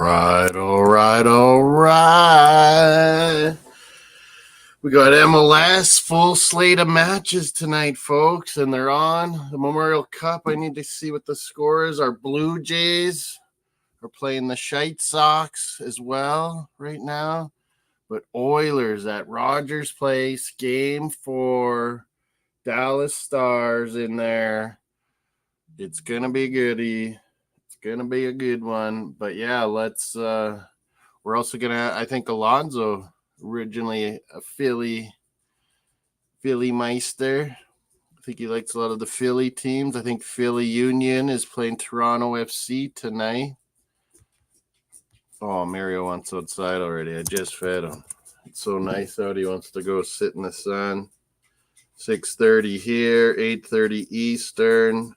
All right. We got MLS full slate of matches tonight, folks, and they're on the Memorial Cup. I need to see what the score is. Our Blue Jays are playing the Shite Sox as well right now. But Oilers at Rogers Place, Game 4, Dallas Stars in there. It's going to be goodie. It's going to be a good one. But, yeah, let's we're also going to, I think Alonzo, originally a Philly Meister. I think he likes a lot of the Philly teams. I think Philly Union is playing Toronto FC tonight. Oh, Mario wants outside already. I just fed him. It's so nice out. He wants to go sit in the sun. 6:30 here, 8:30 Eastern.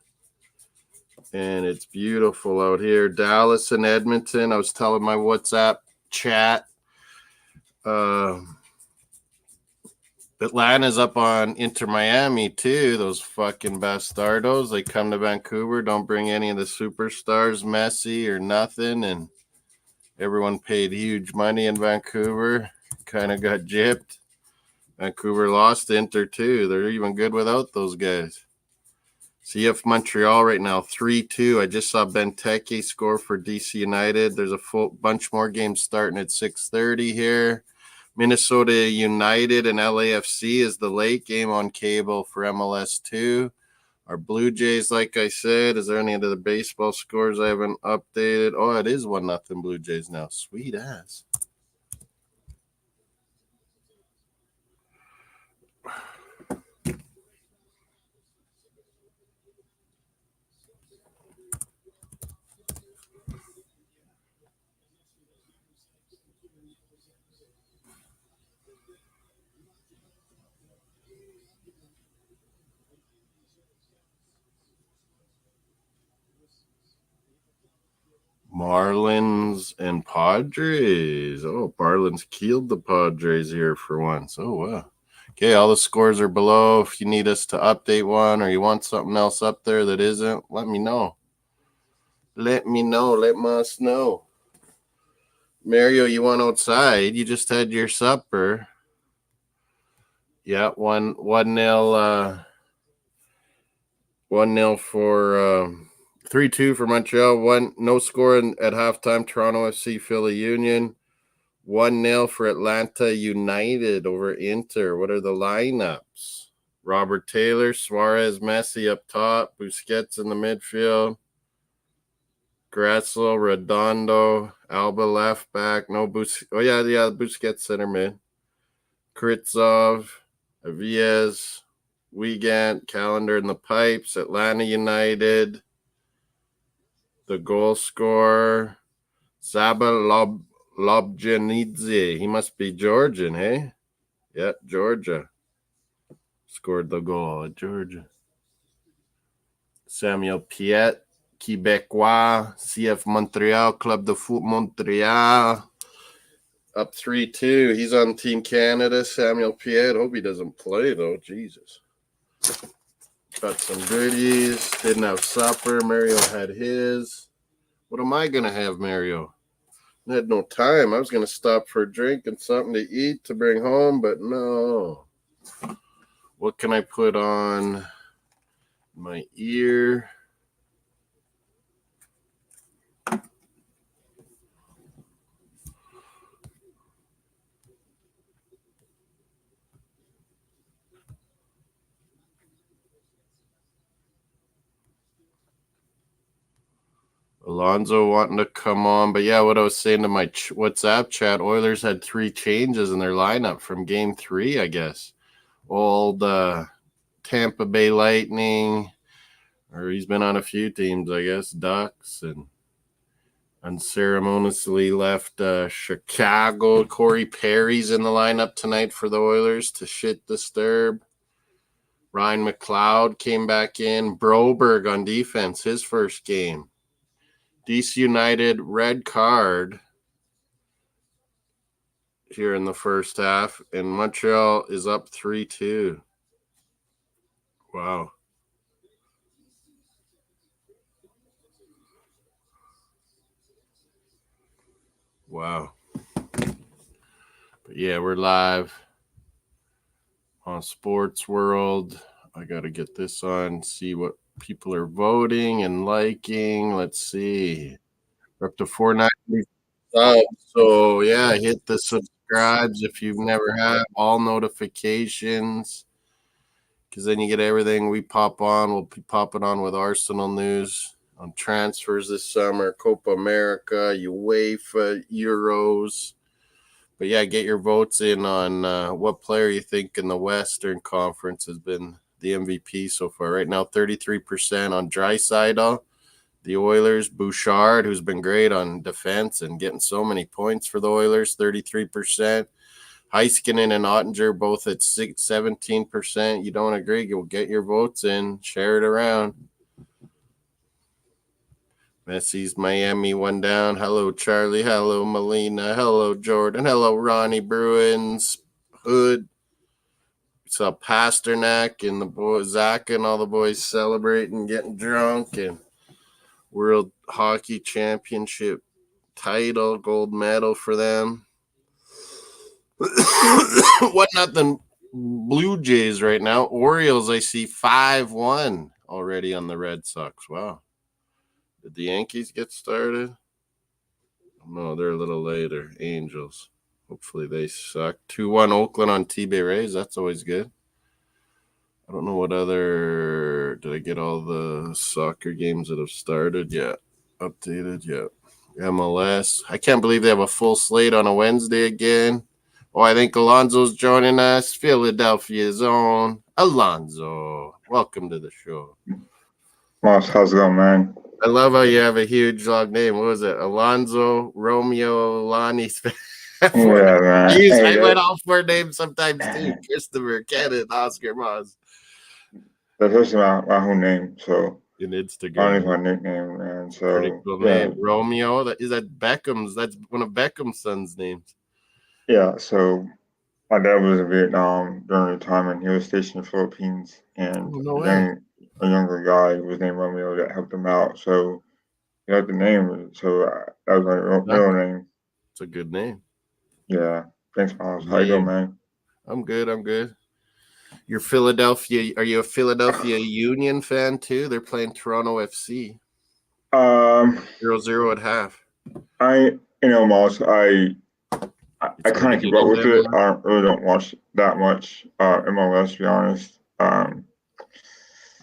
And it's beautiful out here. Dallas and Edmonton. I was telling my WhatsApp chat. Atlanta's up on Inter Miami, too. Those fucking bastardos. They come to Vancouver. Don't bring any of the superstars, Messi or nothing. And everyone paid huge money in Vancouver. Kind of got gypped. Vancouver lost Inter, too. They're even good without those guys. CF Montreal right now, 3-2. I just saw Benteke score for DC United. There's a full bunch more games starting at 6:30 here. Minnesota United and LAFC is the late game on cable for MLS2. Our Blue Jays, like I said, is there any of the baseball scores I haven't updated? Oh, it is 1-0 Blue Jays now. Sweet ass. Marlins and Padres. Oh, Marlins killed the Padres here for once. Oh, wow. Okay, all the scores are below. If you need us to update one or you want something else up there that isn't, let me know. Let us know. Mario, you went outside. You just had your supper. Yeah, 1-0 for 3-2 for Montreal. No score at halftime. Toronto FC, Philly Union. 1-0 for Atlanta United over Inter. What are the lineups? Robert Taylor, Suarez, Messi up top, Busquets in the midfield, Grassel, Redondo, Alba left back. No Busquets center mid. Kritsov, Aviez, Wiegand, Calendar in the pipes, Atlanta United. The goal scorer, Saba Lobjanidze. He must be Georgian, hey? Yeah, Georgia. Scored the goal at Georgia. Samuel Piet, Quebecois, CF Montreal, Club de Foot Montreal. Up 3-2. He's on Team Canada, Samuel Piet. Hope he doesn't play, though. Jesus. Got some goodies. Didn't have supper. Mario had his. What am I going to have, Mario? I had no time. I was going to stop for a drink and something to eat to bring home, but no. What can I put on my ear? Alonzo wanting to come on. But, yeah, what I was saying to my WhatsApp chat, Oilers had 3 changes in their lineup from Game 3, I guess. Old Tampa Bay Lightning, or he's been on a few teams, I guess, Ducks, and unceremoniously left Chicago. Corey Perry's in the lineup tonight for the Oilers to shit disturb. Ryan McLeod came back in. Broberg on defense, his first game. DC United, red card here in the first half, and Montreal is up 3-2. Wow. Wow. But yeah, we're live on Sports World. I got to get this on, see what people are voting and liking. Let's see. We're up to 490 subs. So yeah, hit the subscribes if you've never had all notifications, because then you get everything we pop on. We'll be popping on with Arsenal news on transfers this summer, Copa America, UEFA, Euros. But yeah, get your votes in on what player you think in the Western Conference has been the MVP so far. Right now, 33% on Draisaitl, the Oilers. Bouchard, who's been great on defense and getting so many points for the Oilers, 33%. Heiskanen and Ottinger both at 17%. You don't agree? You'll get your votes in. Share it around. Messi's Miami one down. Hello, Charlie. Hello, Melina. Hello, Jordan. Hello, Ronnie Bruins. Hood. We saw Pasternak and the boys, Zach and all the boys celebrating, getting drunk, and World Hockey Championship title, gold medal for them. What nothing Blue Jays right now. Orioles, I see 5-1 already on the Red Sox. Wow. Did the Yankees get started? No, they're a little later. Angels. Hopefully they suck. 2-1 Oakland on T-Bay Rays. That's always good. I don't know what other... Did I get all the soccer games that have started yet? Updated yet? MLS. I can't believe they have a full slate on a Wednesday again. Oh, I think Alonzo's joining us. Philadelphia's own Alonzo. Welcome to the show. Moss, how's it going, man? I love how you have a huge long name. What was it? Alonzo, Romeo, Lonnie. Yeah, man. I went all four names sometimes too. Christopher, Kenneth, Oscar, Moss. That's actually my whole name, so In Instagram. Lonnie's my nickname, man. So pretty cool name. Romeo, that's Beckham's. That's one of Beckham's son's names. Yeah, so my dad was in Vietnam during the time, and he was stationed in the Philippines, and a younger guy was named Romeo that helped him out. So he had the name, so that was my middle name. It's a good name. Yeah, thanks, Miles. How you doing, man? I'm good. You're Philadelphia. Are you a Philadelphia Union fan too? They're playing Toronto FC. 0-0 at half. Miles, I kind of keep up with it. I really don't watch that much MLS, to be honest.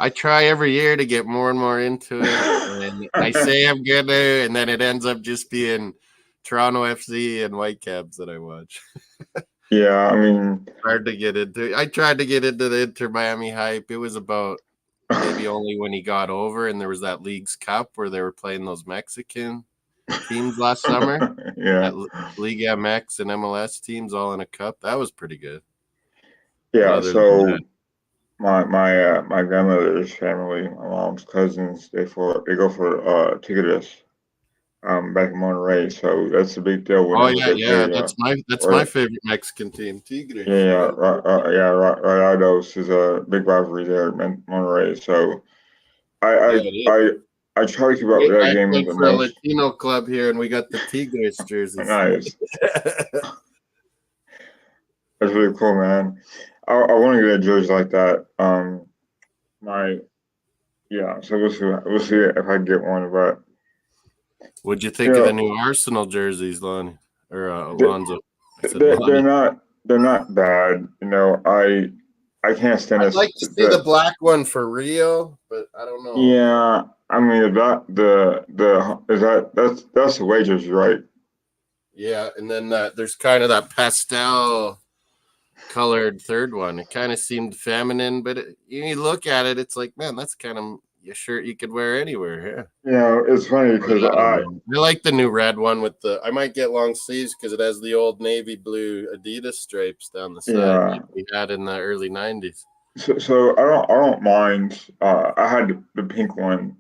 I try every year to get more and more into it. And I say I'm going to, and then it ends up just being Toronto FC and Whitecaps that I watch. Yeah, I mean, hard to get into. I tried to get into the Inter Miami hype. It was about maybe only when he got over, and there was that League's Cup where they were playing those Mexican teams last summer. Yeah, Liga MX and MLS teams all in a cup. That was pretty good. Yeah, so my grandmother's family, my mom's cousins, they go for Tigres, back in Monterrey. So that's a big deal. That's my favorite Mexican team, Tigres. Rayados is a big rivalry there in Monterrey. So I try to keep up with that game. I for a Latino club here, and we got the Tigres jerseys. Nice. That's really cool, man. I want to get a jersey like that. So we'll see if I get one. But what'd you think of the new Arsenal jerseys, Lonnie or Alonzo? They're not bad. I can't stand. I'd like to see the black one for Rio, but I don't know. Yeah, I mean that's the away jersey, right? Yeah, and then there's kind of that pastel colored third one. It kind of seemed feminine, but you look at it, it's like, man, that's kind of a shirt you could wear anywhere. Yeah, it's funny because I like the new red one with I might get long sleeves because it has the old navy blue Adidas stripes down the side like we had in the early 90s. So I don't mind. I had the pink one.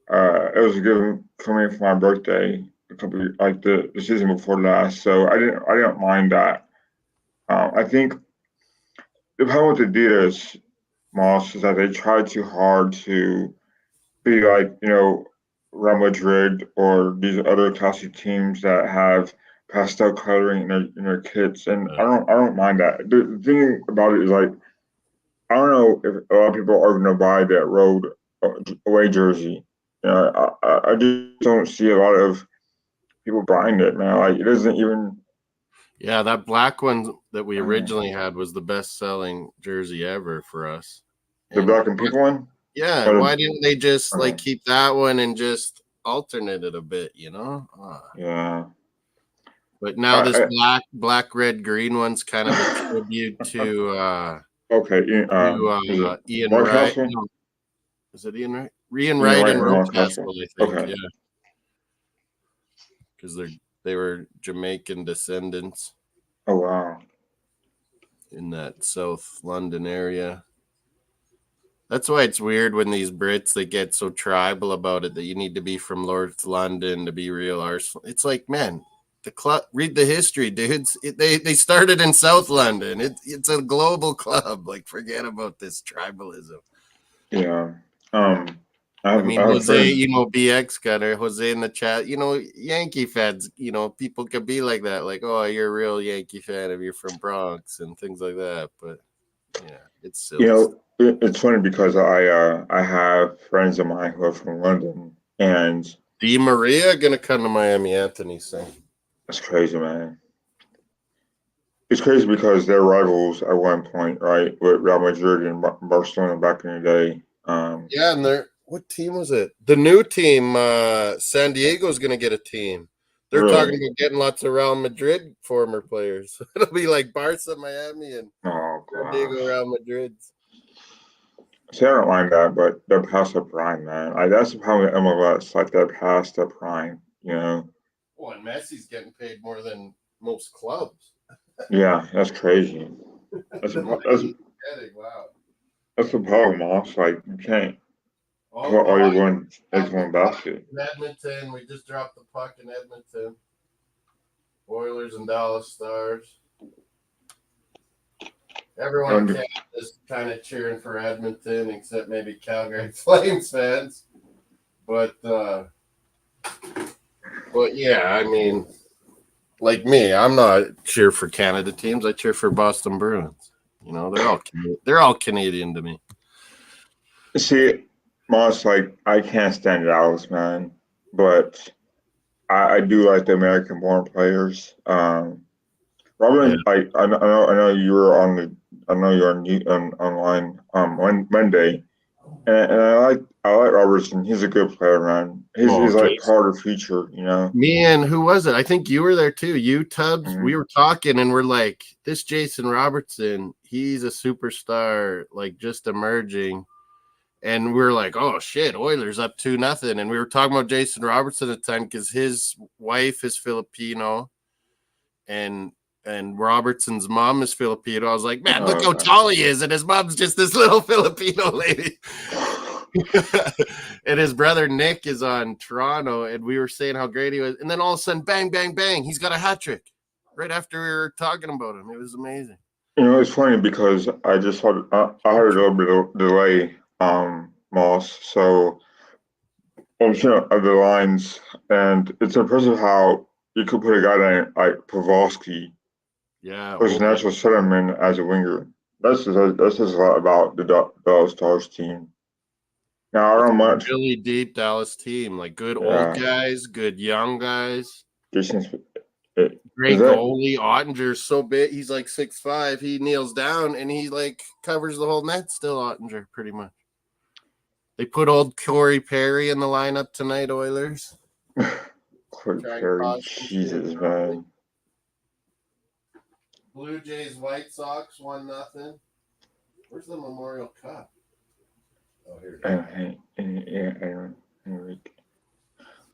It was a gift for me for my birthday a couple the season before last. So I didn't mind that. I think the problem with Adidas, Moss, is that they try too hard to be like, Real Madrid or these other classic teams that have pastel coloring in their kits, and I don't mind that. The thing about it is like I don't know if a lot of people are gonna buy that road away jersey. You know, I just don't see a lot of people buying it, man. Like it doesn't even. Yeah, that black one that we originally had was the best-selling jersey ever for us. The black and pink one? Yeah, why didn't they just like keep that one and just alternate it a bit, you know? Yeah. But now this black, red, green one's kind of a tribute to Ian Wright. No, is it Ian Wright? Ian Wright and Rocastle, I think. Okay. Yeah. Because they were Jamaican descendants. Oh wow. In that South London area. That's why it's weird when these Brits they get so tribal about it that you need to be from North London to be real Arsenal. It's like, man, the club. Read the history, dudes. They started in South London. It's a global club. Like, forget about this tribalism. Yeah. I mean, Jose, you know, BX Gunner, Jose in the chat, you know, Yankee fans, you know, people can be like that, like, oh, you're a real Yankee fan if you're from Bronx and things like that. But yeah, it's silly. You know, it's funny because I have friends of mine who are from London, and Di Maria gonna come to Miami, Anthony saying. That's crazy, man. It's crazy because they're rivals at one point, right? With Real Madrid and Barcelona back in the day. Yeah, and what team was it? The new team, San Diego's going to get a team. They're talking about getting lots of Real Madrid former players. It'll be like Barca, Miami, and San Diego, Real Madrid. See, I don't mind that, but they're past their prime, man. Like that's the problem with MLS. Like they're past their prime, you know. Oh, and Messi's getting paid more than most clubs. Yeah, that's crazy. Wow. That's the problem, Moss. Like you can't put all your eggs in one basket. In Edmonton, we just dropped the puck in Edmonton. Oilers and Dallas Stars. Everyone in Canada is kind of cheering for Edmonton, except maybe Calgary Flames fans. But yeah, I mean, like me, I'm not cheer for Canada teams. I cheer for Boston Bruins. You know, they're all Canadian to me. See, Moss, like I can't stand Dallas, man, but I do like the American-born players. Robin, like I know you were online Monday, and I like Robertson. He's a good player, man. He's like part of the future, you know. Me and who was it? I think you were there too. You Tubbs. Mm-hmm. We were talking, and we're like, this Jason Robertson, he's a superstar, like just emerging. And we were like, oh shit, Oilers up 2-0. And we were talking about Jason Robertson at the time because his wife is Filipino, and Robertson's mom is Filipino. I was like, man, look how tall he is, and his mom's just this little Filipino lady. And his brother Nick is on Toronto, and we were saying how great he was. And then all of a sudden, bang, bang, bang, he's got a hat trick right after we were talking about him. It was amazing. You know, it's funny because I just had I had a little bit of delay, Moss. So I'm looking at the lines, and it's impressive how you could put a guy like Pavelski, who's a natural centerman, as a winger. That's just a lot about the Dallas Stars team. Now, I don't much. Really deep Dallas team, like good old guys, good young guys. Great goalie. Ottinger's so big. He's like 6'5". He kneels down and he like covers the whole net still, Ottinger, pretty much. They put old Corey Perry in the lineup tonight, Oilers. Corey Perry, Jesus, man. Blue Jays, White Sox, 1-0. Where's the Memorial Cup? Oh, here it is.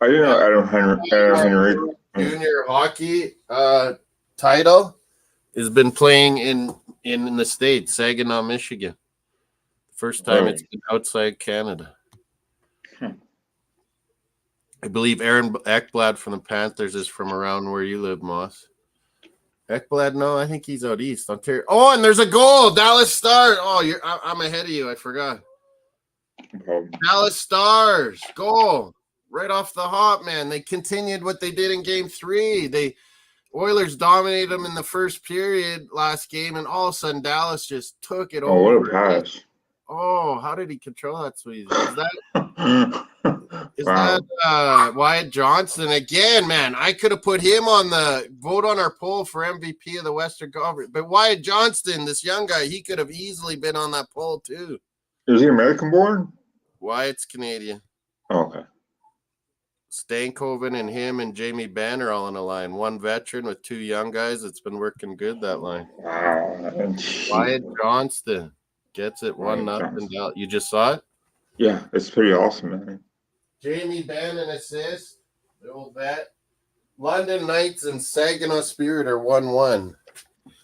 I didn't know Adam Henry. Junior hockey title has been playing in the States, Saginaw, Michigan. First time it's been outside Canada. I believe Aaron Ekblad from the Panthers is from around where you live, Moss. Ekblad, no, I think he's out east. Ontario. Oh, and there's a goal. Dallas Stars. Oh, I'm ahead of you. I forgot. Dallas Stars goal right off the hop, man. They continued what they did in Game 3. Oilers dominated them in the first period last game, and all of a sudden Dallas just took it Oh, what a over. pass. Oh, how did he control that squeeze? Is Wow. that Wyatt Johnston again, man? I could have put him on the vote on our poll for MVP of the Western Conference. But Wyatt Johnston, this young guy, he could have easily been on that poll too. Is he American born? Wyatt's Canadian. Oh, okay. Stankoven and him and Jamie Benn are all in a line. One veteran with two young guys. It's been working good, that line. Wow. Wyatt Johnston gets it 1-0. You just saw it? Yeah, it's pretty awesome, man. Jamie Benn an assist. The old vet. London Knights and Saginaw Spirit are 1-1.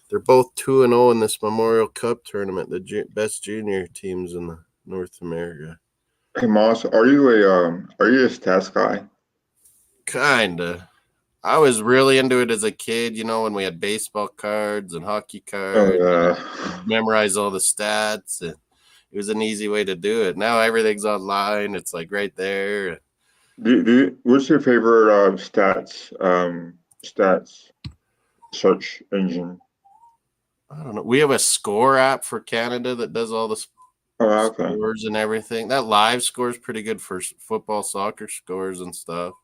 They're both 2-0 in this Memorial Cup tournament, the best junior teams in the North America. Hey Moss, are you a stats guy? Kinda. I was really into it as a kid, when we had baseball cards and hockey cards. Memorize all the stats. And it was an easy way to do it. Now everything's online. It's like right there. What's your favorite stats search engine? I don't know. We have a score app for Canada that does all the scores and everything. That live score is pretty good for football, soccer scores and stuff.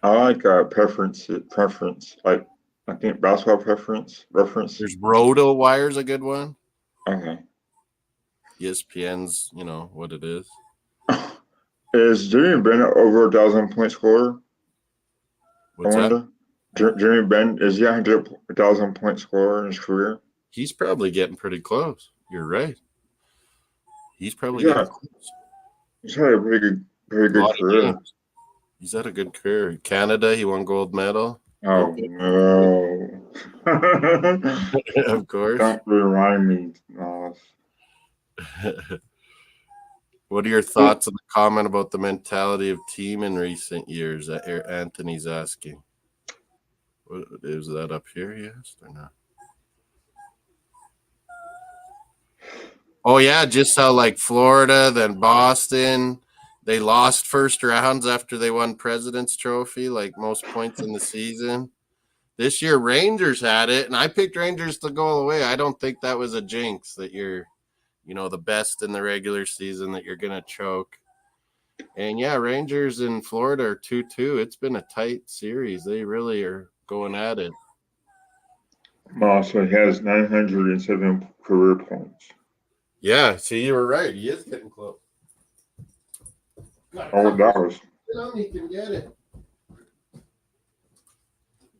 I like preference. Like I think basketball reference. There's RotoWire's a good one. Okay. ESPN's, what it is. Is Jimmy Benn over 1,000-point scorer? What's that? Jimmy Benn, is he 100,000-point scorer in his career? He's probably getting pretty close. You're right. He's probably getting close. He's had a very good career. He's had a good career. Canada, he won gold medal. Oh, no. Of course. Don't remind me. What are your thoughts on the comment about the mentality of team in recent years that Anthony's asking? What, is that up here, he asked, or not? Oh, yeah, just how like Florida, then Boston, they lost first rounds after they won President's Trophy, like most points in the season. This year, Rangers had it, and I picked Rangers to go away. I don't think that was a jinx that you're, the best in the regular season, that you're going to choke. And, yeah, Rangers in Florida are 2-2. It's been a tight series. They really are going at it. So he has 907 career points. Yeah, see, you were right. He is getting close. Oh, Dallas. He can get it.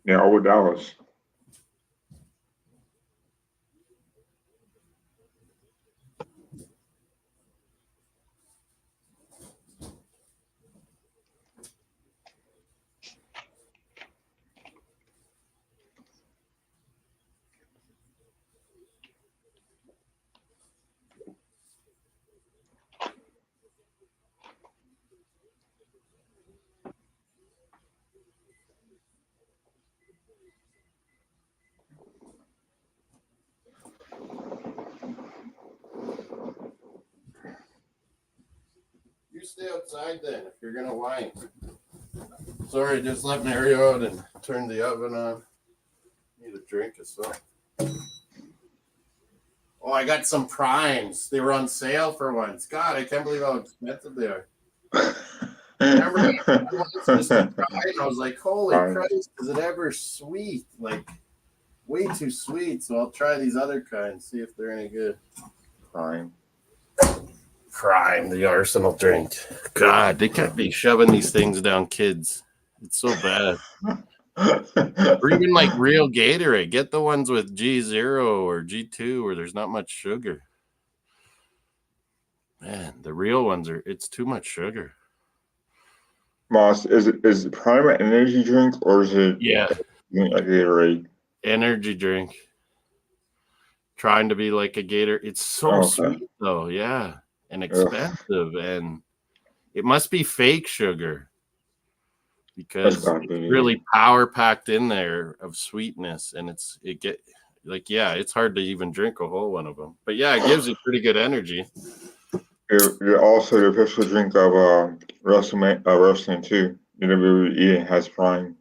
Yeah, over Dallas. You stay outside then if you're going to whine. Sorry, just let Mario out and turn the oven on. Need a drink or something. Oh, I got some primes. They were on sale for once. God, I can't believe how expensive they are. Remember, I was like, holy Christ, is it ever sweet? Like, way too sweet. So I'll try these other kinds, see if they're any good. Prime, the Arsenal drink. God, they can't be shoving these things down kids. It's so bad. Or even like real Gatorade. Get the ones with G0 or G2 where there's not much sugar. Man, the real ones it's too much sugar. Moss, is it Prime an energy drink or is it a Gatorade? Energy drink. Trying to be like a Gator. It's so sweet though, yeah. And expensive, and it must be fake sugar because it's really power packed in there of sweetness, and it's hard to even drink a whole one of them. But yeah, it gives you pretty good energy. You're also the official drink of wrestling too. WWE has Prime.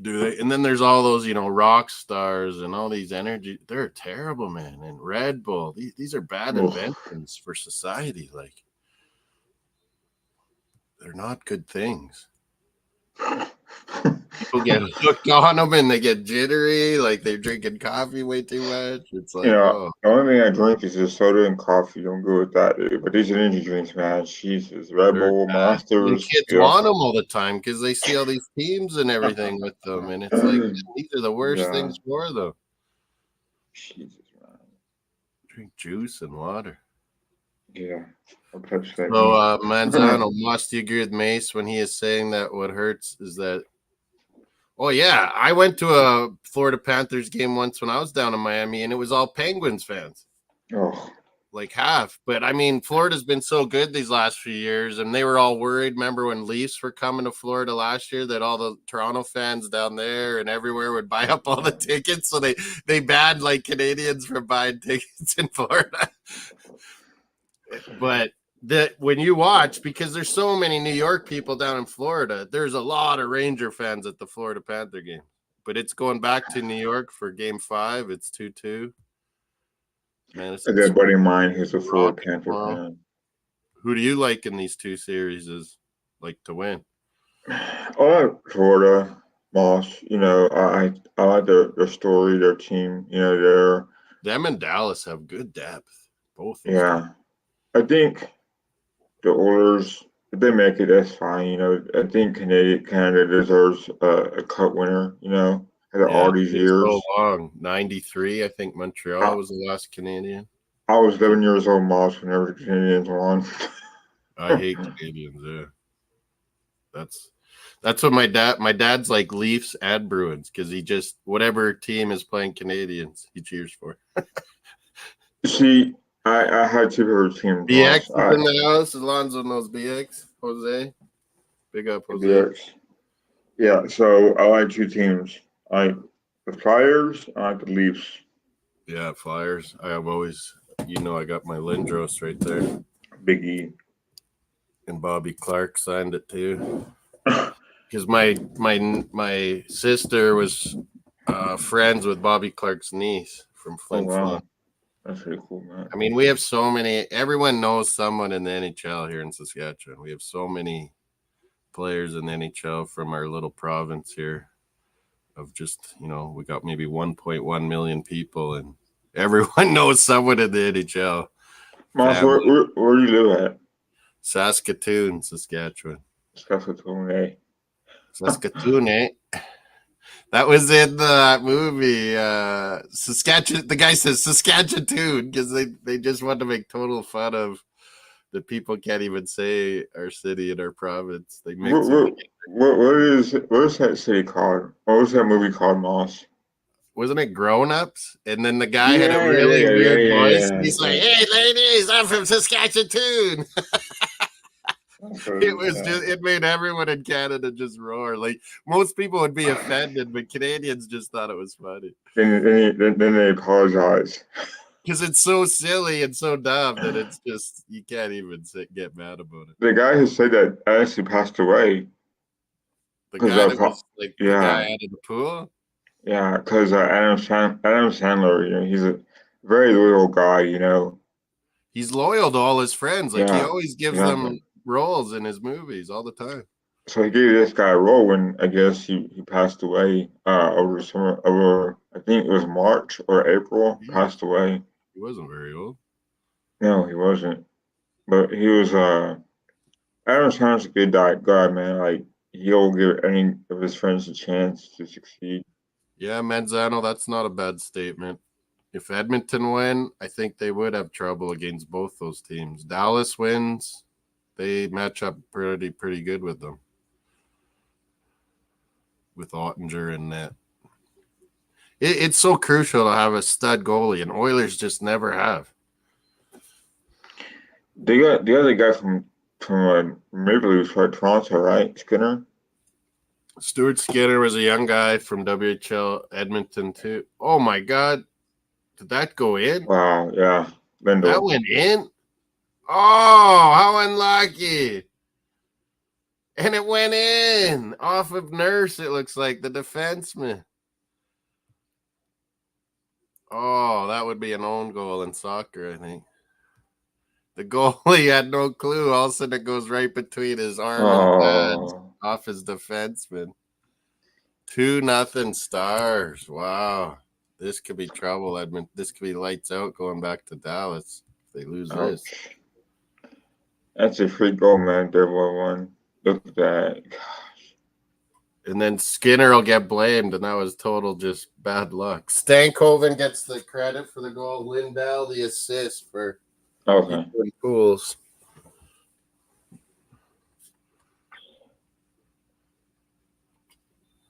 Do they? And then there's all those, rock stars and all these energy. They're terrible, man. And Red Bull. These are bad inventions for society. Like, they're not good things. People get hooked on them and they get jittery. Like, they're drinking coffee way too much. It's like, The only thing I drink is just soda and coffee. Don't go with that, dude. But these energy drinks, man, Jesus, Red Bull, Monsters. Kids want them all the time because they see all these teams and everything with them, and it's like, these are the worst things for them. Jesus, man. Drink juice and water. Yeah. So, Manzano, Moss, do you agree with Mace when he is saying that what hurts is that? Oh yeah, I went to a Florida Panthers game once when I was down in Miami, and it was all Penguins fans. Oh. Like half. But I mean, Florida's been so good these last few years, and they were all worried. Remember when Leafs were coming to Florida last year, that all the Toronto fans down there and everywhere would buy up all the tickets, so they banned like Canadians from buying tickets in Florida. But when you watch, because there's so many New York people down in Florida, there's a lot of Ranger fans at the Florida Panther game. But it's going back to New York for Game 5. It's 2-2. Man, I got a buddy of mine who's a Florida Panther fan. Who do you like in these two series like to win? I like Florida, Moss. I like their story, their team. Them and Dallas have good depth. Both. Yeah. I think the Oilers, if they make it, that's fine. I think Canada deserves a cup winner, after all these years. So long. 93, I think Montreal was the last Canadian. I was 11 years old, Moss, whenever the Canadians won. I hate Canadians, yeah. That's what my dad's like Leafs and Bruins, because he just, whatever team is playing Canadians, he cheers for. See, I had two favorite teams. BX is in the house. Alonzo knows BX. Jose. Big up, Jose. BX. Yeah, so I like two teams. I like the Flyers, I like the Leafs. Yeah, Flyers. I have always, I got my Lindros right there. Big E. And Bobby Clark signed it too. Because my sister was friends with Bobby Clark's niece from Flin Flon. That's pretty cool, man. I mean, we have so many. Everyone knows someone in the NHL here in Saskatchewan. We have so many players in the NHL from our little province here. Of just, we got maybe 1.1 million people, and everyone knows someone in the NHL. Moss, where do you live at? Saskatoon, Saskatchewan. Saskatoon, eh? That was in the movie Saskatchewan. The guy says Saskatchewan because they just want to make total fun of the people can't even say our city and our province. They mix what is that city called? What was that movie called, Moss? Wasn't it Grown Ups? And then the guy had a really weird voice. Yeah, he's like, "Hey, ladies, I'm from Saskatchewan." It made everyone in Canada just roar. Like, most people would be offended, but Canadians just thought it was funny. Then they apologize. Because it's so silly and so dumb that it's just, you can't even get mad about it. The guy who said that actually passed away. The guy that was like the guy out of the pool? Yeah, because Adam Sandler, he's a very loyal guy, He's loyal to all his friends. Like, he always gives them roles in his movies all the time. So he gave this guy a role when I guess he passed away over I think it was March or April. Passed away. He wasn't very old. No, he wasn't. But he was Adam Sandler's a good guy, man. Like, he'll give any of his friends a chance to succeed. Yeah, Manzano, that's not a bad statement. If Edmonton win, I think they would have trouble against both those teams. Dallas wins, they match up pretty good with them. With Ottinger and net. It's so crucial to have a stud goalie, and Oilers just never have. They got the other guy from Maple Leafs, right? Toronto, right? Skinner? Stuart Skinner was a young guy from WHL Edmonton, too. Oh, my God. Did that go in? Wow, yeah. Lindell. That went in? Oh, how unlucky. And it went in off of Nurse, it looks like, the defenseman. Oh, that would be an own goal in soccer, I think. The goalie had no clue. All of a sudden, it goes right between his arm and pads off his defenseman. 2-0 Stars. Wow. This could be trouble, Edmund. This could be lights out going back to Dallas if they lose this. That's a free goal, man. Double one. Look at that. Gosh. And then Skinner will get blamed, and that was total just bad luck. Stankoven gets the credit for the goal. Lindell the assist for Pools.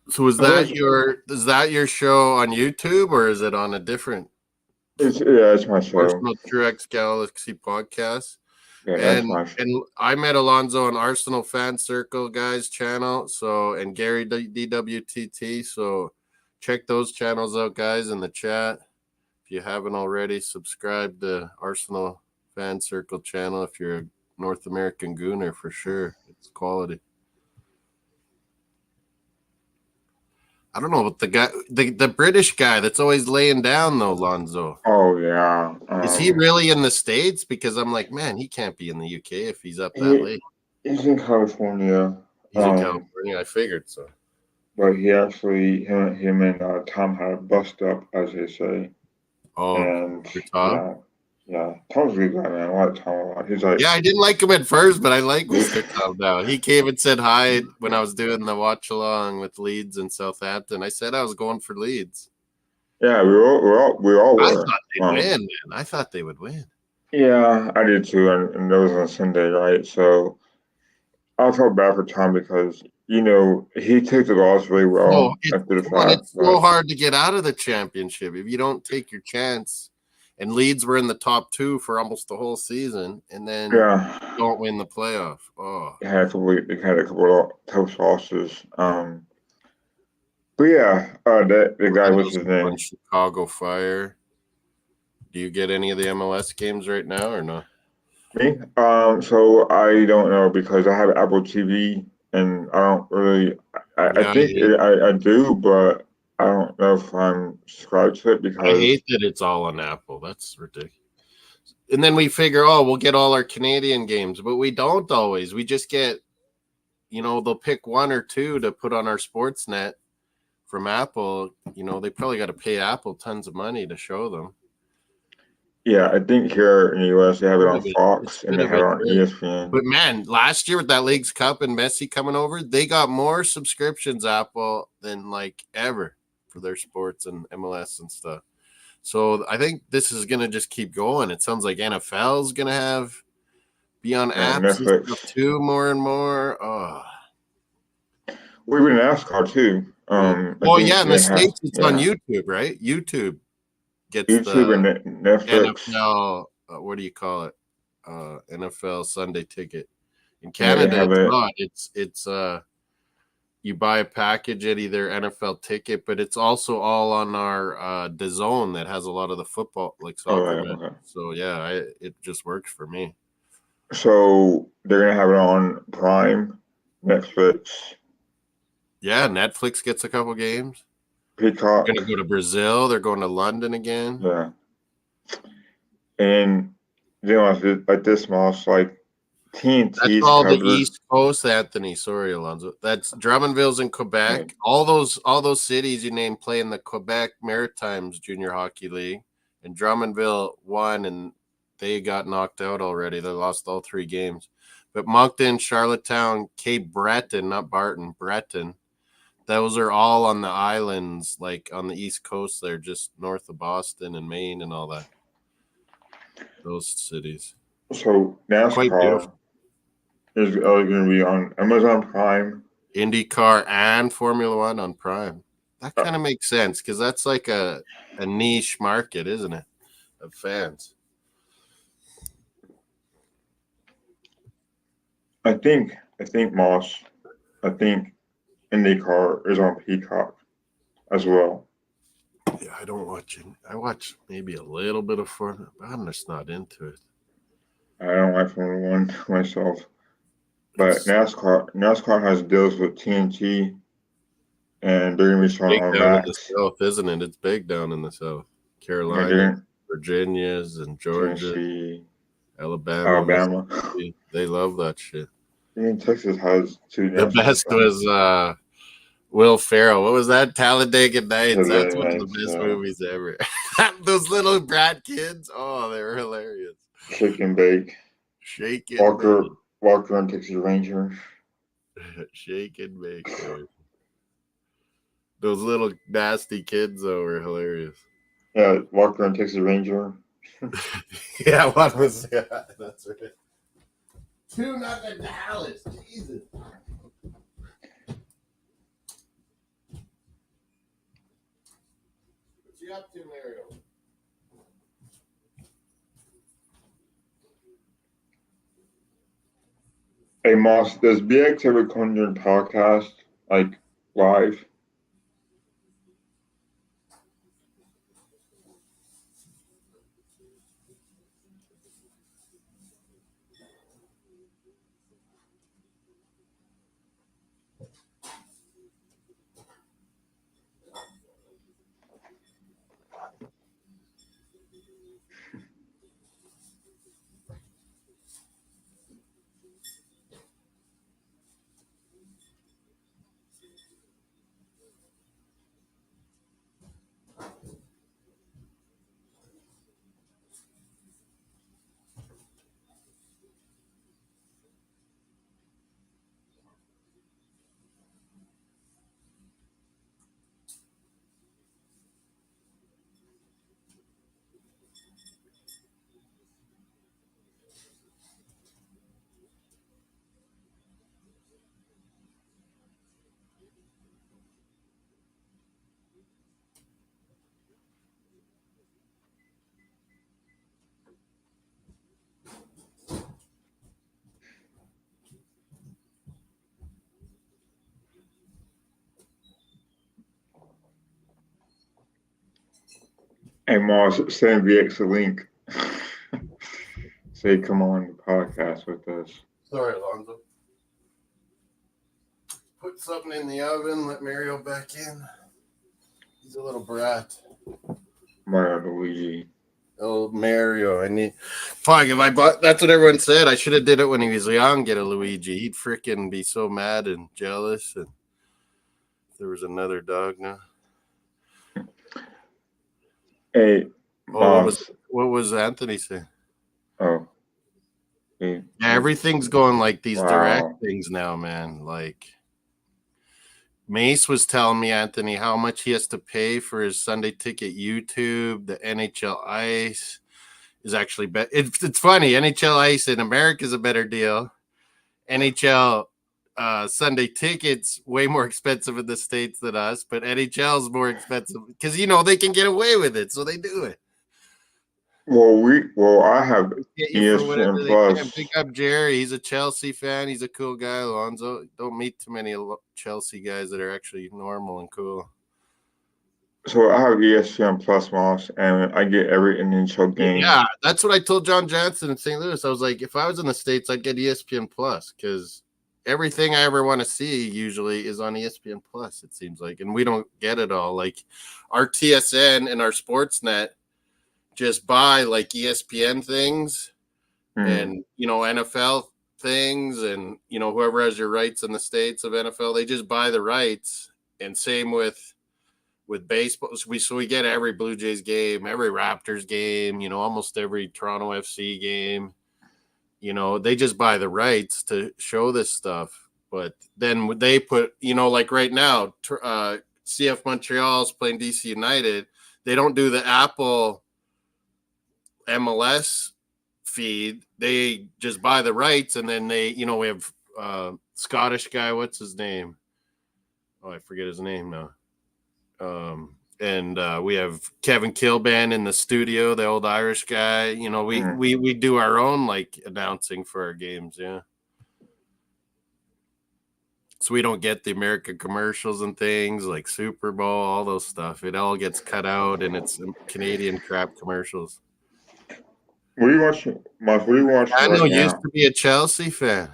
So is that your show on YouTube, or is it on a different? It's my show. Arsenal True X Galaxy podcast. Yeah, that's my show. And I met Alonzo on Arsenal Fan Circle guys channel. So and Gary DWTT. So check those channels out, guys, in the chat. If you haven't already, subscribe to Arsenal Fan Circle channel if you're a North American Gooner for sure. It's quality. I don't know, but the guy, the British guy that's always laying down though, Lonzo. Oh yeah. Is he really in the States? Because I'm like, man, he can't be in the UK if he's up that late. He's in California. He's in California. I figured so. But he actually, him and Tom had a bust up, as they say. Oh, and Tom? Yeah, Tom's a good guy, man. I like Tom a lot. He's like, yeah, I didn't like him at first, but I like Mr. Tom now. He came and said hi when I was doing the watch along with Leeds and Southampton. I said I was going for Leeds. Yeah, we all were. I thought they'd win, man. I thought they would win. Yeah, I did too, and that was on Sunday, right? So I felt bad for Tom because he took the loss really well after the fact. It's so hard to get out of the championship if you don't take your chance. And Leeds were in the top 2 for almost the whole season, and then don't win the playoff. Oh, they had a couple of tough losses. But yeah, the guy was his name. Chicago Fire. Do you get any of the MLS games right now or no? Me? So I don't know because I have Apple TV and I don't really. I think I do, but I don't know if I'm subscribed to it because I hate that it's all on Apple. That's ridiculous. And then we figure, we'll get all our Canadian games, but we don't always. We just get, they'll pick 1 or 2 to put on our Sportsnet from Apple. They probably got to pay Apple tons of money to show them. Yeah, I think here in the U.S. they have it on Fox and they have it on ESPN. But man, last year with that Leagues Cup and Messi coming over, they got more subscriptions, Apple, than like ever for their sports and MLS and stuff. So I think this is going to just keep going. It sounds like NFL is going to be on apps and stuff too more and more. Oh. We've been NASCAR too. In the States it's on YouTube, right? YouTube gets YouTube and Netflix. NFL, what do you call it? NFL Sunday Ticket. In Canada, it's not. It's you buy a package at either NFL Ticket, but it's also all on our DAZN that has a lot of the football, like soccer. Okay. So yeah, it just works for me. So they're gonna have it on Prime, Netflix. Yeah, Netflix gets a couple games. Peacock. They're gonna go to Brazil. They're going to London again. Yeah. And like this, Moss, like TNT. That's all covered. The East Coast, Anthony. Sorry, Alonzo. That's Drummondville's in Quebec. Right. All those cities you named play in the Quebec Maritimes Junior Hockey League, and Drummondville won, and they got knocked out already. They lost all 3 games. But Moncton, Charlottetown, Cape Breton, not Barton, Breton. Those are all on the islands, like on the East Coast. They're just north of Boston and Maine and all that. Those cities. So NASCAR is going to be on Amazon Prime, IndyCar, and Formula One on Prime. That kind of makes sense because that's like a niche market, isn't it, of fans? I think Moss. I think IndyCar is on Peacock as well. Yeah, I don't watch it. I watch maybe a little bit of Formula, but I'm just not into it. I don't like Formula One myself. But NASCAR has deals with TNT, and they're gonna be showing Big on down in the Max. south, isn't it? It's big down in the south. Yeah, Carolina, they're Virginia's, and Georgia, Tennessee, Alabama, Alabama. Mississippi. They love that shit. Even Texas has 2 The NASCAR best tracks. was Will Ferrell. What was that? Talladega Nights. That's one of the Headlights, best movies ever. Those little brat kids. Oh, they were hilarious. Shake and Bake. Shake and Walker, bake. Walker and Texas Ranger. Shake and bake. Dude. Those little nasty kids though were hilarious. Yeah, Walker and Texas Ranger. Yeah, one was that's right. 2-0 Dallas. Jesus. What's you up to, Mario? Hey Moss, does BX ever come during podcast like live? Hey Moss, send VX a link. Say come on the podcast with us. Sorry, Alonzo. Put something in the oven, let Mario back in. He's a little brat. Mario Luigi. Oh, Mario. I need fuck if I bought that's what everyone said. I should have did it when he was young, get a Luigi. He'd freaking be so mad and jealous and there was another dog now. Hey Moss. What was Anthony saying? Oh. Yeah, everything's going like these Wow. direct things now, man. Like Mace was telling me, Anthony, how much he has to pay for his Sunday ticket YouTube. The NHL Ice is actually better. It's funny. NHL Ice in America is a better deal. NHL Sunday tickets way more expensive in the States than us, but NHL is more expensive because they can get away with it, so they do it. Well, I have ESPN Plus. Pick up Jerry. He's a Chelsea fan. He's a cool guy, Alonzo. Don't meet too many Chelsea guys that are actually normal and cool. So I have ESPN Plus, Moss, and I get every NHL game. Yeah, that's what I told John Johnson in St. Louis. I was like, if I was in the States, I'd get ESPN Plus because everything I ever want to see usually is on ESPN Plus, it seems like. And we don't get it all. Like our TSN and our Sportsnet just buy like ESPN things and, NFL things and, whoever has your rights in the States of NFL, they just buy the rights. And same with baseball. So we get every Blue Jays game, every Raptors game, almost every Toronto FC game. They just buy the rights to show this stuff. But then they put, like right now, CF Montreal's playing DC United. They don't do the Apple MLS feed. They just buy the rights, and then they, we have Scottish guy. What's his name? Oh, I forget his name now. And we have Kevin Kilban in the studio, the old Irish guy. We do our own like announcing for our games, yeah. So we don't get the American commercials and things like Super Bowl, all those stuff. It all gets cut out, and it's Canadian crap commercials. What are you watching, Mike? What are you watching? I know you used to be a Chelsea fan.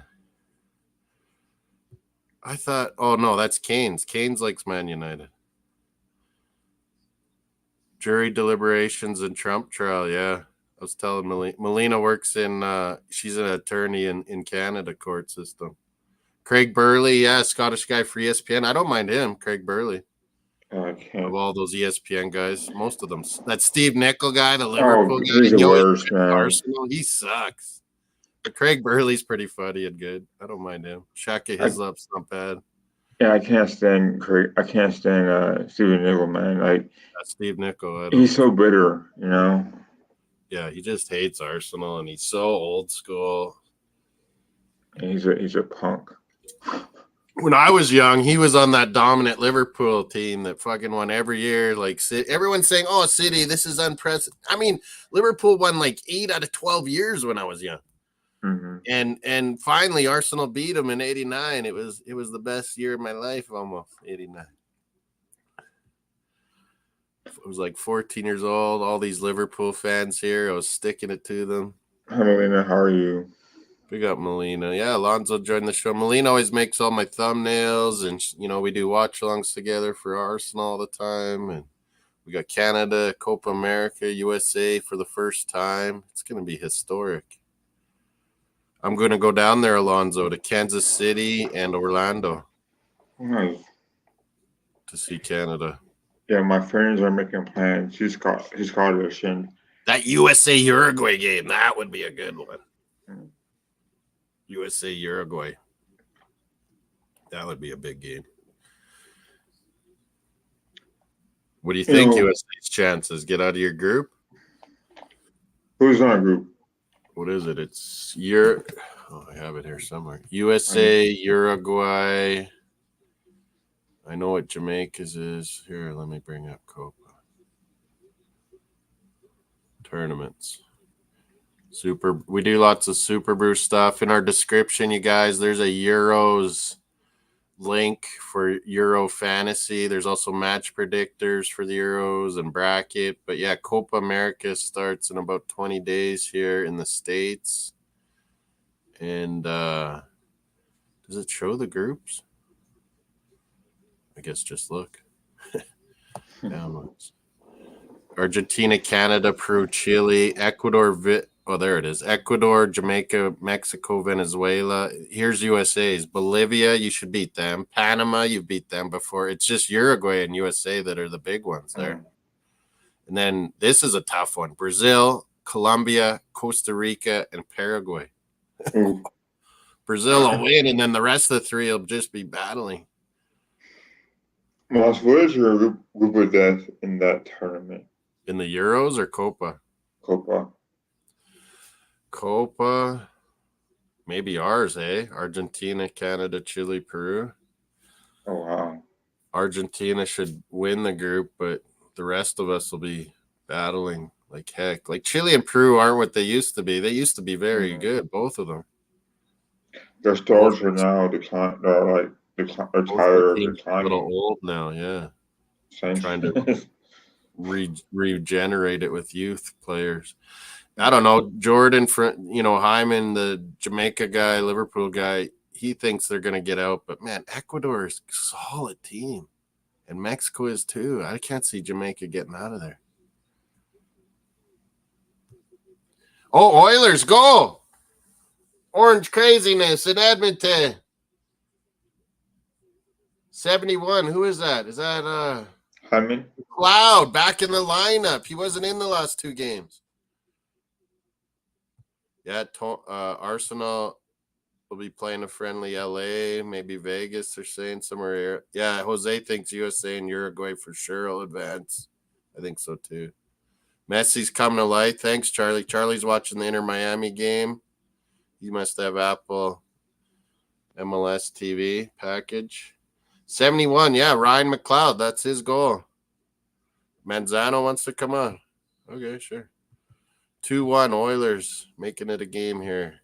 I thought, oh no, that's Keynes. Keynes likes Man United. Jury deliberations and Trump trial. Yeah. I was telling Melina works in, she's an attorney in Canada court system. Craig Burley, yeah, Scottish guy for ESPN. I don't mind him, Craig Burley. Of all those ESPN guys, most of them. That Steve Nicol guy, the Liverpool guy, he's the worst, man. Arsenal, he sucks. But Craig Burley's pretty funny and good. I don't mind him. Shaka Hislop's not bad. Yeah, I can't stand Craig. I can't stand Steven Nicol, man. Like Steve Nicol, he's so bitter, you know. Yeah, he just hates Arsenal, and he's so old school. And he's a punk. When I was young, he was on that dominant Liverpool team that fucking won every year. Like everyone's saying, "Oh, City, this is unprecedented." I mean, Liverpool won like 8 out of 12 years when I was young. Mm-hmm. And finally Arsenal beat them in 89. It was the best year of my life, almost 89. I was like 14 years old. All these Liverpool fans here. I was sticking it to them. Hi, Melina. How are you? We got Melina. Yeah, Alonzo joined the show. Melina always makes all my thumbnails, and we do watch-alongs together for Arsenal all the time. And we got Canada, Copa America, USA for the first time. It's going to be historic. I'm going to go down there, Alonzo, to Kansas City and Orlando. Nice. To see Canada. Yeah, my friends are making plans. She's Scottish, and that USA Uruguay game, that would be a good one. USA Uruguay. That would be a big game. What do you think USA's chances? Get out of your group? Who's on our group? What is it? It's I have it here somewhere. USA, Uruguay. I know what Jamaica's is. Here, let me bring up Copa. Tournaments. We do lots of Superbru stuff. In our description, you guys, there's a Euros link for Euro Fantasy. There's also match predictors for the Euros and bracket. But yeah, Copa America starts in about 20 days here in the States. And does it show the groups? I guess just look. Downwards. Argentina, Canada, Peru, Chile, Ecuador, there it is. Ecuador, Jamaica, Mexico, Venezuela. Here's USA's. Bolivia, you should beat them. Panama, you've beat them before. It's just Uruguay and USA that are the big ones there. And then this is a tough one. Brazil, Colombia, Costa Rica, and Paraguay. Brazil will win, and then the rest of the three will just be battling. Moss, what is your group of death in that tournament? In the Euros or Copa? Copa, maybe ours, eh? Argentina, Canada, Chile, Peru. Oh, wow. Argentina should win the group, but the rest of us will be battling like heck. Like Chile and Peru aren't what they used to be. They used to be very good, both of them. Their stars are now declining. They're tired. A little old now, yeah. Trying to regenerate it with youth players. I don't know. Jordan, Hyman, the Jamaica guy, Liverpool guy, he thinks they're going to get out. But, man, Ecuador is a solid team. And Mexico is too. I can't see Jamaica getting out of there. Oh, Oilers, go! Orange craziness in Edmonton. 71. Who is that? Is that Hyman? Cloud back in the lineup. He wasn't in the last two games. Yeah, Arsenal will be playing a friendly LA, maybe Vegas, they're saying somewhere here. Yeah, Jose thinks USA and Uruguay for sure will advance. I think so too. Messi's coming to light. Thanks, Charlie. Charlie's watching the Inter Miami game. You must have Apple MLS TV package. 71, yeah, Ryan McLeod. That's his goal. Manzano wants to come on. Okay, sure. 2-1 Oilers making it a game here.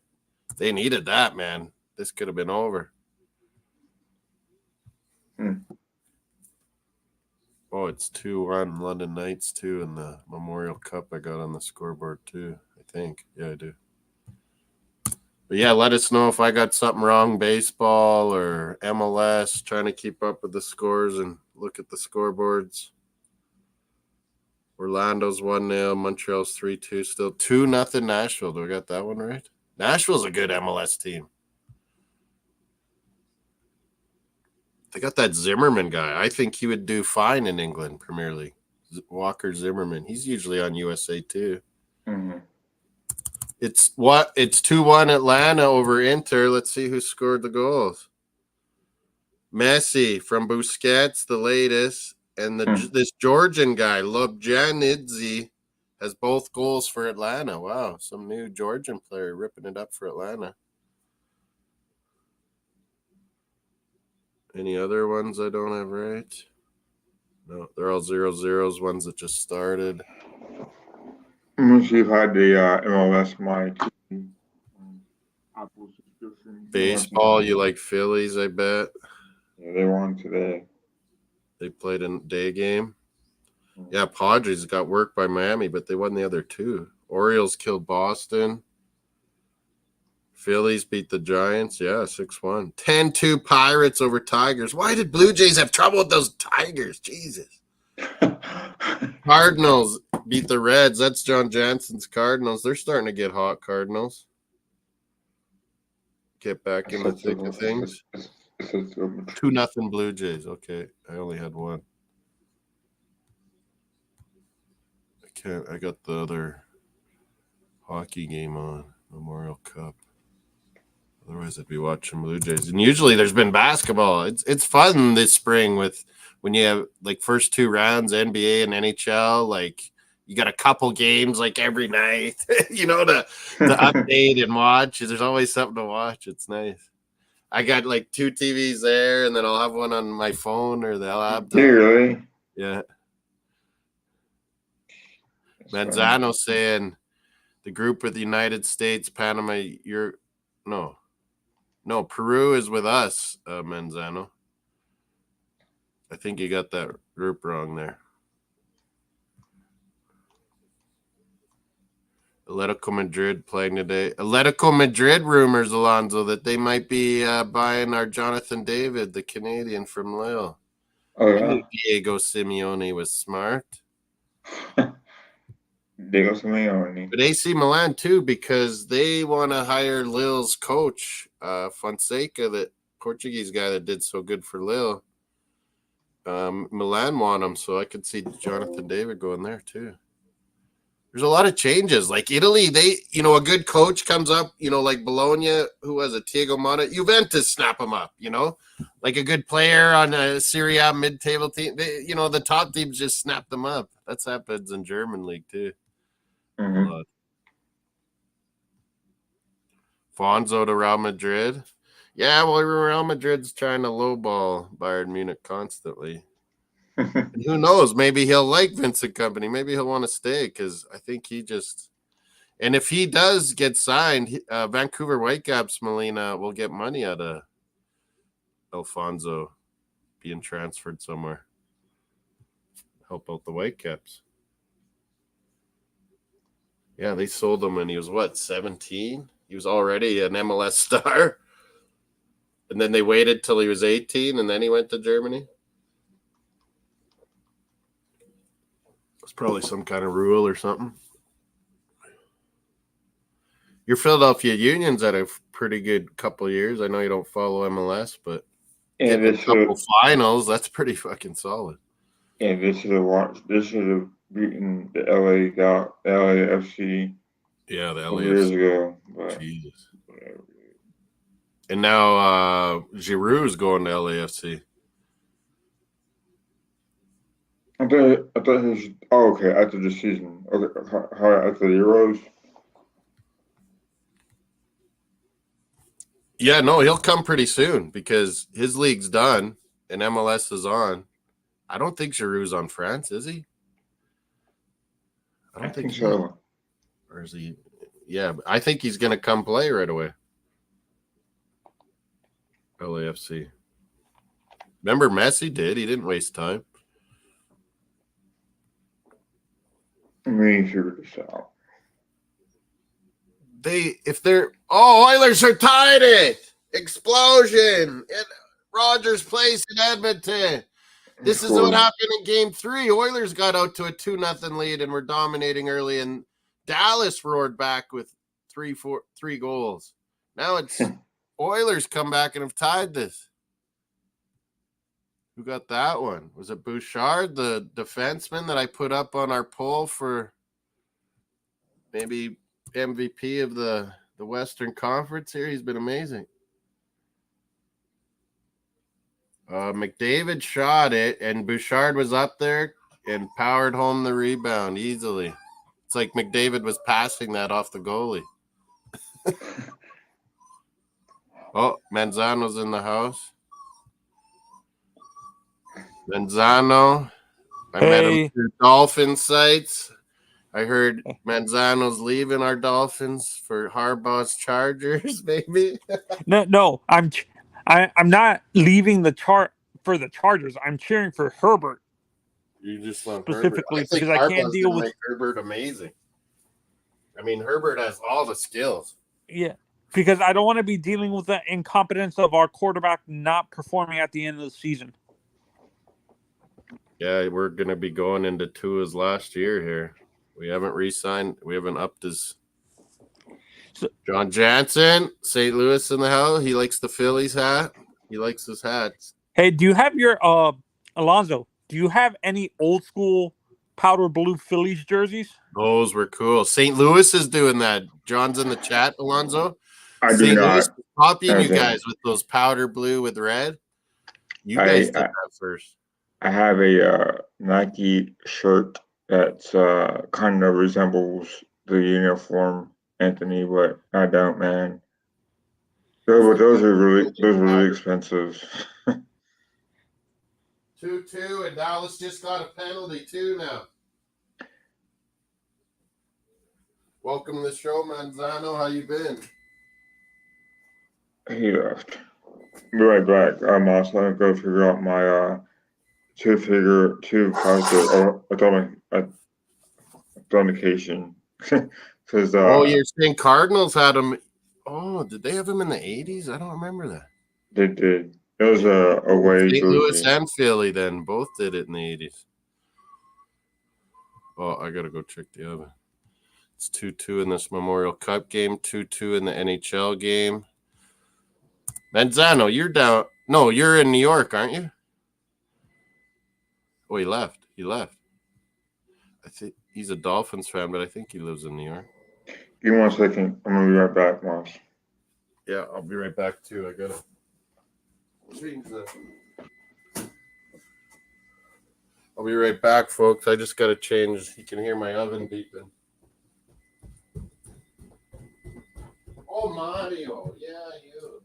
They needed that, man. This could have been over. Oh, it's 2-1 London Knights too in the Memorial Cup. I got on the scoreboard too, I think. Yeah, I do. But yeah, let us know if I got something wrong, baseball or MLS, trying to keep up with the scores and look at the scoreboards. Orlando's 1-0, Montreal's 3-2, still 2-0 Nashville. Do I got that one right? Nashville's a good MLS team. They got that Zimmerman guy. I think he would do fine in England Premier League. Walker Zimmerman. He's usually on USA too. Mm-hmm. It's 2-1 Atlanta over Inter. Let's see who scored the goals. Messi from Busquets, the latest, and this Georgian guy, Lobjanidze, has both goals for Atlanta. Wow, some new Georgian player ripping it up for Atlanta. Any other ones I don't have right? No, they're all 0-0s, ones that just started. Once you've had the MLS My Apple subscription. Baseball, you like Phillies, I bet. Yeah, they won today. They played a day game. Yeah, Padres got worked by Miami, but they won the other two. Orioles killed Boston. Phillies beat the Giants. Yeah, 6-1. 10-2 Pirates over Tigers. Why did Blue Jays have trouble with those Tigers? Jesus. Cardinals beat the Reds. That's John Jansen's Cardinals. They're starting to get hot, Cardinals. Get back in the thick of things. 2-0 Blue Jays. Okay, I only had one. I got the other hockey game on, Memorial Cup. Otherwise, I'd be watching Blue Jays. And usually there's been basketball. It's fun this spring with when you have like first two rounds, NBA and NHL, like you got a couple games like every night, to update and watch. There's always something to watch. It's nice. I got like two TVs there, and then I'll have one on my phone or the laptop. Really? Yeah. Manzano saying the group with the United States, Panama, Peru is with us, Manzano. I think you got that group wrong there. Atletico Madrid playing today. Atletico Madrid rumors, Alonso, that they might be buying our Jonathan David, the Canadian from Lille. Oh, yeah. Diego Simeone was smart. Diego Simeone. But AC Milan, too, because they want to hire Lille's coach, Fonseca, that Portuguese guy that did so good for Lille. Milan want him, so I could see Jonathan David going there, too. There's a lot of changes. Like Italy, a good coach comes up, like Bologna, who has a Thiago Motta. Juventus snap him up, like a good player on a Serie A mid-table team. The top teams just snap them up. That's happens in German league too. Mm-hmm. Fonzo to Real Madrid. Yeah, well, Real Madrid's trying to lowball Bayern Munich constantly. And who knows? Maybe he'll like Vincent Kompany. Maybe he'll want to stay because I think and if he does get signed, Vancouver Whitecaps, Molina, will get money out of Alfonso being transferred somewhere. Help out the Whitecaps. Yeah, they sold him when he was, 17? He was already an MLS star. And then they waited till he was 18, and then he went to Germany. It's probably some kind of rule or something. Your Philadelphia Union's had a pretty good couple of years. I know you don't follow MLS, but getting a couple finals, that's pretty fucking solid. Yeah, they should have beaten the LAFC. Yeah, the LAFC. Years ago. But Jesus. Whatever. And now Giroud's going to LAFC. I thought he was. Oh, okay. After the season. Okay. After the Euros. Yeah, no, he'll come pretty soon because his league's done and MLS is on. I don't think Giroud's on France, is he? I don't think so. Or is he? Yeah, but I think he's going to come play right away. LAFC. Remember Messi did? He didn't waste time. Let me figure this out. Oilers are tied it. Explosion at Rogers Place in Edmonton. This is what happened in game 3. Oilers got out to a 2-0 lead and were dominating early, and Dallas roared back with three goals. Now it's Oilers come back and have tied this. Who got that one? Was it Bouchard, the defenseman that I put up on our poll for maybe MVP of the Western Conference here? He's been amazing. McDavid shot it, and Bouchard was up there and powered home the rebound easily. It's like McDavid was passing that off the goalie. Oh, Manzano's in the house. Manzano. I met him through Dolphin sites. I heard Manzano's leaving our Dolphins for Harbaugh's Chargers, maybe. No, I'm not leaving for the Chargers. I'm cheering for Herbert. You just love specifically Herbert. because I can't deal with make Herbert amazing. I mean, Herbert has all the skills. Yeah, because I don't want to be dealing with the incompetence of our quarterback not performing at the end of the season. Yeah, we're going to be going into Tua's last year here. We haven't re-signed. We haven't upped his. John Jansen, St. Louis in the house. He likes the Phillies hat. He likes his hats. Hey, do you have your Alonzo? Do you have any old school powder blue Phillies jerseys? Those were cool. St. Louis is doing that. John's in the chat, Alonzo. I do not. Louis copying you guys with those powder blue with red. You guys did that first. I have a Nike shirt that's kind of resembles the uniform, Anthony, but I don't, man. Those are really expensive. 2-2, and Dallas just got a penalty too now. Welcome to the show, Manzano. How you been? He left. Be right back. I'm also gonna go figure out my two-factor authentication. Because you're saying Cardinals had him. Oh, did they have him in the 80s? I don't remember that. They did. It was a away St. jersey. Louis and Philly then both did it in the 80s. Oh, I gotta go check the oven. It's 2-2 in this Memorial Cup game, 2-2 in the NHL game. Manzano, you're down. No, you're in New York, aren't you? Oh, he left. I think he's a Dolphins fan, but I think he lives in New York. Give me 1 second. I'm gonna be right back, Moss. Yeah, I'll be right back too. I gotta change that. I'll be right back, folks. I just gotta change. You can hear my oven beeping. Oh, Mario. Yeah, you.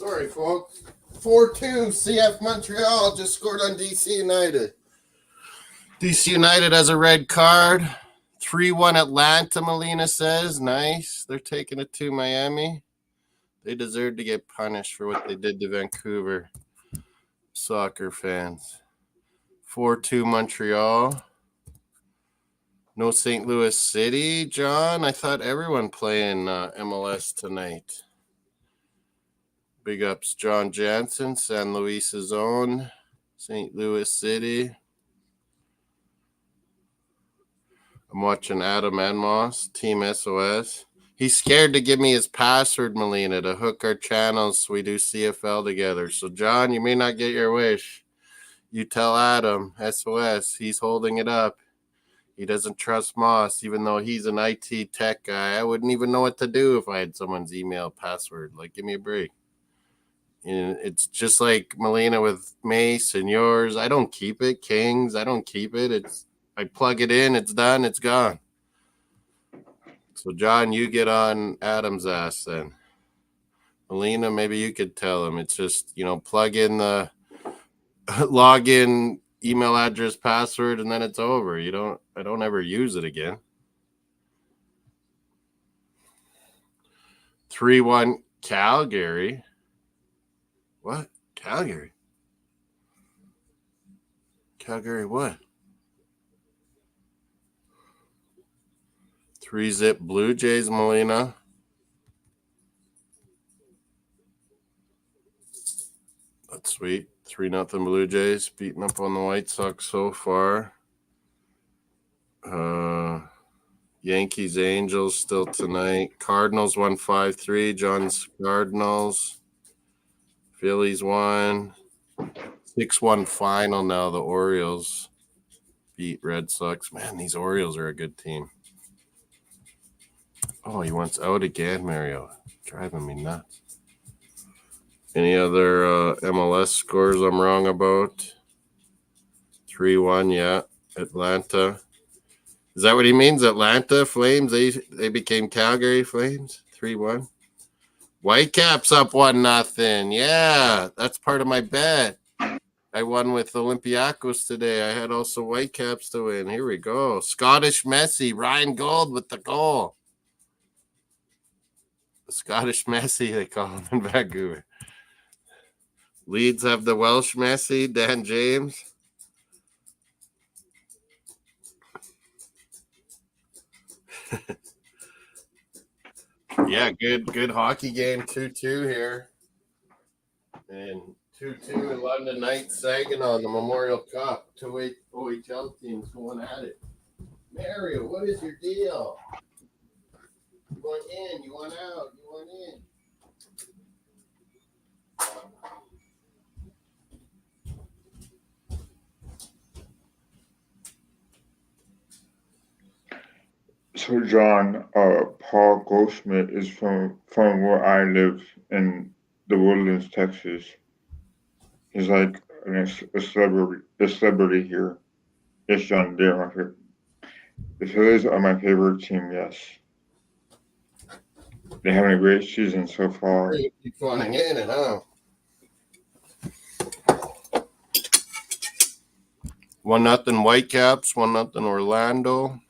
Sorry, folks. 4-2 CF Montreal just scored on DC United. DC United has a red card. 3-1 Atlanta, Molina says. Nice. They're taking it to Miami. They deserve to get punished for what they did to Vancouver soccer fans. 4-2 Montreal. No St. Louis City, John. I thought everyone playing MLS tonight. Big ups, John Jansen, San Luis's own, St. Louis City. I'm watching Adam and Moss, Team SOS. He's scared to give me his password, Molina, to hook our channels so we do CFL together. So, John, you may not get your wish. You tell Adam, SOS, he's holding it up. He doesn't trust Moss, even though he's an IT tech guy. I wouldn't even know what to do if I had someone's email password. Like, give me a break. And it's just like Molina with Mace and yours. I don't keep it. Kings, I don't keep it. I plug it in. It's done. It's gone. So, John, you get on Adam's ass then. Molina, maybe you could tell him. It's just, plug in the login email address password and then it's over. I don't ever use it again. 3-1 Calgary. What? Calgary? Calgary what? 3-zip Blue Jays, Molina. That's sweet. 3-0 Blue Jays beating up on the White Sox so far. Yankees, Angels still tonight. Cardinals won 5-3. John's Cardinals. Phillies won. 6-1 final now. The Orioles beat Red Sox. Man, these Orioles are a good team. Oh, he wants out again, Mario. Driving me nuts. Any other MLS scores I'm wrong about? 3-1, yeah. Atlanta. Is that what he means? Atlanta Flames? They became Calgary Flames? 3-1. Whitecaps up 1-0. Yeah, that's part of my bet. I won with Olympiacos today. I had also Whitecaps to win. Here we go. Scottish Messi, Ryan Gold with the goal. The Scottish Messi, they call him in Vancouver. Leeds have the Welsh Messi, Dan James. Yeah, good hockey game. 2-2 here. And 2-2 in London Knights Saginaw on the Memorial Cup. 2 OHL teams going at it. Mario, what is your deal? You want in, you want out, you want in. So, John, Paul Goldschmidt is from where I live in the Woodlands, Texas. He's like a celebrity here. Yes, John, they're my favorite. The Phillies are my favorite team, yes. They're having a great season so far. You keep wanting in and out. 1-0 Whitecaps, 1-0 Orlando.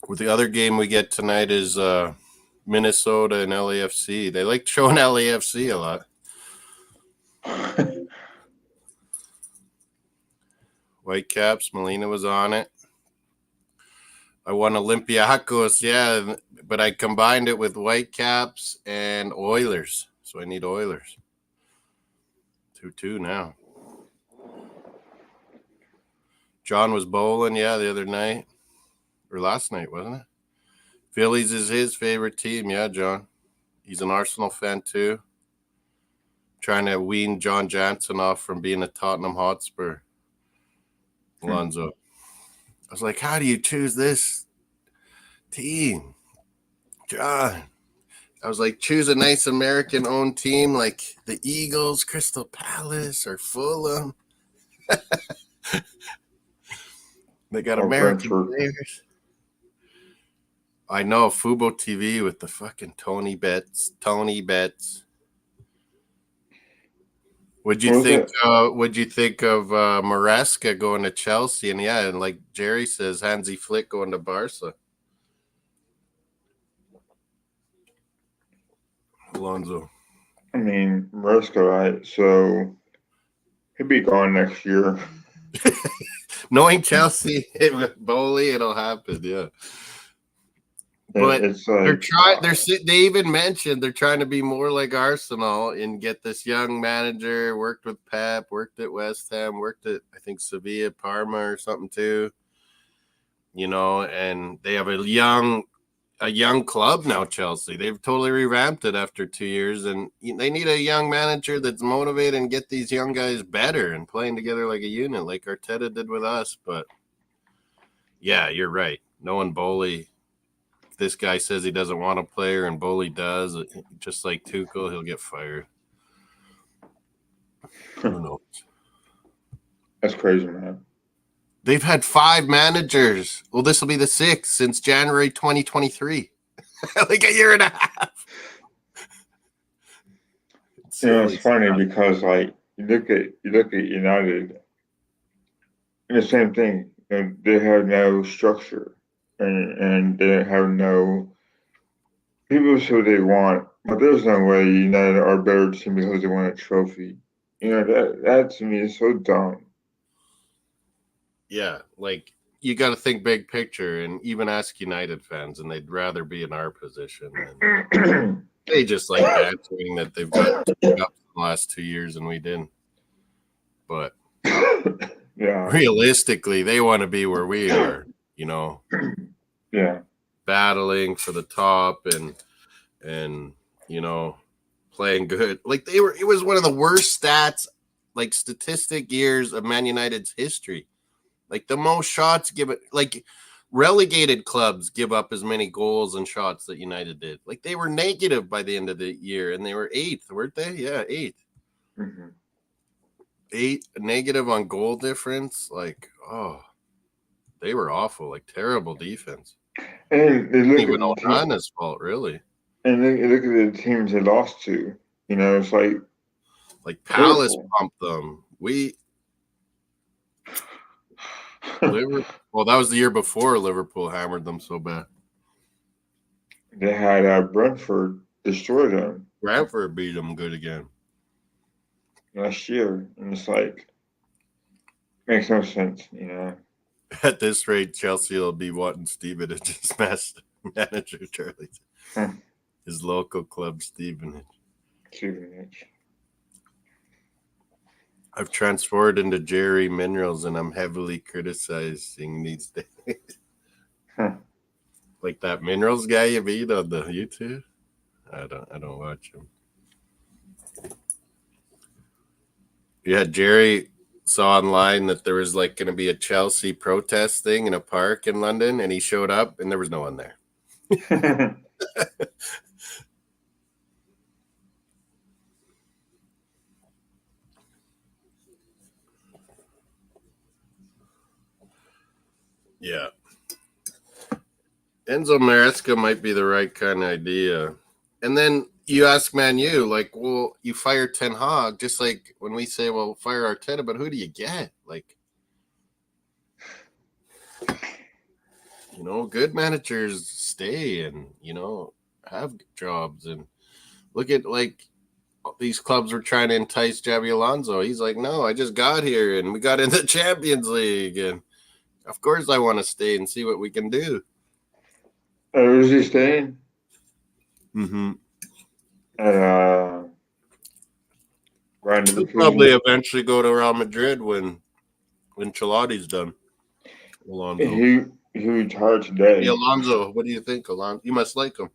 With the other game we get tonight is Minnesota and LAFC. They like showing LAFC a lot. Whitecaps, Molina was on it. I won Olympiacos, yeah, but I combined it with Whitecaps and Oilers. So I need Oilers. 2-2 now. John was bowling, yeah, the other night. Or last night, wasn't it? Phillies is his favorite team, yeah, John. He's an Arsenal fan too. Trying to wean John Jansen off from being a Tottenham Hotspur. Alonzo. I was like, how do you choose this team? John. I was like, choose a nice American-owned team like the Eagles, Crystal Palace, or Fulham. They got American players. I know Fubo TV with the fucking Tony Betts. What'd you think of Maresca going to Chelsea? And yeah, and like Jerry says, Hansi Flick going to Barca. Alonso. I mean, Maresca, right? So he'll be gone next year. Knowing Chelsea, Bowley, it'll happen, yeah. But it's like, they even mentioned they're trying to be more like Arsenal and get this young manager, worked with Pep, worked at West Ham, worked at, I think, Sevilla, Parma or something too. You know, and they have a young club now, Chelsea. They've totally revamped it after 2 years, and they need a young manager that's motivated and get these young guys better and playing together like a unit, like Arteta did with us. But yeah, you're right. Knowing Bowley, this guy says he doesn't want a player and Bowley does, just like Tuchel, he'll get fired. Who knows? That's crazy, man. They've had 5 managers. Well, this will be the 6th since January 2023. Like a year and a half. It's funny because like you look at United, and the same thing. They have no structure, and they have no people say they want, but there's no way United are a better team because they won a trophy. That to me is so dumb. Yeah, like you got to think big picture, and even ask United fans, and they'd rather be in our position. And they just like answering that they've got 2 cups in the last 2 years and we didn't. But yeah, realistically, they want to be where we are. Yeah, battling for the top and playing good. Like it was one of the worst stats, like statistic years of Man United's history. Like the most shots given, like relegated clubs give up as many goals and shots that United did. Like they were negative by the end of the year, and they were 8th, weren't they? Yeah, 8th. Mm-hmm. 8 negative on goal difference. Like, they were awful. Like terrible defense. And they look even Onana's fault, really. And then you look at the teams they lost to. It's like Palace pumped them. Well, that was the year before Liverpool hammered them so bad. They had Brentford destroy them. Brentford beat them good again last year, and it's like makes no sense, At this rate, Chelsea will be wanting Stevenage as manager, Charlie. His local club, Stevenage. I've transferred into Jerry Minerals, and I'm heavily criticizing these days. Like that Minerals guy you beat on the YouTube. I don't watch him. Yeah, Jerry saw online that there was like going to be a Chelsea protest thing in a park in London, and he showed up, and there was no one there. Yeah. Enzo Maresca might be the right kind of idea. And then you ask Man U, like, well, you fire Ten Hag, just like when we say, well, fire Arteta, but who do you get? Like, good managers stay and, have jobs. And look at, like, these clubs were trying to entice Xabi Alonso. He's like, no, I just got here and we got in the Champions League. And, of course, I want to stay and see what we can do. Where's he staying? Mm-hmm. He'll probably eventually go to Real Madrid when Ancelotti's done. Alonso. He retired today. Hey, Alonso, what do you think, Alonso? You must like him.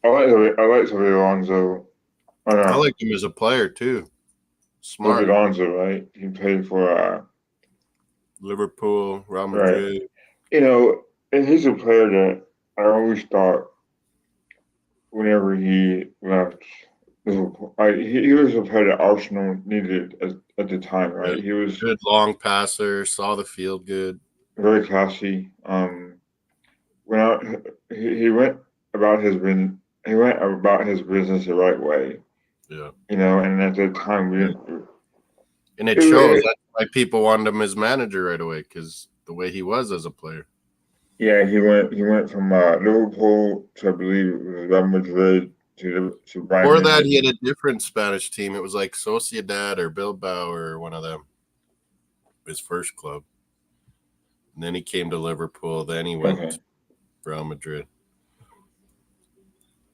I like Alonso. I like him as a player too. Smart. Alonso, right? He played for Liverpool, Real Madrid. Right. And he's a player that I always thought whenever he left Liverpool, he was a player that Arsenal needed at the time, right? He was good long passer, saw the field good. Very classy. he went about his business the right way. Yeah. And at the time we didn't. And it shows that's why people wanted him as manager right away, because the way he was as a player. Yeah, he went from Liverpool to, I believe it was Real Madrid to Bayern. Before that, he had a different Spanish team. It was like Sociedad or Bilbao or one of them. His first club. And then he came to Liverpool. Then he went to Real Madrid.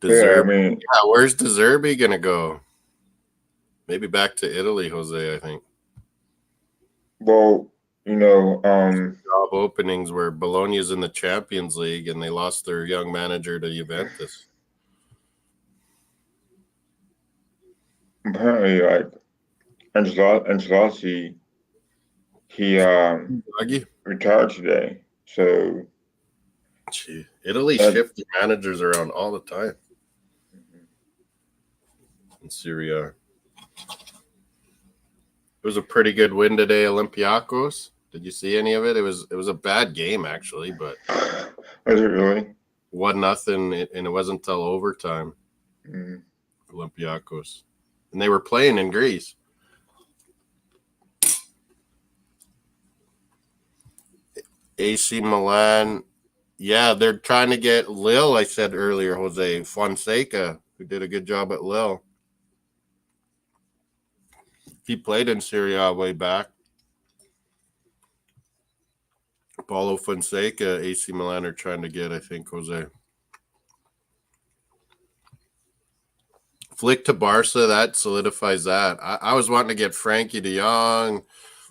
Where's De Zerbi going to go? Maybe back to Italy, Jose, I think. Well, job openings where Bologna's in the Champions League and they lost their young manager to Juventus. Apparently, like Ancelotti, he retired today. So, Italy shift their managers around all the time. In Syria, it was a pretty good win today, Olympiacos. Did you see any of it? It was a bad game actually, but was it really 1-0, and it wasn't until overtime. Olympiacos, and they were playing in Greece. AC Milan, yeah, they're trying to get Lille. I said earlier, Jose Fonseca, who did a good job at Lille. He played in Serie A way back. Paulo Fonseca, AC Milan are trying to get, I think, Jose. Flick to Barca, that solidifies that. I was wanting to get Frankie de Jong.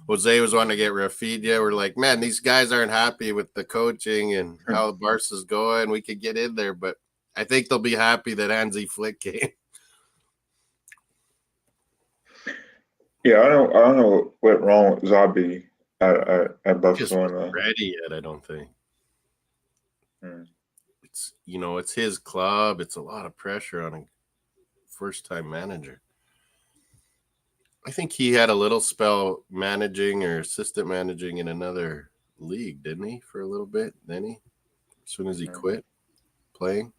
Jose was wanting to get Rafinha. We're like, man, these guys aren't happy with the coaching and how Barca's going. We could get in there, but I think they'll be happy that Hansi Flick came. Yeah, I don't know what went wrong with Zabi at Barcelona. Just ready yet, I don't think. It's his club. It's a lot of pressure on a first-time manager. I think he had a little spell managing or assistant managing in another league, didn't he, for a little bit? Then as soon as he quit playing.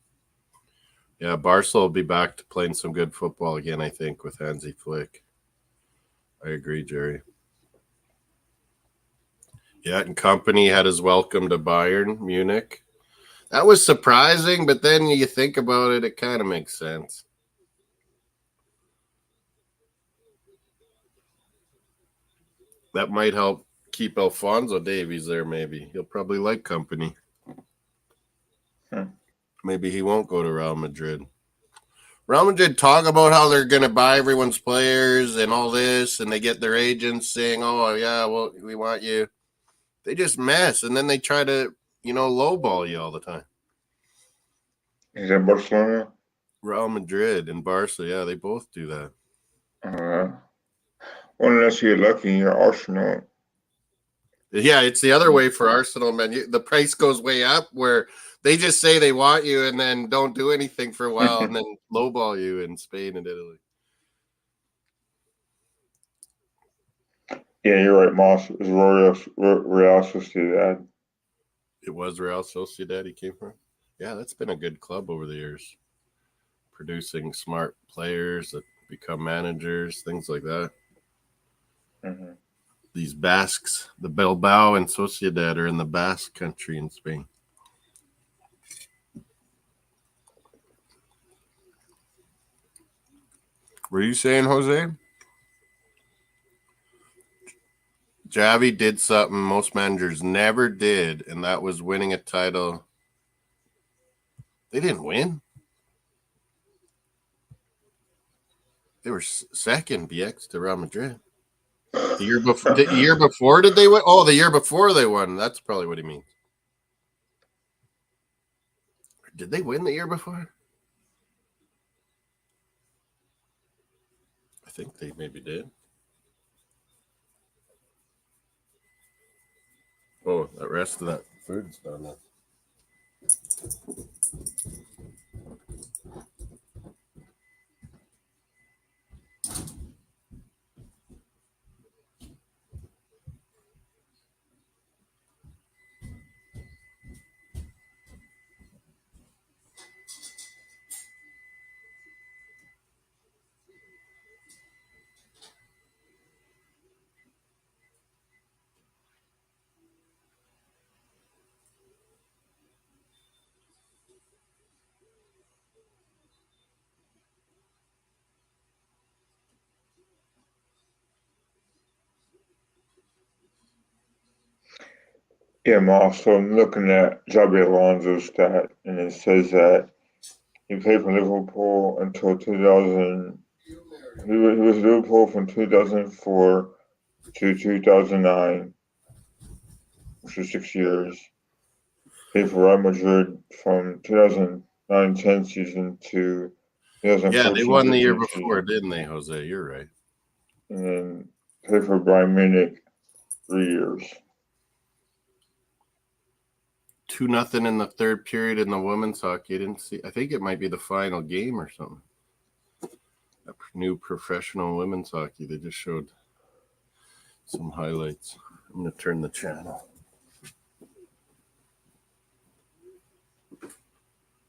Yeah, Barca will be back to playing some good football again, I think, with Hansi Flick. I agree, Jerry. Yeah, and Company had his welcome to Bayern Munich. That was surprising, but then you think about it, it kind of makes sense. That might help keep Alphonso Davies there, maybe. He'll probably like Company. Maybe he won't go to Real Madrid. Real Madrid talk about how they're going to buy everyone's players and all this, and they get their agents saying, oh, yeah, well, we want you. They just mess, and then they try to, lowball you all the time. Is that Barcelona? Real Madrid and Barca, yeah, they both do that. Well, unless you're lucky, you're Arsenal. Yeah, it's the other way for Arsenal, man. The price goes way up where they just say they want you and then don't do anything for a while and then lowball you in Spain and Italy. Yeah, you're right, Moss. It was Real Sociedad. It was Real Sociedad he came from? Yeah, that's been a good club over the years. Producing smart players that become managers, things like that. These Basques, the Bilbao and Sociedad are in the Basque country in Spain. Were you saying, Jose? Javi did something most managers never did, and that was winning a title. They didn't win. They were second, BX, to Real Madrid. The year before, did they win? Oh, the year before they won. That's probably what he means. Did they win the year before? I think they maybe did. Oh, that rest of that food's done now. Yeah, Moss. So I'm looking at Xabi Alonso's stat, and it says that he played for Liverpool until 2000. He was Liverpool from 2004 to 2009, which was 6 years. Played for Real Madrid from 2009-10 season to Yeah, they won the year 2014-15 before, season. didn't they, Jose? You're right. And then played for Bayern Munich 3 years. 2-0 in the third period in the women's hockey. I didn't see. I think it might be the final game or something. A new professional women's hockey. They just showed some highlights. I'm going to turn the channel.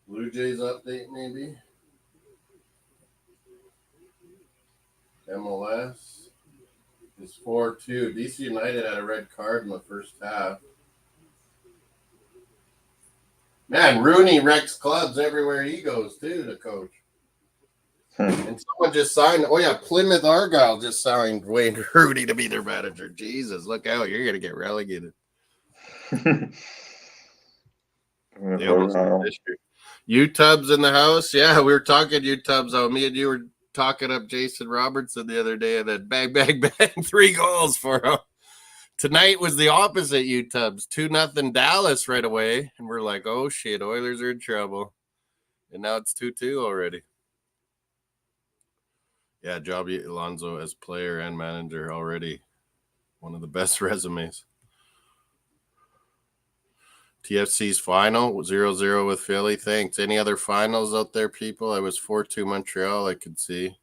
Blue Jays update, maybe. MLS is 4-2. DC United had a red card in the first half. Man, Rooney wrecks clubs everywhere he goes, too, the coach. And someone just signed. Oh, yeah, Plymouth Argyle just signed Wayne Rooney to be their manager. Jesus, look out. You're going to get relegated. They almost did this year. U-Tubs in the house. Yeah, we were talking U-Tubs. Me and you were talking up Jason Robertson the other day, and then bang, bang, bang, 3 goals for him. Tonight was the opposite, U-Tubs. 2-0 Dallas right away. And we're like, oh, shit, Oilers are in trouble. And now it's 2-2 already. Yeah, Xabi Alonso as player and manager already. One of the best resumes. TFC's final, 0-0 with Philly. Thanks. Any other finals out there, people? I was 4-2 Montreal, I could see.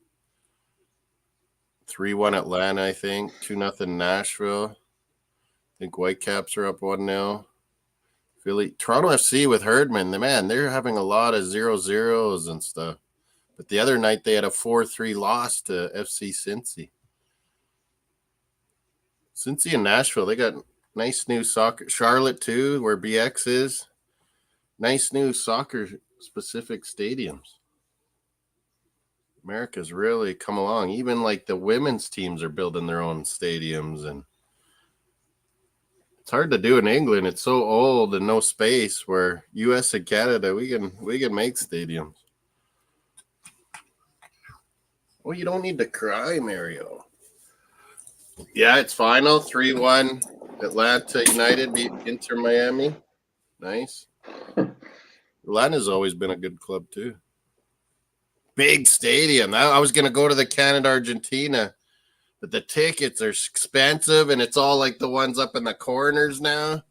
3-1 Atlanta, I think. 2-0 Nashville. I think Whitecaps are up 1-0. Philly. Toronto FC with Herdman. They're having a lot of 0-0s and stuff. But the other night, they had a 4-3 loss to FC Cincy. Cincy and Nashville, they got nice new soccer. Charlotte, too, where BX is. Nice new soccer-specific stadiums. America's really come along. Even like the women's teams are building their own stadiums, and it's hard to do in England. It's so old and no space. Where U.S. and Canada, we can make stadiums. Well, you don't need to cry, Mario. Yeah, it's final 3-1. Atlanta United beat Inter Miami. Nice. Atlanta's always been a good club too. Big stadium. I was going to go to the Canada-Argentina, but the tickets are expensive, and it's all like the ones up in the corners now.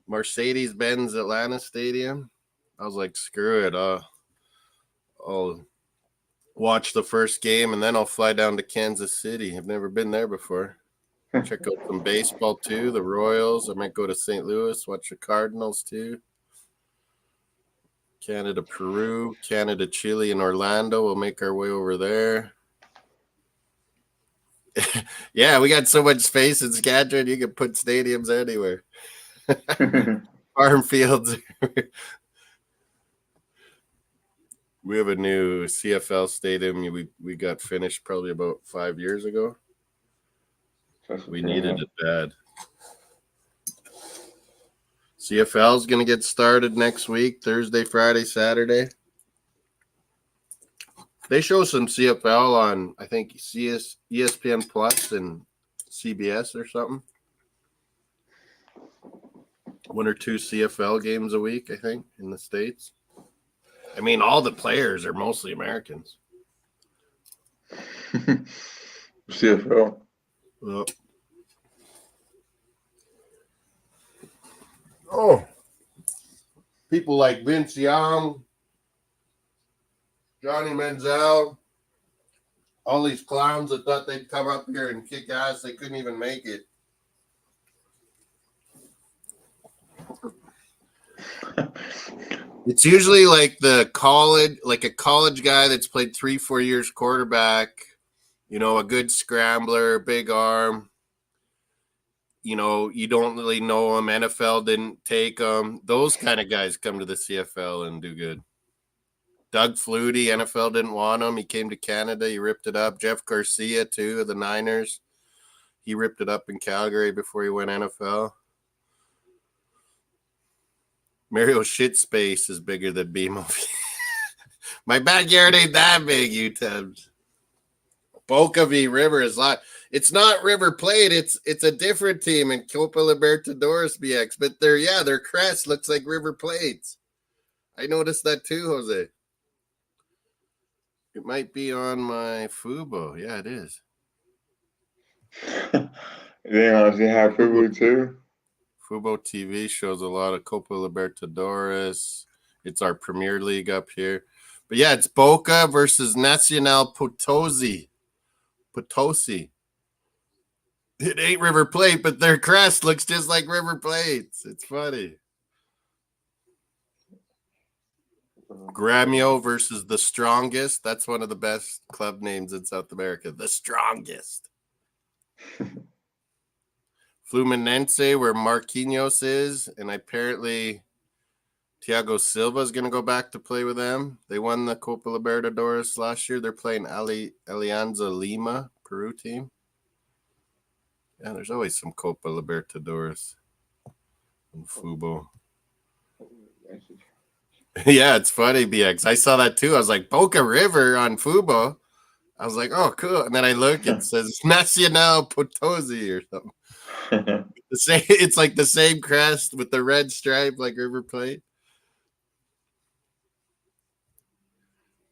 Mercedes-Benz Atlanta Stadium. I was like, screw it. I'll watch the first game, and then I'll fly down to Kansas City. I've never been there before. Check out some baseball, too. The Royals. I might go to St. Louis, watch the Cardinals, too. Canada, Peru, Canada, Chile, and Orlando. We'll make our way over there. Yeah, we got so much space in Saskatchewan, you can put stadiums anywhere. Farm fields. We have a new CFL stadium we got finished probably about 5 years ago. We needed it bad. CFL is going to get started next week, Thursday, Friday, Saturday. They show some CFL on, I think, ESPN Plus and CBS or something. 1 or 2 CFL games a week, I think, in the States. I mean, all the players are mostly Americans. CFL. Yep. Oh, people like Vince Young, Johnny Manziel, all these clowns that thought they'd come up here and kick ass, they couldn't even make it. It's usually like a college guy that's played 3-4 years quarterback, a good scrambler, big arm. You don't really know him. NFL didn't take him. Those kind of guys come to the CFL and do good. Doug Flutie, NFL didn't want him. He came to Canada. He ripped it up. Jeff Garcia, too, of the Niners. He ripped it up in Calgary before he went NFL. Mario shit space is bigger than BMO. My backyard ain't that big, you tubs. Boca v. River is lot. It's not River Plate. It's a different team in Copa Libertadores BX. But their crest looks like River Plate's. I noticed that too, Jose. It might be on my Fubo. Yeah, it is. They honestly have Fubo too. Fubo TV shows a lot of Copa Libertadores. It's our Premier League up here. But yeah, it's Boca versus Nacional Potosi. It ain't River Plate, but their crest looks just like River Plate's. It's funny. Gremio versus the Strongest. That's one of the best club names in South America. The Strongest. Fluminense, where Marquinhos is, and apparently Thiago Silva is going to go back to play with them. They won the Copa Libertadores last year. They're playing Alianza Lima, Peru team. Yeah, there's always some Copa Libertadores in Fubo. Yeah, it's funny, BX. I saw that too. I was like, Boca River on Fubo. I was like, oh, cool. And then I look, it says Nacional Potosi or something. It's like the same crest with the red stripe like River Plate.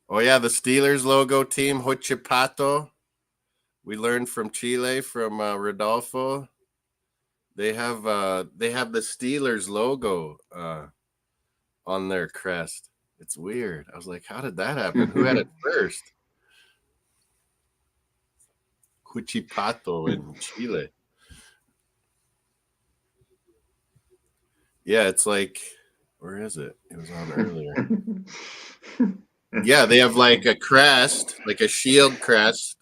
Oh, yeah, the Steelers logo team, Huachipato. We learned from Chile, from Rodolfo. They have the Steelers logo on their crest. It's weird. I was like, how did that happen? Who had it first? Huachipato in Chile. Yeah, it's like, where is it? It was on earlier. Yeah, they have like a crest, like a shield crest,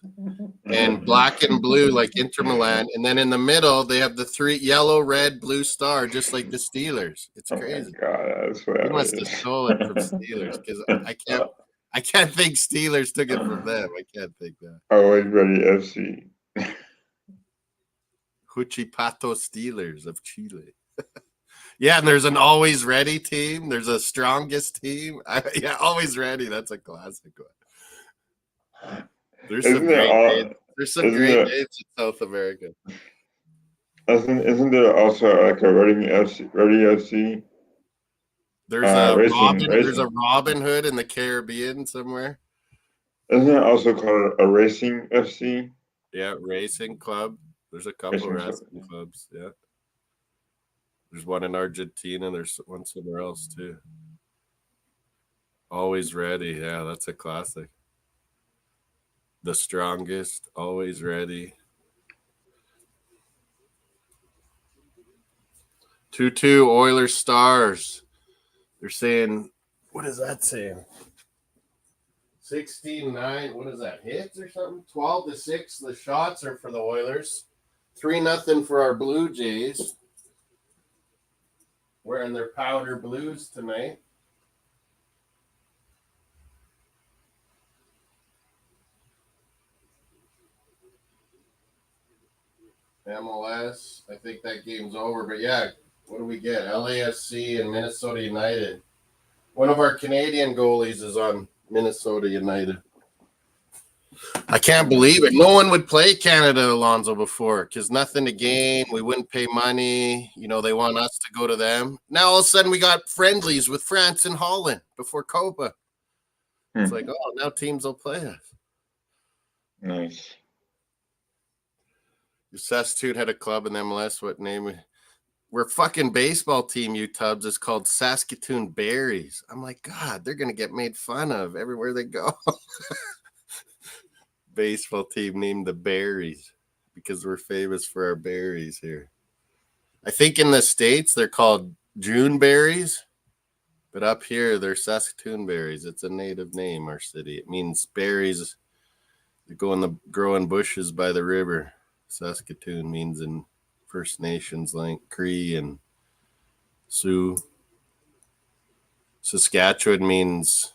and black and blue like Inter Milan. And then in the middle, they have the 3 yellow, red, blue star, just like the Steelers. It's crazy. Oh my God, that's what you must have stolen it from Steelers because I can't think Steelers took it from them. I can't think that. Always Ready FC. Huachipato Steelers of Chile. Yeah, and there's an Always Ready team. There's a Strongest team. Always Ready. That's a classic one. There's some great games. There's some great games in South America. Isn't there also like a Ready FC? There's a Robin Hood in the Caribbean somewhere. Isn't it also called a Racing FC? Yeah, Racing Club. There's a couple racing clubs. Yeah. There's one in Argentina. There's one somewhere else too. Always Ready. Yeah, that's a classic. The Strongest. Always Ready. 2-2 Oilers Stars. They're saying, what is that saying? 16-9. What is that? Hits or something? 12-6. The shots are for the Oilers. 3-0 for our Blue Jays. Wearing their powder blues tonight. MLS. I think that game's over. But yeah, what do we get? LAFC and Minnesota United. One of our Canadian goalies is on Minnesota United. I can't believe it. No one would play Canada, Alonzo, before because nothing to gain. We wouldn't pay money. They want us to go to them. Now, all of a sudden, we got friendlies with France and Holland before Copa. It's like, oh, now teams will play us. Nice. Saskatoon had a club in MLS. What name? We're fucking baseball team, you tubs. It's called Saskatoon Berries. I'm like, God, they're going to get made fun of everywhere they go. Baseball team named the Berries because we're famous for our berries here. I think in the States they're called June berries. But up here, they're Saskatoon berries. It's a native name, our city. It means berries that grow in bushes by the river. Saskatoon means in First Nations like Cree and Sioux. Saskatchewan means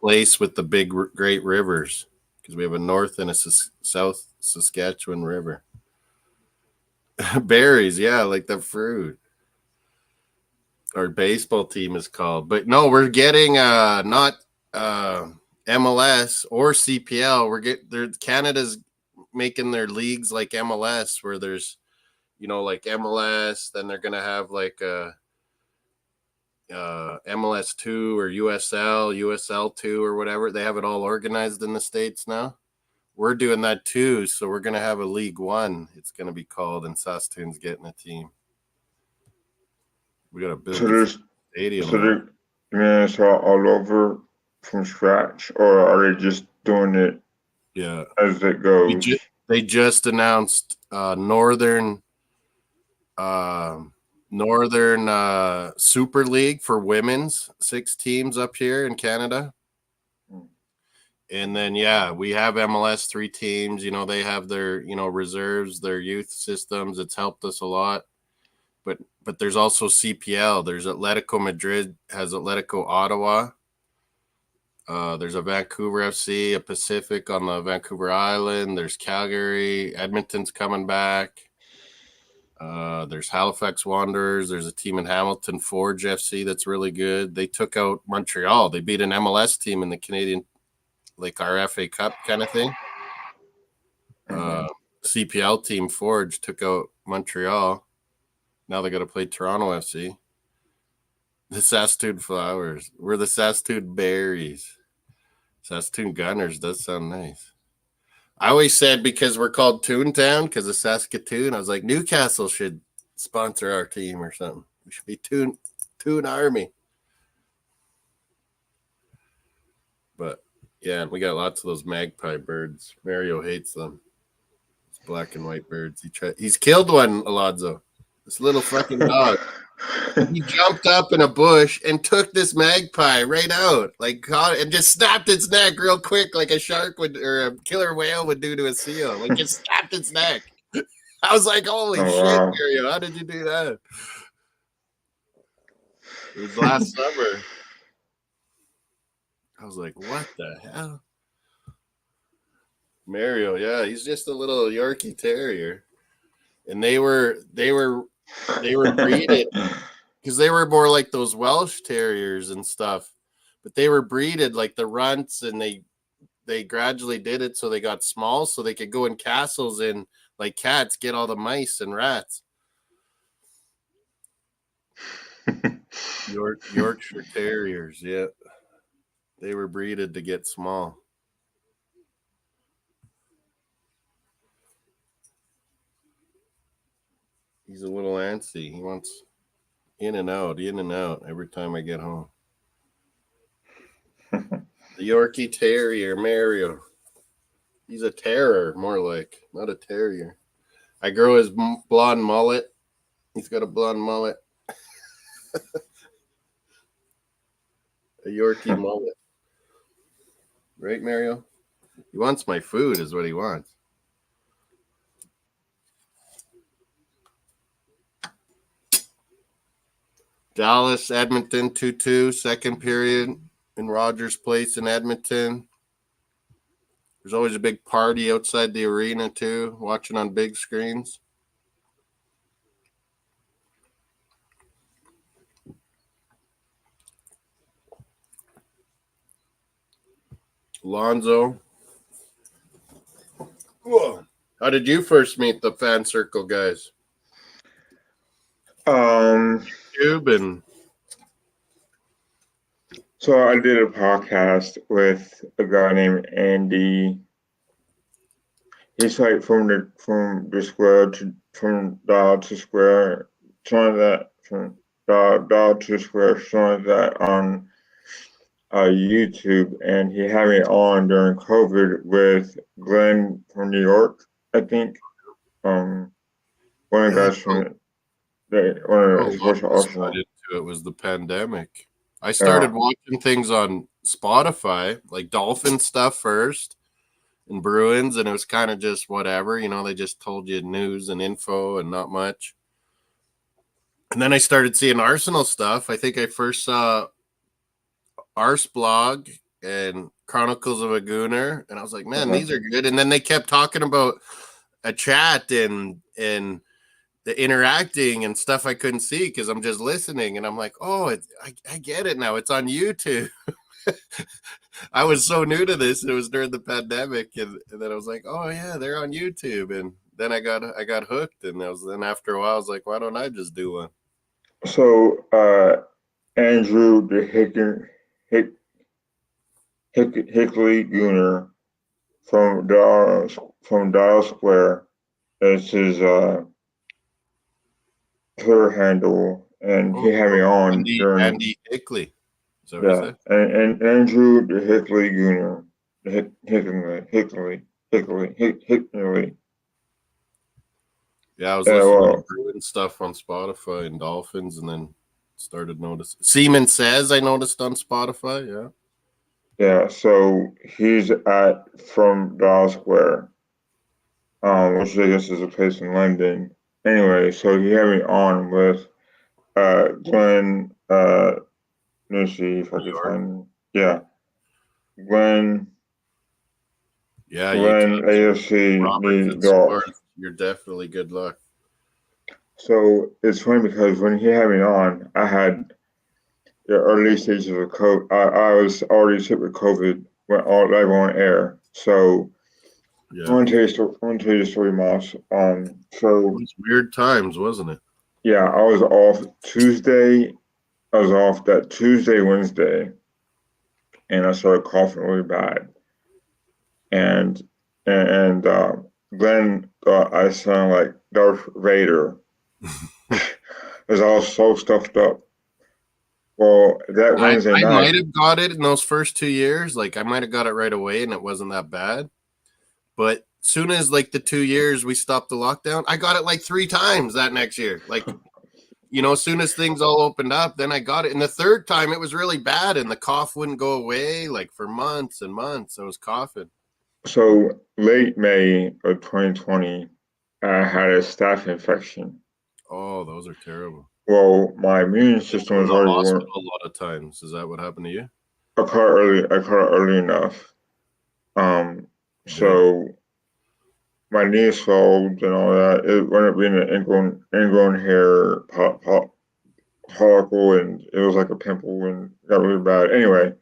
place with the big great rivers, because we have a north and a south Saskatchewan river. Berries, yeah, like the fruit. Our baseball team is called. But no, we're getting not MLS or CPL. Canada's making their leagues like MLS, where there's, like MLS, then they're gonna have like MLS 2 or USL 2 or whatever. They have it all organized in the States now. We're doing that too, so we're gonna have a League One. It's gonna be called, and Saskatoon's getting a team. We gotta build a stadium. So it's all over from scratch, or are they just doing it? Yeah, as it goes. They just announced Northern Super League for women's, 6 teams up here in Canada. And then, we have MLS 3 teams. They have their, reserves, their youth systems. It's helped us a lot. But there's also CPL. There's Atletico Madrid, has Atletico Ottawa. There's a Vancouver FC, a Pacific on the Vancouver Island. There's Calgary. Edmonton's coming back. There's Halifax Wanderers. There's a team in Hamilton, Forge FC, that's really good. They took out Montreal. They beat an MLS team in the Canadian, like our FA Cup kind of thing. CPL team Forge took out Montreal. Now they got to play Toronto FC. The Saskatoon Flowers. We're the Saskatoon Berries. Saskatoon Gunners does sound nice. I always said, because we're called Toontown because of Saskatoon, I was like, Newcastle should sponsor our team or something. We should be Toon Army. But yeah, we got lots of those magpie birds. Mario hates them. It's black and white birds. He's killed one, Alonzo. This little fucking dog. He jumped up in a bush and took this magpie right out, like caught it and just snapped its neck real quick, like a shark would or a killer whale would do to a seal. Like, just snapped its neck. I was like, holy shit, wow. Mario, how did you do that? It was last summer. I was like, what the hell? Mario, yeah, he's just a little Yorkie Terrier. And they were breeded because they were more like those Welsh Terriers and stuff. But they were breeded like the runts, and they gradually did it so they got small so they could go in castles and, like cats, get all the mice and rats. Yorkshire Terriers, yeah. They were breeded to get small. He's a little antsy. He wants in and out every time I get home. The Yorkie Terrier, Mario. He's a terror, more like, not a terrier. I grow his blonde mullet. He's got a blonde mullet. A Yorkie mullet. Right, Mario? He wants my food is what he wants. Dallas, Edmonton, 2-2, second period in Rogers Place in Edmonton. There's always a big party outside the arena, too, watching on big screens. Alonzo. Whoa. How did you first meet the fan circle guys? YouTube. So I did a podcast with a guy named Andy. He's like from the square from dial to square, something like that, from dial to square, something like that on YouTube, and he had me on during COVID with Glenn from New York, I think. One of the guys from one of the sports awesome. it was the pandemic. I started watching things on Spotify, like Dolphin stuff first and Bruins, and it was kind of just whatever, they just told you news and info and not much. And then I started seeing Arsenal stuff. I think I first saw Ars Blog and Chronicles of a Gooner, and I was like, man, these are good. And then they kept talking about a chat and the interacting and stuff I couldn't see because I'm just listening. And I'm like, oh, I get it now. It's on YouTube. I was so new to this. It was during the pandemic, and then I was like, oh yeah, they're on YouTube. And then I got hooked, and then after a while, I was like, why don't I just do one? So Andrew the Hickley Gooner from Dial Square is his Twitter handle, and he had me on during Andy Hickley. Yeah, and Andrew the Hickley Gooner, Hickley. Yeah, I was listening to Bruin stuff on Spotify and Dolphins, and then started noticing. Seaman Says I noticed on Spotify. Yeah. Yeah, so he's from Dial Square, which I guess is a place in London. Anyway, so he had me on with Glenn. Let me see if I can find. Yeah, Glenn. Yeah, Glenn AFC New York. You're definitely good luck. So it's funny because when he had me on, I had the early stages of COVID. I was already sick with COVID, went all live on air. So yeah. I want to tell you the story, Moss. So it was weird times, wasn't it? Yeah, I was off Tuesday. I was off that Tuesday, Wednesday, and I started coughing really bad. And Glenn thought I sounded like Darth Vader. Because I was so stuffed up. Well, that Wednesday night, I might have got it in those first 2 years. Like I might have got it right away, and it wasn't that bad. But soon as like the 2 years we stopped the lockdown, I got it like 3 times that next year. Like, as soon as things all opened up, then I got it. And the third time it was really bad, and the cough wouldn't go away. Like for months and months, I was coughing. So late May of 2020, I had a staph infection. Oh, those are terrible. Well, my immune system was already worn. A lot of times. Is that what happened to you? I caught it early enough. So my knee swelled and all that. It wound up being an ingrown hair follicle, and it was like a pimple and got really bad. Anyway,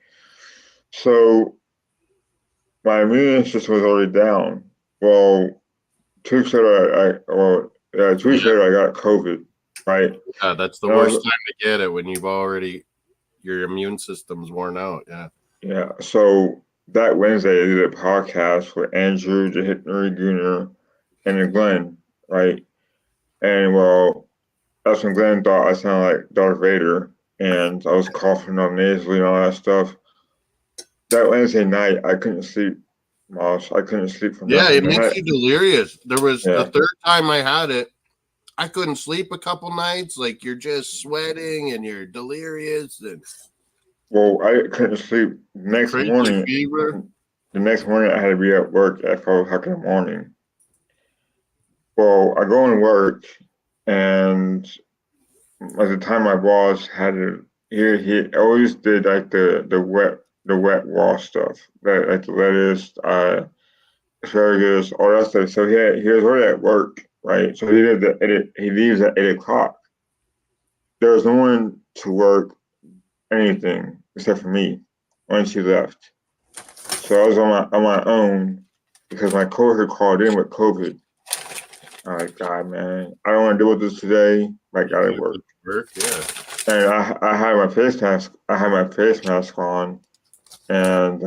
so my immune system was already down. Well, 2 weeks later, 2 weeks later, I got COVID. Right. Yeah, that's the worst time to get it when your immune system's worn out. Yeah. Yeah. So that Wednesday, I did a podcast with Andrew, the Hickley Gooner, and then Glenn. Right. And well, that's when Glenn thought I sounded like Darth Vader, and I was coughing up nasally and all that stuff. That Wednesday night, I couldn't sleep, Moss. I couldn't sleep for nothing. Yeah, it makes you delirious. There was the third time I had it. I couldn't sleep a couple nights. Like you're just sweating and you're delirious. And well, I couldn't sleep. The next morning, I had to be at work at 5 o'clock in the morning. Well, I go in work, and at the time my boss had he always did like the wet wash stuff, like the lettuce, asparagus, all that stuff. So he was already at work. Right, so he leaves at 8 o'clock. There was no one to work anything except for me when she left. So I was on my own because my coworker called in with COVID. I'm like, God, man, I don't want to deal with this today. I gotta work. Yeah. And I had my face mask. On, and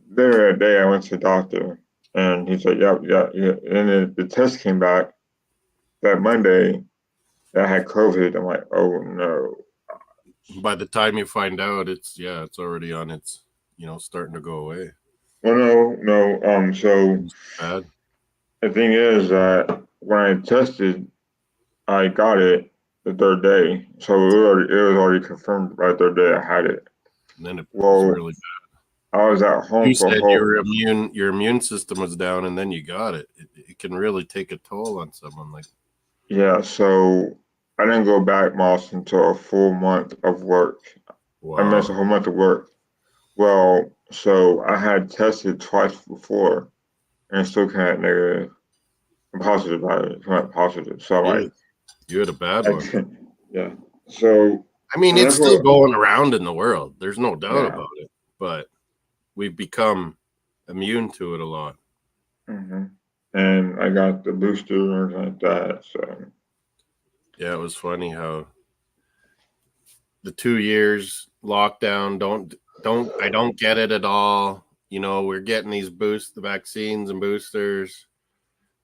later that day I went to the doctor. And he said, yeah. And then the test came back that Monday that I had COVID. I'm like, oh no. By the time you find out, it's already on its, starting to go away. Well, no. So bad. The thing is that when I tested, I got it. the third day. So it was already confirmed by the third day I had it. And then it was Well, really bad. I was at home You for said whole, your immune system was down, and then you got it. It can really take a toll on someone. Like, yeah, so I didn't go back, Moss, until a full month of work. I missed a wow. whole month of work. Well, so I had tested twice before and still came out negative. I'm positive about it. Came out positive. So You had a bad one. yeah. So I mean, and it's that's still what, going around in the world. There's no doubt yeah. about it. But we've become immune to it a lot. hmm And I got the booster and everything like that. So Yeah, it was funny how the 2 years lockdown I don't get it at all. You know, we're getting these the vaccines and boosters.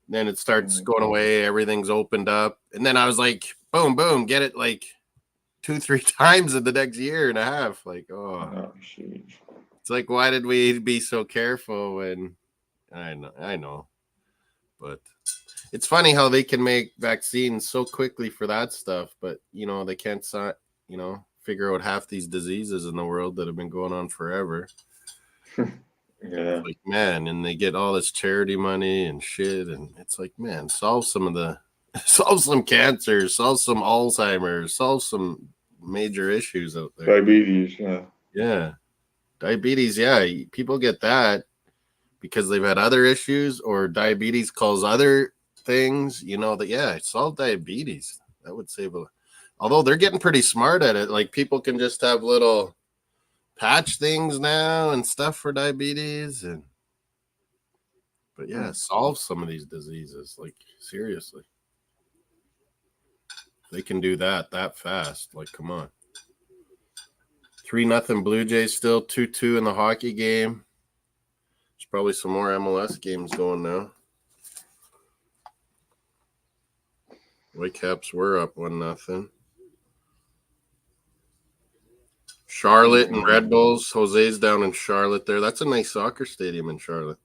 Then it starts going away, everything's opened up. And then I was like, boom, boom, get it like 2-3 times in the next year and a half. Like, oh, sheesh. it's like, why did we be so careful when I know. But it's funny how they can make vaccines so quickly for that stuff, but you know, they can't figure out half these diseases in the world that have been going on forever. Yeah. Like, man, and they get all this charity money and shit, and it's like, man, solve some cancer, solve some Alzheimer's, solve some major issues out there. Diabetes, yeah. Yeah. Diabetes, yeah. People get that because they've had other issues, or diabetes cause other things, solve diabetes. That would save although they're getting pretty smart at it. Like, people can just have little patch things now and stuff for diabetes, but yeah, solve some of these diseases. Like, seriously, they can do that fast. Like, come on. 3-0 Blue Jays, still 2-2 in the hockey game. There's probably some more MLS games going now. Whitecaps were up 1-0. Charlotte and Red Bulls. Jose's down in Charlotte there. That's a nice soccer stadium in Charlotte.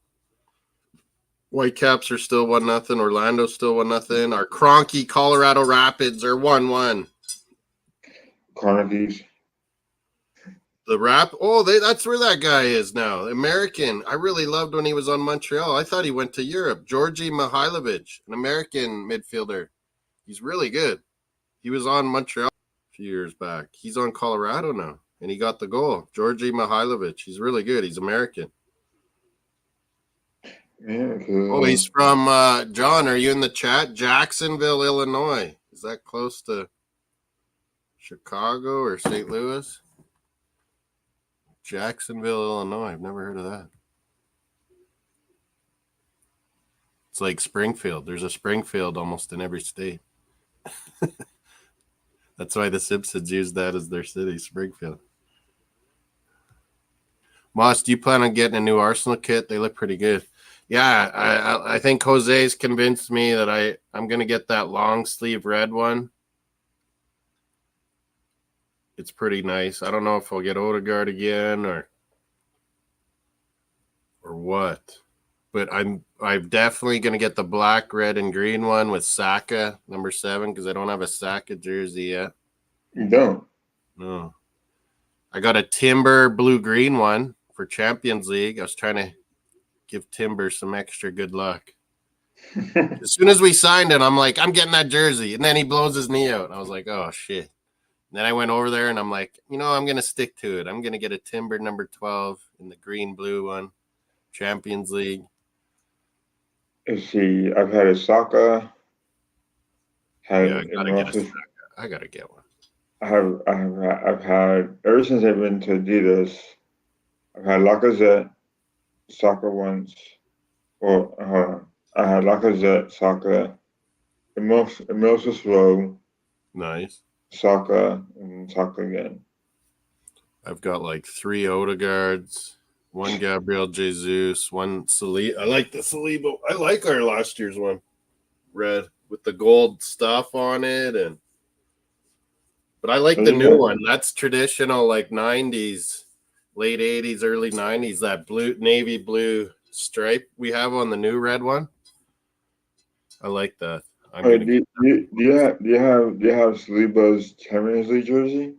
Whitecaps are still 1-0. Orlando's still 1-0. Our Cronky Colorado Rapids are 1-1. Carnegies. That's where that guy is now. American. I really loved when he was on Montreal. I thought he went to Europe. Georgi Mihailovic, an American midfielder. He's really good. He was on Montreal a few years back. He's on Colorado now, and he got the goal. Georgi Mihailovic. He's really good. He's American. Yeah, He's from John. Are you in the chat? Jacksonville, Illinois. Is that close to Chicago or St. Louis? Jacksonville, Illinois. I've never heard of that. It's like Springfield. There's a Springfield almost in every state. That's why the Simpsons use that as their city, Springfield. Moss, do you plan on getting a new Arsenal kit? They look pretty good. Yeah, I think Jose's convinced me that I'm going to get that long sleeve red one. It's pretty nice. I don't know if I'll get Odegaard again or what. But I'm definitely going to get the black, red, and green one with Saka, number 7, because I don't have a Saka jersey yet. You don't? No. I got a Timber blue-green one for Champions League. I was trying to give Timber some extra good luck. As soon as we signed it, I'm like, I'm getting that jersey. And then he blows his knee out. And I was like, oh, shit. And then I went over there, and I'm like, I'm going to stick to it. I'm going to get a Timber number 12 in the green-blue one, Champions League. Let's see. I've had a Saka. I gotta get one. I've had ever since I've been to Adidas. I've had Lacazette, Saka once. Well, I had Lacazette, Saka, Emil Slow, Nice. Saka, and Saka again. I've got like 3 Odegaards, 1 Gabriel Jesus, 1 Saliba. I like the Saliba. I like our last year's one, red with the gold stuff on it, but I like the new one. That's traditional, like 90s, late 80s, early 90s. That blue, navy blue stripe we have on the new red one. I like that. I'm gonna Do you have Saliba's Champions League jersey?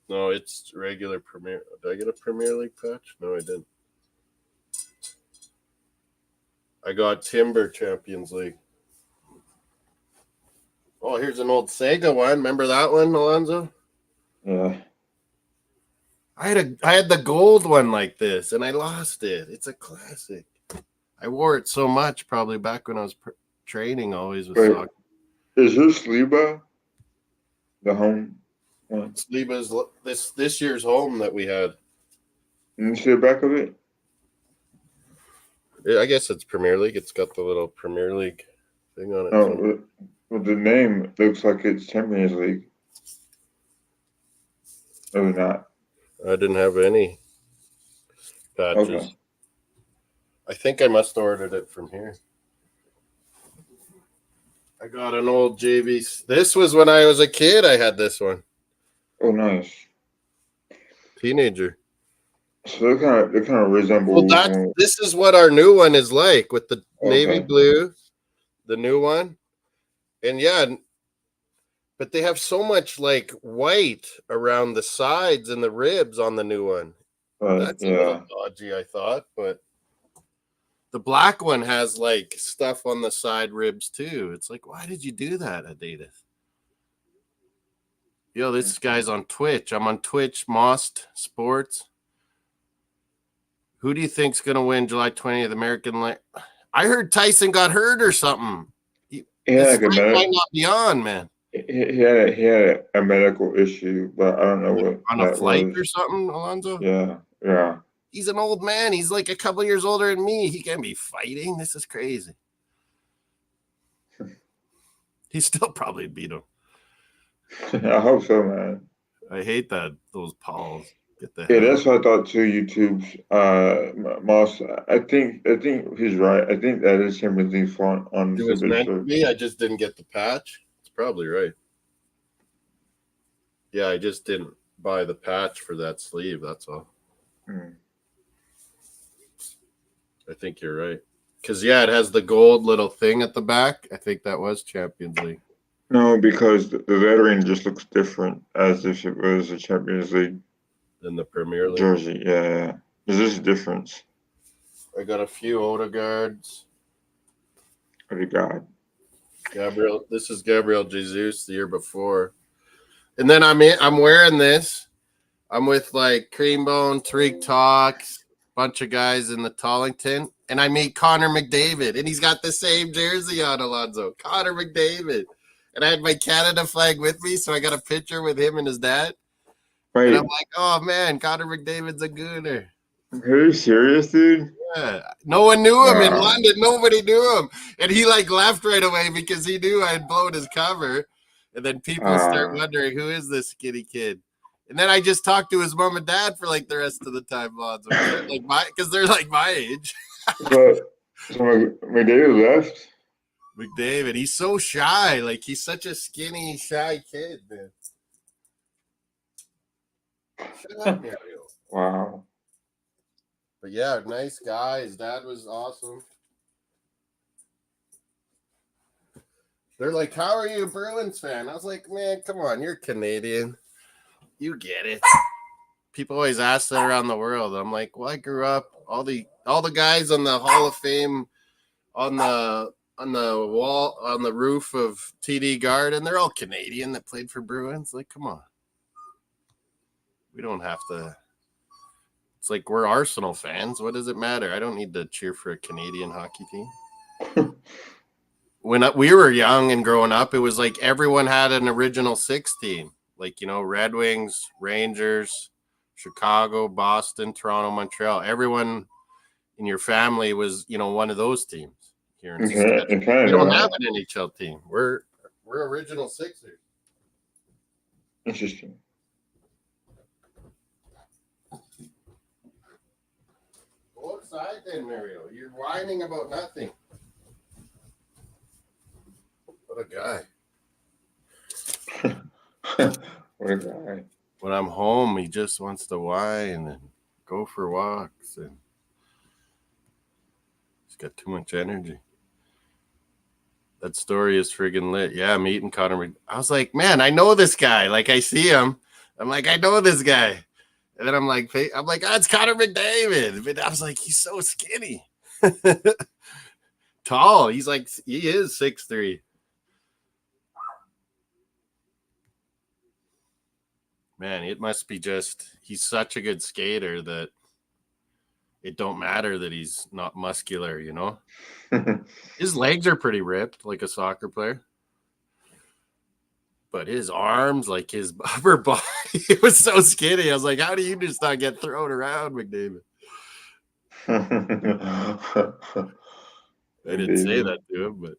No, it's regular Premier. Did I get a Premier League patch? No, I didn't. I got Timber Champions League. Oh, here's an old Sega one. Remember that one, Alonzo? Yeah. I had the gold one like this, and I lost it. It's a classic. I wore it so much, probably back when I was training always with soccer. Is this Saliba the home one? Saliba's this year's home that we had. Can you see the back of it? I guess it's Premier League. It's got the little Premier League thing on it. No, well, the name looks like it's Champions League. Maybe not. I didn't have any patches. Okay. I think I must have ordered it from here. I got an old JV. This was when I was a kid. I had this one. Oh, nice. Teenager. So they kind of resemble. Well, this is what our new one is like with the navy blue, the new one, and yeah, but they have so much like white around the sides and the ribs on the new one. That's a little dodgy, I thought, but the black one has like stuff on the side ribs too. It's like, why did you do that, Adidas? Yo, this guy's on Twitch. I'm on Twitch, Mossdsports. Who do you think's going to win July 20th American Light? I heard Tyson got hurt or something. He might not be on, man. He had a medical issue, but I don't know what on a flight or something, Alonzo. Yeah. He's an old man. He's like a couple years older than me. He can't be fighting. This is crazy. He still probably beat him. I hope so, man. I hate those Pauls. That's what I thought too. YouTube's Moss. I think he's right. I think that is Champions League font on. It was meant to be. I just didn't get the patch. It's probably right. Yeah, I just didn't buy the patch for that sleeve. That's all. I think you're right. Because it has the gold little thing at the back. I think that was Champions League. No, because the lettering just looks different, as if it was a Champions League. Than the Premier League jersey, yeah. There's this difference. I got a few Odegaards. Odegaard. Gabriel. This is Gabriel Jesus the year before, and then I'm wearing this. I'm with like Creambone, Tariq Talks, bunch of guys in the Tollington, and I meet Connor McDavid, and he's got the same jersey on, Alonzo. Connor McDavid, and I had my Canada flag with me, so I got a picture with him and his dad. Right. And I'm like, oh, man, Connor McDavid's a gooner. Are you serious, dude? Yeah. No one knew him in London. Nobody knew him. And he, like, left right away because he knew I had blown his cover. And then people start wondering, who is this skinny kid? And then I just talked to his mom and dad for, like, the rest of the time, because they're, like, my age. So McDavid left? McDavid. He's so shy. Like, he's such a skinny, shy kid, man. Wow. But yeah, nice guy. His dad was awesome. They're like, how are you a Bruins fan? I was like, man, come on, you're Canadian. You get it. People always ask that around the world. I'm like, well, I grew up all the guys on the Hall of Fame on the wall on the roof of TD Garden, they're all Canadian that played for Bruins. Like, come on. We don't have to. It's like we're Arsenal fans. What does it matter? I don't need to cheer for a Canadian hockey team. When we were young and growing up, it was like everyone had an original six team. Like, Red Wings, Rangers, Chicago, Boston, Toronto, Montreal. Everyone in your family was, one of those teams here in Saskatchewan. We don't have an NHL team. We're original Sixers. Interesting. Go outside then, Mario. You're whining about nothing. What a guy. What a guy. When I'm home, he just wants to whine and go for walks, and he's got too much energy. That story is friggin' lit. Yeah, meeting Connor. I was like, man, I know this guy. Like, I see him. I'm like, I know this guy. And then I'm like, oh, it's Connor McDavid. But I was like, he's so skinny. Tall. He is 6'3". Man, it must be just he's such a good skater that it don't matter that he's not muscular, you know? His legs are pretty ripped, like a soccer player. But his arms, like his upper body, it was so skinny. I was like, how do you just not get thrown around, McDavid? I didn't say that to him,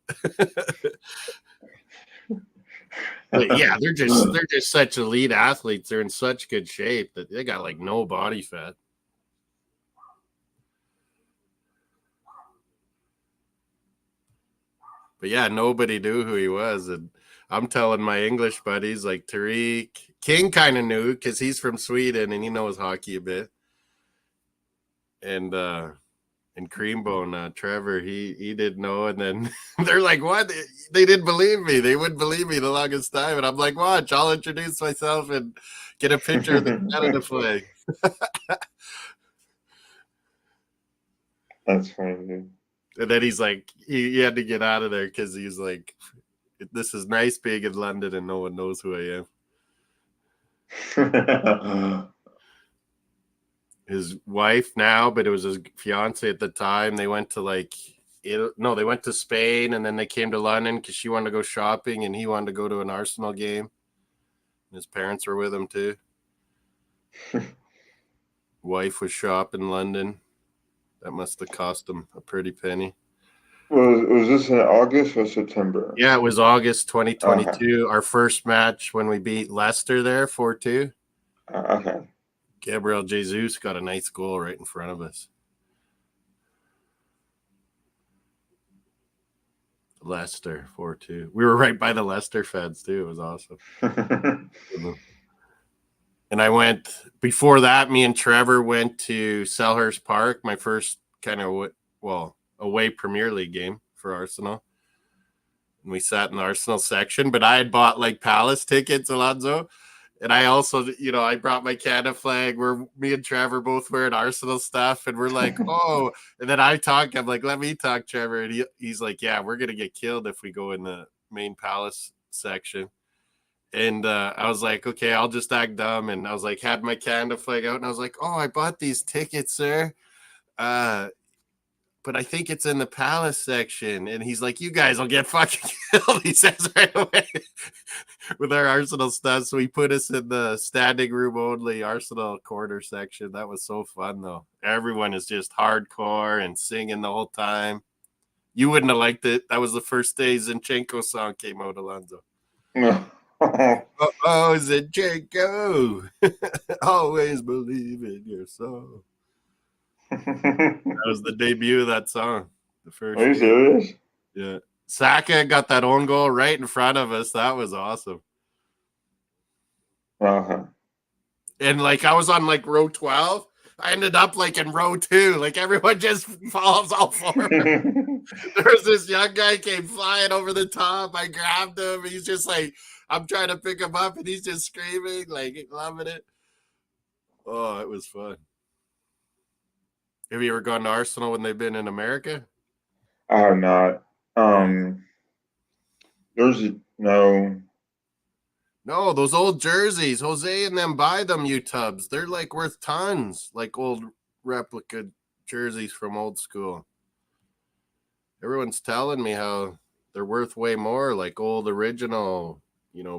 but yeah, they're just such elite athletes. They're in such good shape that they got like no body fat. But yeah, nobody knew who he was. And I'm telling my English buddies like Tariq King kind of knew because he's from Sweden and he knows hockey a bit. And Creambone, Trevor, he didn't know. And then they're like, what? They didn't believe me. They wouldn't believe me the longest time. And I'm like, watch, I'll introduce myself and get a picture of the Canada flag. That's funny, dude. And then he's like, he had to get out of there because he's like, this is nice being in London and no one knows who I am. His wife now, but it was his fiance at the time. They went to they went to Spain and then they came to London because she wanted to go shopping and he wanted to go to an Arsenal game. His parents were with him too. Wife was shopping in London. That must have cost him a pretty penny. Was this in August or September? Yeah, it was August 2022. Our first match when we beat Leicester there 4-2. Okay. Gabriel Jesus got a nice goal right in front of us. Leicester 4-2. We were right by the Leicester fans too. It was awesome. And I went before that. Me and Trevor went to Selhurst Park, my first kind of away Premier League game for Arsenal. And we sat in the Arsenal section, but I had bought like Palace tickets, Alonzo. And I also, I brought my Canada flag where me and Trevor both wearing Arsenal stuff. And we're like, oh, and then I'm like, let me talk, Trevor. And he's like, yeah, we're going to get killed if we go in the main Palace section. And I was like, okay, I'll just act dumb. And I was like, had my Canada flag out. And I was like, oh, I bought these tickets, sir. But I think it's in the Palace section. And he's like, you guys will get fucking killed, he says right away, with our Arsenal stuff. So he put us in the standing room only Arsenal corner section. That was so fun, though. Everyone is just hardcore and singing the whole time. You wouldn't have liked it. That was the first day Zinchenko song came out, Alonzo. Oh, Zinchenko. Always believe in your soul. That was the debut of that song. The first. Are you serious? Yeah. Saka got that own goal right in front of us. That was awesome. Uh-huh. And I was on row 12. I ended up in row 2. Everyone just falls all forward. There was this young guy came flying over the top. I grabbed him. He's just I'm trying to pick him up and he's just screaming, loving it. Oh, it was fun. Have you ever gone to Arsenal when they've been in America? I have not. There's no. No, those old jerseys. Jose and them buy them, you tubs. They're worth tons, old replica jerseys from old school. Everyone's telling me how they're worth way more, old original,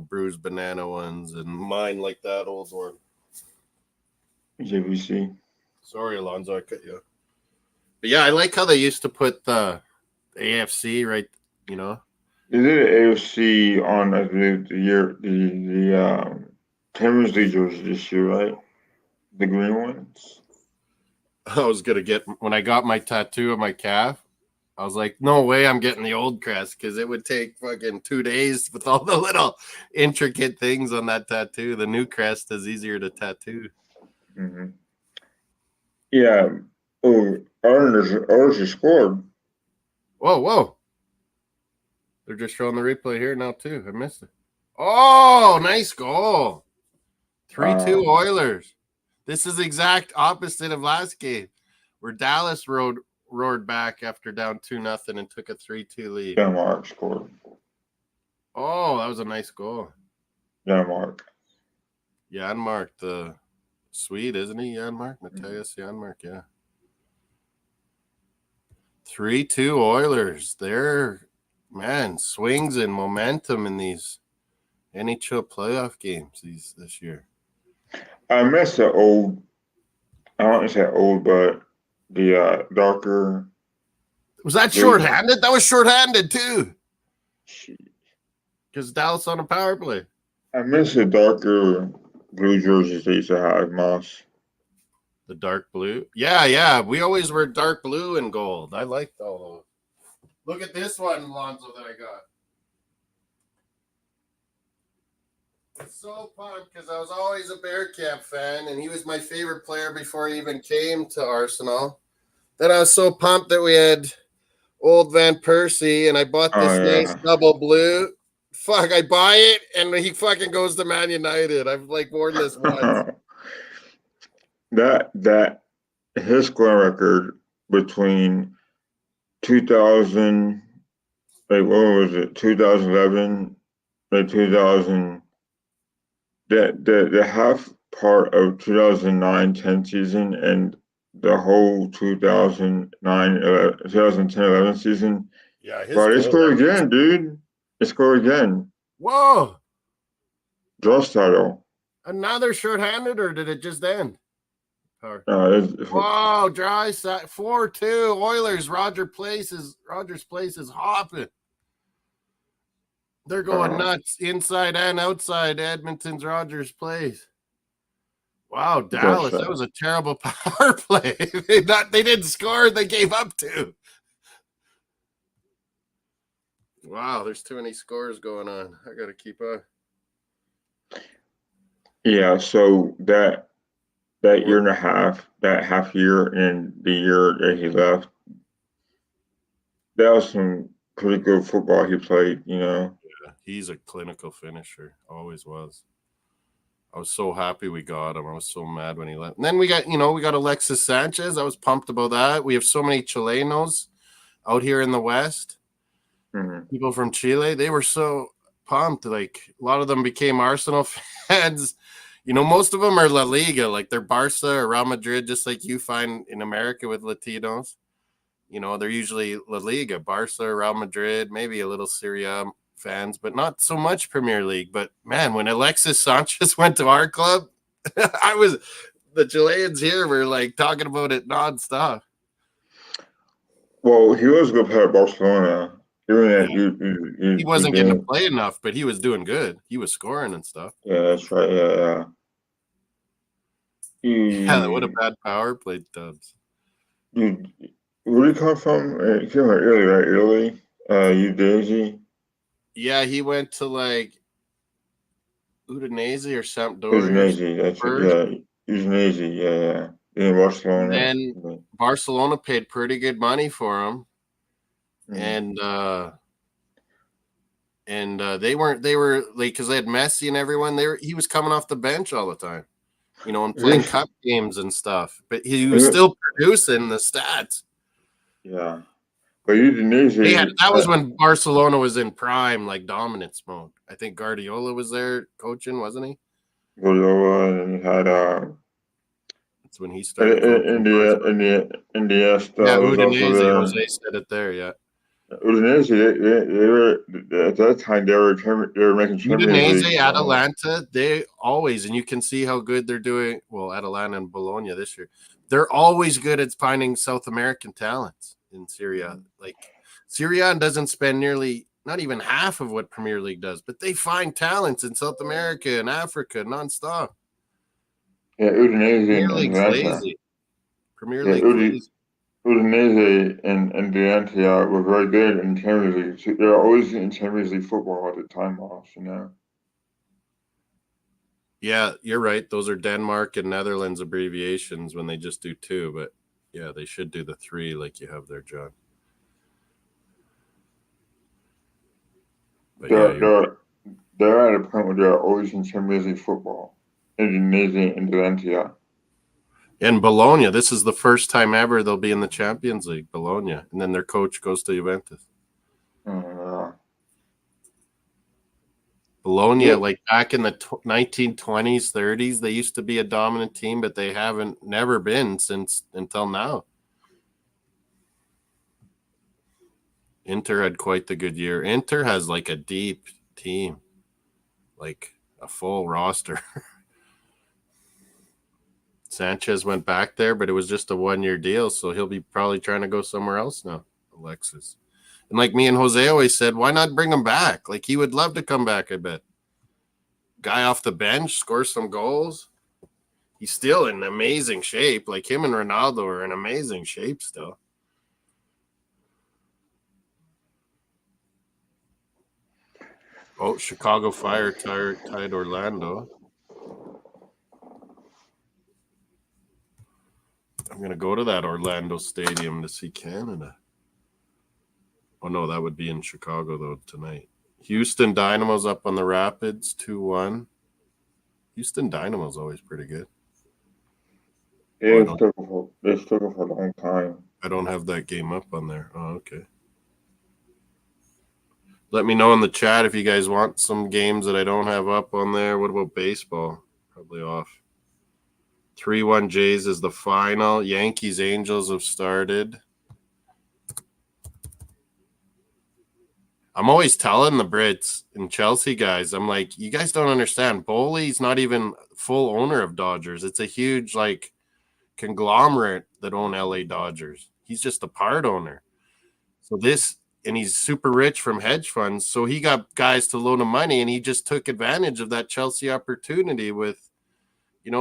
bruised banana ones, and mine that old one. JVC. Sorry, Alonzo, I cut you. But yeah, I like how they used to put the AFC right, They did AFC on the Champions League jersey this year, right? The green ones. I was gonna get when I got my tattoo on my calf. I was like, no way, I'm getting the old crest because it would take fucking 2 days with all the little intricate things on that tattoo. The new crest is easier to tattoo. Mm-hmm. Yeah. Oh, ours is scored. Whoa. They're just showing the replay here now, too. I missed it. Oh, nice goal. 3-2 Oilers. This is exact opposite of last game, where Dallas roared back after down 2-0 and took a 3-2 lead. Denmark scored. Oh, that was a nice goal. Denmark. Janmark, the Swede, isn't he? Janmark? Matthias Janmark, yeah. 3-2 Oilers. They're, man, swings and momentum in these NHL playoff games this year. I miss the old, I don't want to say old, but the darker. Was that shorthanded? That was shorthanded, too. Shit. Because Dallas on a power play. I miss the darker blue jerseys they used to have, Moss. The dark blue? Yeah. We always wear dark blue and gold. I liked all those. Look at this one, Alonzo, that I got. I'm so pumped because I was always a Bearcat fan, and he was my favorite player before he even came to Arsenal. Then I was so pumped that we had old Van Persie, and I bought this nice double blue. Fuck, I buy it, and he fucking goes to Man United. I've like worn this once. that his scoring record between 2000, like what was it, 2011, like 2000, the half part of 2009-10 season and the whole 2010-11 season. Yeah, but they scored again, dude. They scored again. Whoa! Draw title. Another shorthanded, or did it just end? Whoa, dry side 4-2 Oilers. Rogers Place is hopping. They're going nuts inside and outside Edmonton's Rogers Place. Wow, Dallas, that was a terrible power play. They didn't score, they gave up 2. Wow, there's too many scores going on. I got to keep up. Yeah, so that year and a half, that half year and the year that he left, that was some pretty good football he played, you know. Yeah, he's a clinical finisher. Always was. I was so happy we got him. I was so mad when he left. And then we got Alexis Sanchez. I was pumped about that. We have so many Chilenos out here in the West. Mm-hmm. People from Chile, they were so pumped. Like, a lot of them became Arsenal fans. You know, most of them are La Liga, like they're Barca or Real Madrid, just like you find in America with Latinos. You know, they're usually La Liga, Barca, Real Madrid, maybe a little Serie A fans, but not so much Premier League. But man, when Alexis Sanchez went to our club, the Chileans here were like talking about it nonstop. Well, he was a good player at Barcelona. He wasn't getting to play enough, but he was doing good. He was scoring and stuff. Yeah, that's right. Yeah. Yeah, what a bad power play, Dubs. Dude, where did he come from? He came from Italy, right? Italy? Udinese? Yeah, he went to like Udinese or Sampdoria. Udinese, that's it. Yeah, Udinese, yeah. In Barcelona. And then Barcelona paid pretty good money for him. And they were like, because they had Messi and everyone, he was coming off the bench all the time, you know, and playing cup games and stuff, but he was still producing the stats. Yeah, but Udinese, that was when Barcelona was in prime, like dominance mode. I think Guardiola was there coaching, wasn't he? Guardiola, and he had that's when he started in the Udinese. Jose said it there, yeah. Udinese, they were at that time. They were making Champions League. Atalanta, they always, and you can see how good they're doing. Well, Atalanta and Bologna this year, they're always good at finding South American talents in Serie A. Like, Serie A doesn't spend not even half of what Premier League does, but they find talents in South America and Africa nonstop. Yeah, Udinese Premier League's lazy. Premier League lazy. Udinese and Atalanta were very good in Champions League. They're always in Champions League football at the time off, you know. Yeah, you're right. Those are Denmark and Netherlands abbreviations when they just do 2, but yeah, they should do the 3 like you have there, John. But yeah, they're at a point where they're always in Champions League football. Indonesia, Indonesia. and Bologna, this is the first time ever they'll be in the Champions League, Bologna. And then their coach goes to Juventus. Bologna, Yeah. like back in the 1920s, 30s, they used to be a dominant team, but they haven't never been until now. Inter had quite the good year. Inter has like a deep team, like a full roster. Sanchez went back there, but it was just a 1-year deal, so he'll be probably trying to go somewhere else now, Alexis. And like me and Jose always said, why not bring him back? Like he would love to come back, I bet. Guy off the bench, score some goals. He's still in amazing shape. Like him and Ronaldo are in amazing shape still. Oh, Chicago Fire tied Orlando. I'm going to go to that Orlando stadium to see Canada. Oh, no, that would be in Chicago, though, tonight. Houston Dynamo's up on the Rapids, 2-1. Houston Dynamo's always pretty good. Yeah, it's took for a long time. I don't have that game up on there. Oh, okay. Let me know in the chat if you guys want some games that I don't have up on there. What about baseball? Probably off. 3-1 Jays is the final. Yankees Angels have started. I'm always telling the Brits and Chelsea guys, I'm like, you guys don't understand. Boley's not even full owner of Dodgers. It's a huge like conglomerate that own LA Dodgers. He's just a part owner. So and he's super rich from hedge funds. So he got guys to loan him money, and he just took advantage of that Chelsea opportunity with,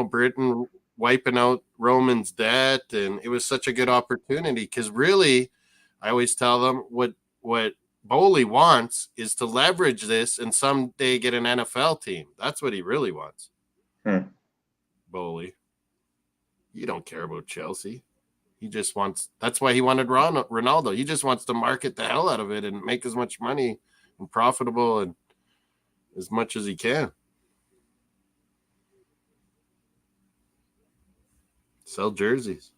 Britain wiping out Roman's debt. And it was such a good opportunity because really, I always tell them what Boley wants is to leverage this and someday get an NFL team. That's what he really wants. Boley. You don't care about Chelsea. He just wants – that's why he wanted Ronaldo. He just wants to market the hell out of it and make as much money and profitable and as much as he can. Sell jerseys.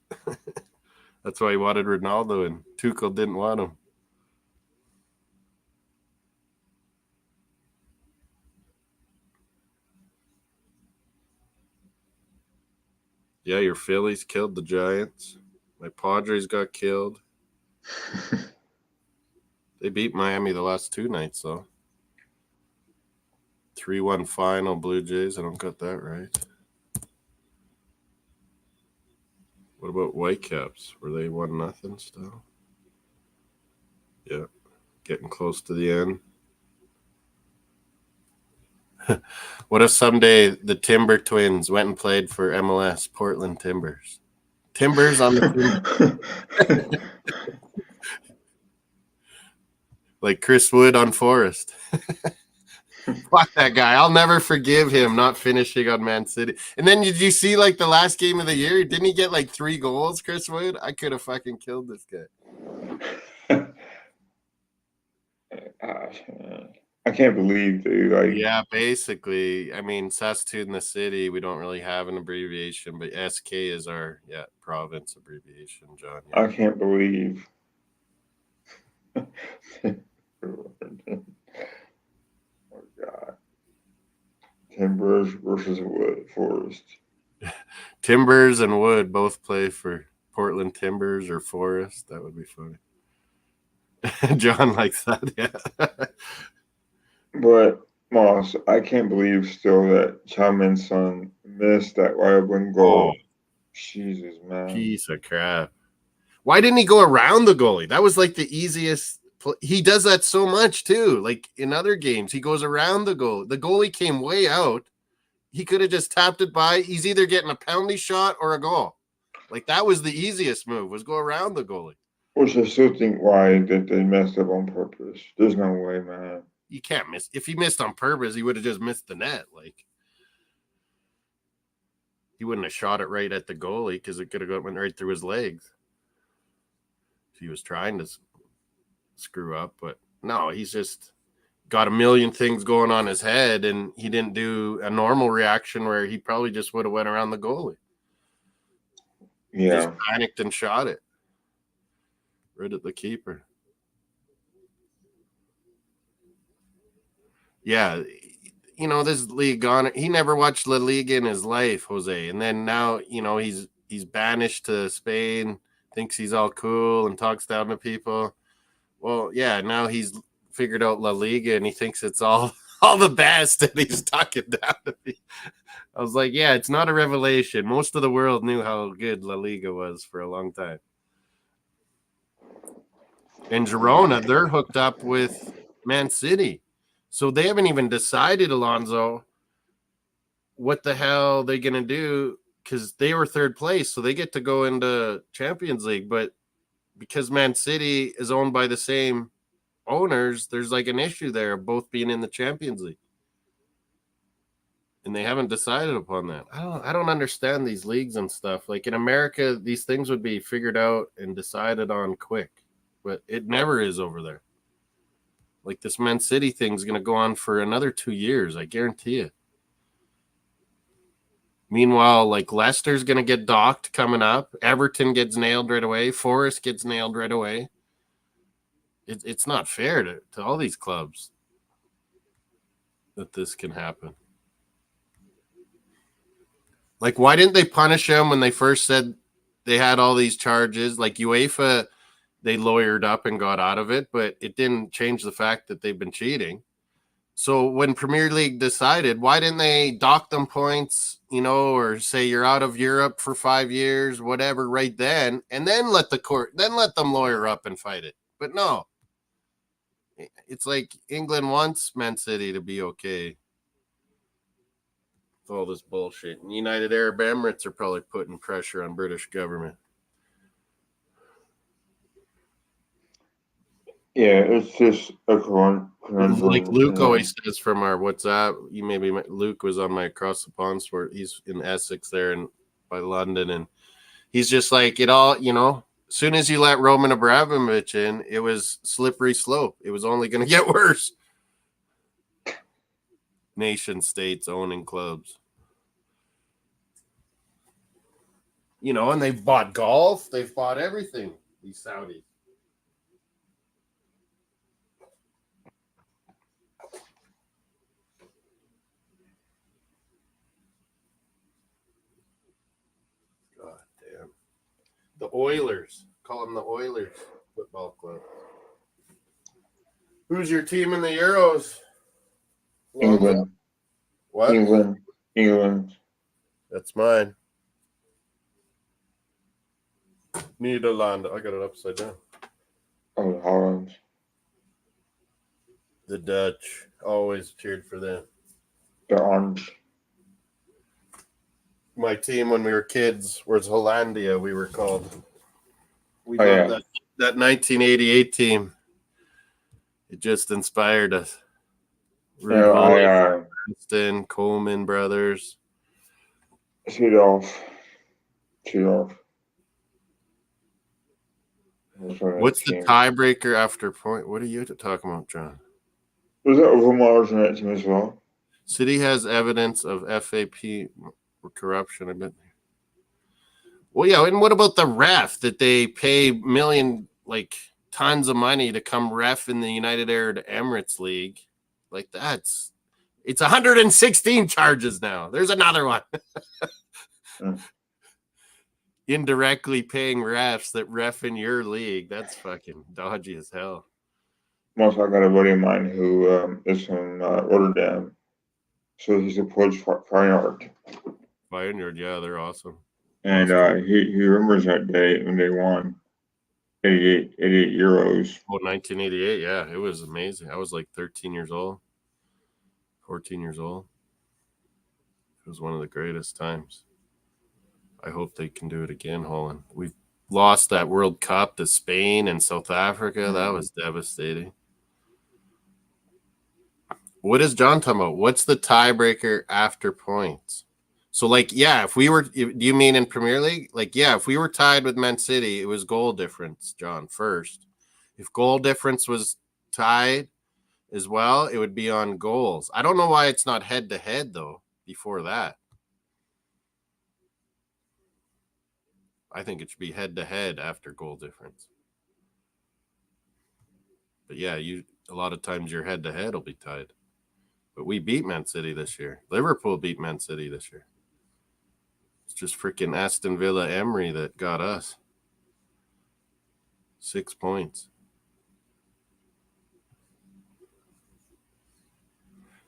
That's why he wanted Ronaldo, and Tuchel didn't want him. Yeah, your Phillies killed the Giants. My Padres got killed. They beat Miami the last 2 nights, though. 3-1 final, Blue Jays. I don't got that right. What about Whitecaps? Were they 1-0 still? Yeah, getting close to the end. What if someday the Timber Twins went and played for MLS, Portland Timbers? Timbers on the team. Like Chris Wood on Forest. Fuck that guy. I'll never forgive him not finishing on Man City. And then did you see like the last game of the year? Didn't he get like 3 goals, Chris Wood? I could have fucking killed this guy. Gosh, man. I can't believe, dude. Like, yeah, basically. I mean, Saskatoon in the city, we don't really have an abbreviation, but SK is our province abbreviation, John. Yeah. I can't believe. Oh God. Timbers versus Wood Forest. Timbers and Wood both play for Portland Timbers or Forest. That would be funny. John likes that, yeah. But Moss, I can't believe still that Chapman's son missed that wide open goal. Oh, Jesus, man. Piece of crap. Why didn't he go around the goalie? That was like the easiest. He does that so much too. Like in other games, he goes around the goal. The goalie came way out. He could have just tapped it by. He's either getting a penalty shot or a goal. Like that was the easiest move, was go around the goalie. Which I still think why that they messed up on purpose. There's no way, man. You can't miss. If he missed on purpose, he would have just missed the net. Like he wouldn't have shot it right at the goalie because it could have went right through his legs. He was trying to screw up, but no, he's just got a million things going on his head, and he didn't do a normal reaction where he probably just would have went around the goalie. He just panicked and shot it right at the keeper. Yeah, you know, this league on he never watched La Liga in his life, Jose, and then now, you know, he's banished to Spain, thinks he's all cool and talks down to people. Well, yeah, now he's figured out La Liga and he thinks it's all the best, and he's talking down to me. I was like, yeah, it's not a revelation. Most of the world knew how good La Liga was for a long time. And Girona, they're hooked up with Man City. So they haven't even decided, Alonso, what the hell they're going to do, because they were third place, so they get to go into Champions League. But because Man City is owned by the same owners, there's like an issue there of both being in the Champions League. And they haven't decided upon that. I don't understand these leagues and stuff. Like in America, these things would be figured out and decided on quick, but it never is over there. Like this Man City thing is going to go on for another 2 years. I guarantee it. Meanwhile, like Leicester's going to get docked coming up. Everton gets nailed right away. Forest gets nailed right away. It's not fair to all these clubs that this can happen. Like, why didn't they punish them when they first said they had all these charges? Like UEFA, they lawyered up and got out of it, but it didn't change the fact that they've been cheating. So when Premier League decided, why didn't they dock them points, you know, or say you're out of Europe for 5 years, whatever, right then, and then let them lawyer up and fight it? But no, it's like England wants Man City to be okay with all this bullshit. And United Arab Emirates are probably putting pressure on British government. Yeah, it's just a conundrum. Like Luke always says from our WhatsApp, Luke was on my Across the Pond sport. He's in Essex there and by London, and he's just like, it all, you know, as soon as you let Roman Abramovich in, it was slippery slope. It was only going to get worse. Nation states owning clubs. You know, and they've bought golf. They've bought everything, these Saudis. God damn. The Oilers. Call them the Oilers Football Club. Who's your team in the Euros? England. What? England. That's mine. Nederland. I got it upside down. Oh, Holland. The Dutch. Always cheered for them. The Orange. My team when we were kids was Hollandia, we were called. We loved that 1988 team. It just inspired us. Winston, Coleman brothers. Seedorf. What's the tiebreaker after point? What are you talking about, John? Was that Overmars in that team as well? City has evidence of FAP corruption, I bet. Well, yeah, and what about the ref that they pay tons of money to come ref in the United Arab Emirates League? Like it's 116 charges now. There's another one. Indirectly paying refs that ref in your league. That's fucking dodgy as hell. Also, I got a buddy of mine who is from Rotterdam. So he supports Feyenoord. Feyenoord, yeah, they're awesome. And he remembers that day when they won 88 euros. Oh, 1988, yeah. It was amazing. I was like 13 years old. 14 years old. It was one of the greatest times. I hope they can do it again, Holland. We've lost that World Cup to Spain and South Africa. That was devastating. What is John talking about? What's the tiebreaker after points? So, do you mean in Premier League? If we were tied with Man City, it was goal difference, John, first. If goal difference was tied, as well, it would be on goals. I don't know why it's not head-to-head, though, before that. I think it should be head-to-head after goal difference. But yeah, a lot of times your head-to-head will be tied. But we beat Man City this year. Liverpool beat Man City this year. It's just freaking Aston Villa Emery that got us 6 points.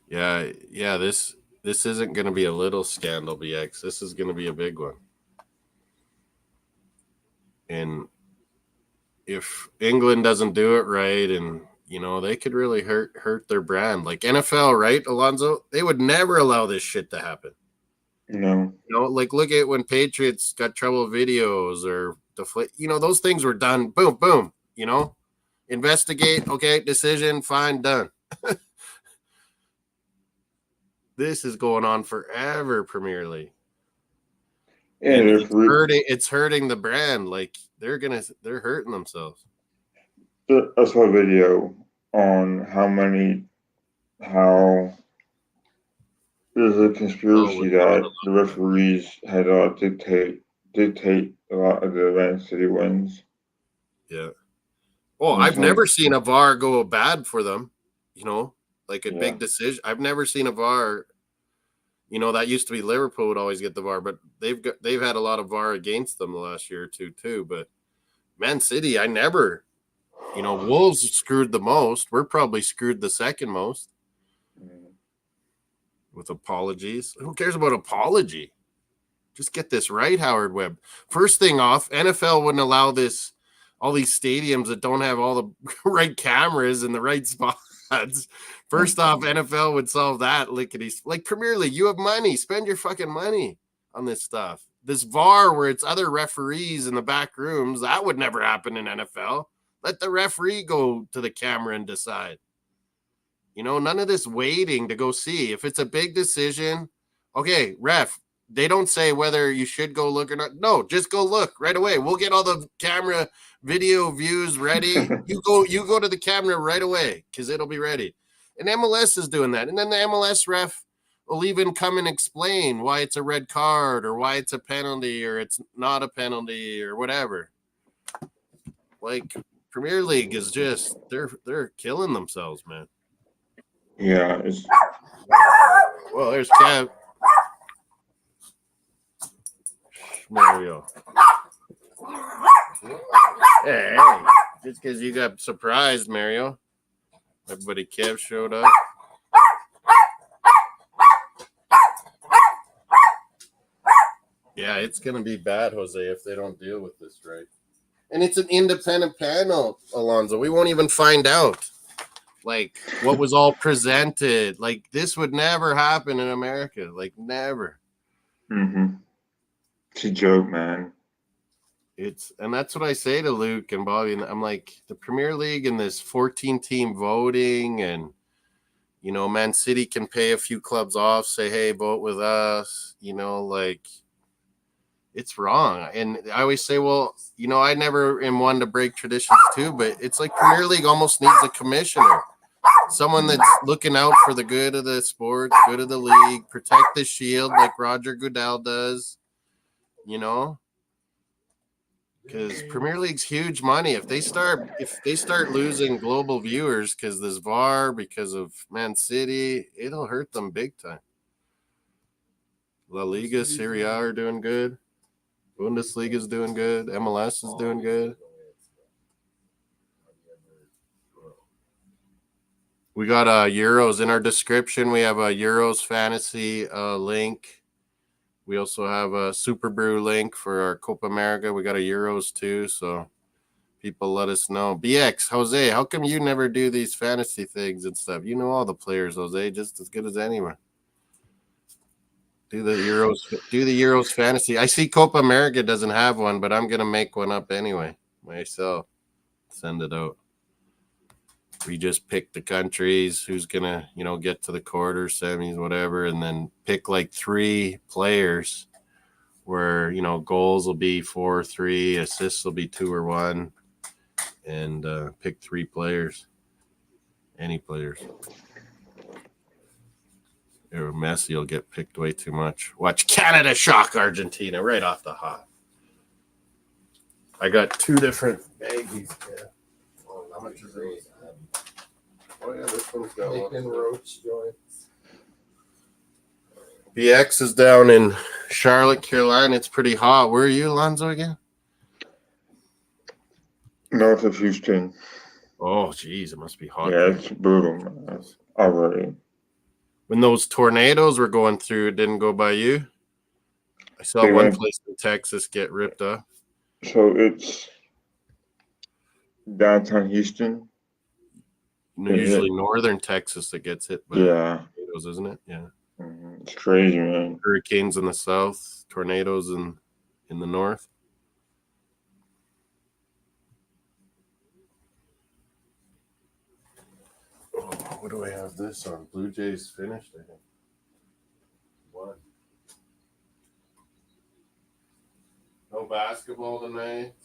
Yeah. This isn't going to be a little scandal, BX. This is going to be a big one. And if England doesn't do it right, and they could really hurt their brand. Like NFL, right, Alonzo? They would never allow this shit to happen. No. Like look at when Patriots got trouble videos or deflate. Those things were done. Boom, boom. Investigate. Okay, decision. Fine, done. This is going on forever, Premier League. And it's hurting the brand. Like they're hurting themselves. I saw a video on how there's a conspiracy that the referees had dictate a lot of the Man City wins. Yeah. Oh, I've never seen a VAR go bad for them. Like a big decision. I've never seen a VAR. That used to be Liverpool would always get the VAR, but they've had a lot of VAR against them the last year or two too. But Man City, I never. Wolves screwed the most. We're probably screwed the second most. With apologies. Who cares about apology? Just get this right, Howard Webb. First thing off, NFL wouldn't allow this. All these stadiums that don't have all the right cameras in the right spots. First off, NFL would solve that lickety. Like Premier League, you have money. Spend your fucking money on this stuff. This VAR where it's other referees in the back rooms, that would never happen in NFL. Let the referee go to the camera and decide. None of this waiting to go see. If it's a big decision, okay, ref, they don't say whether you should go look or not. No, just go look right away. We'll get all the camera video views ready. You go to the camera right away because it'll be ready. And MLS is doing that. And then the MLS ref will even come and explain why it's a red card or why it's a penalty or it's not a penalty or whatever. Like Premier League is just they're killing themselves, man. Yeah. Well, there's Kev. Mario. Hey, just because you got surprised, Mario. My buddy Kev showed up. Yeah, it's going to be bad, Jose, if they don't deal with this right. And it's an independent panel, Alonzo. We won't even find out. Like, what was all presented. Like, this would never happen in America. Like, never. Mm-hmm. It's a joke, man. And that's what I say to Luke and Bobby. And I'm like, the Premier League and this 14-team voting and, Man City can pay a few clubs off, say, hey, vote with us. Like, it's wrong. And I always say, well, I never am one to break traditions too, but it's like Premier League almost needs a commissioner. Someone that's looking out for the good of the sport, good of the league, protect the shield like Roger Goodell does, because Premier League's huge money. If they start losing global viewers because this VAR, because of Man City, it'll hurt them big time. La Liga, Serie A are doing good. Bundesliga is doing good. MLS is doing good. We got Euros in our description. We have a Euros fantasy link. We also have a Superbru link for our Copa America. We got a Euros too, so people let us know. BX, Jose, how come you never do these fantasy things and stuff? You know all the players, Jose, just as good as anyone. Do the Euros fantasy. I see Copa America doesn't have one, but I'm gonna make one up anyway myself. Send it out. We just pick the countries who's gonna, get to the quarters, semis, whatever, and then pick like 3 players where goals will be 4 or 3, assists will be 2 or 1, and pick 3 players. Any players. Messi will get picked way too much. Watch Canada shock Argentina right off the hop. I got 2 different baggies. Yeah. Oh, how much is it? Oh yeah, this one's got one. Roach joints. BX is down in Charlotte, Carolina. It's pretty hot. Where are you, Alonzo, again? North of Houston. Oh, geez, it must be hot. Yeah, it's brutal, man. Already. When those tornadoes were going through, it didn't go by you? I saw They one went- place in Texas get ripped up. So it's downtown Houston. Usually northern Texas that gets hit by Yeah. tornadoes, isn't it? Yeah. It's crazy, man. Hurricanes in the south, tornadoes in the north. Oh, what do I have this on? Blue Jays finished, I think. One. No basketball tonight.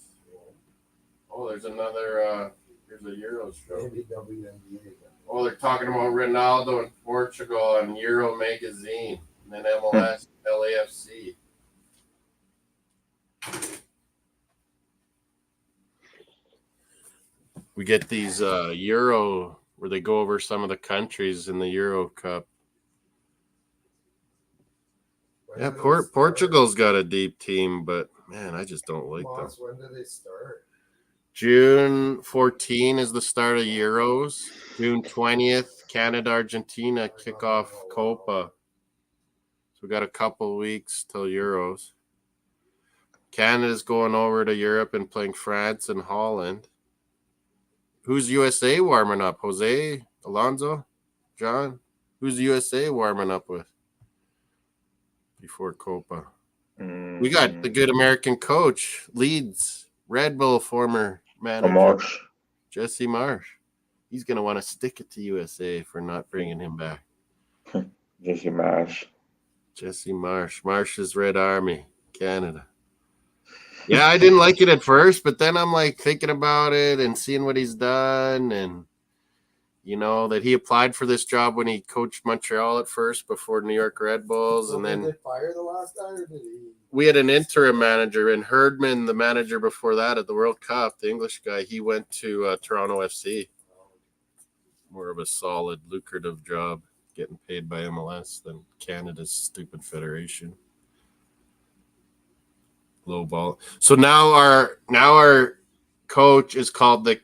Oh, there's another here's a Euros show. Maybe WNBA. Oh, they're talking about Ronaldo in Portugal on Euro Magazine, and then MLS, LAFC. We get these Euro where they go over some of the countries in the Euro Cup. Yeah, Portugal's got a deep team, but man, I just don't like them. When do they start? June 14 is the start of Euros. June 20th, Canada, Argentina kick off Copa. So we got a couple weeks till Euros. Canada's going over to Europe and playing France and Holland. Who's USA warming up? Jose, Alonzo, John? Who's USA warming up with before Copa? We got the good American coach, Leeds, Red Bull former manager, Marsh. Jesse Marsh. He's going to want to stick it to USA for not bringing him back. Jesse Marsh. Jesse Marsh. Marsh's Red Army, Canada. Yeah, I didn't like it at first, but then I'm like thinking about it and seeing what he's done, and you know that he applied for this job when he coached Montreal at first before New York Red Bulls, and then did they fire the last guy, or did he? We had an interim manager, and Herdman, the manager before that at the World Cup, the English guy, he went to Toronto FC. More of a solid, lucrative job, getting paid by MLS than Canada's stupid federation. Low ball. So now our coach is called the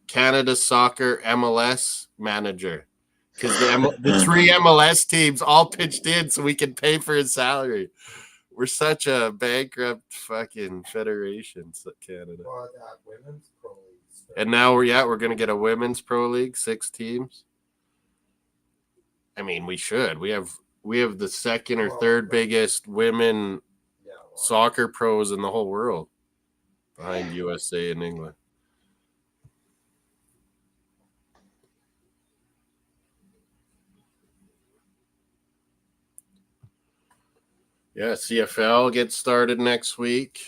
Canada Soccer MLS manager, because the 3 MLS teams all pitched in so we can pay for his salary. We're such a bankrupt fucking federation, Canada. Well, that women's pro league. And now we're gonna get a women's pro league, 6 teams. I mean, we should. We have the second or third biggest women soccer pros in the whole world, behind USA and England. Yeah, CFL gets started next week.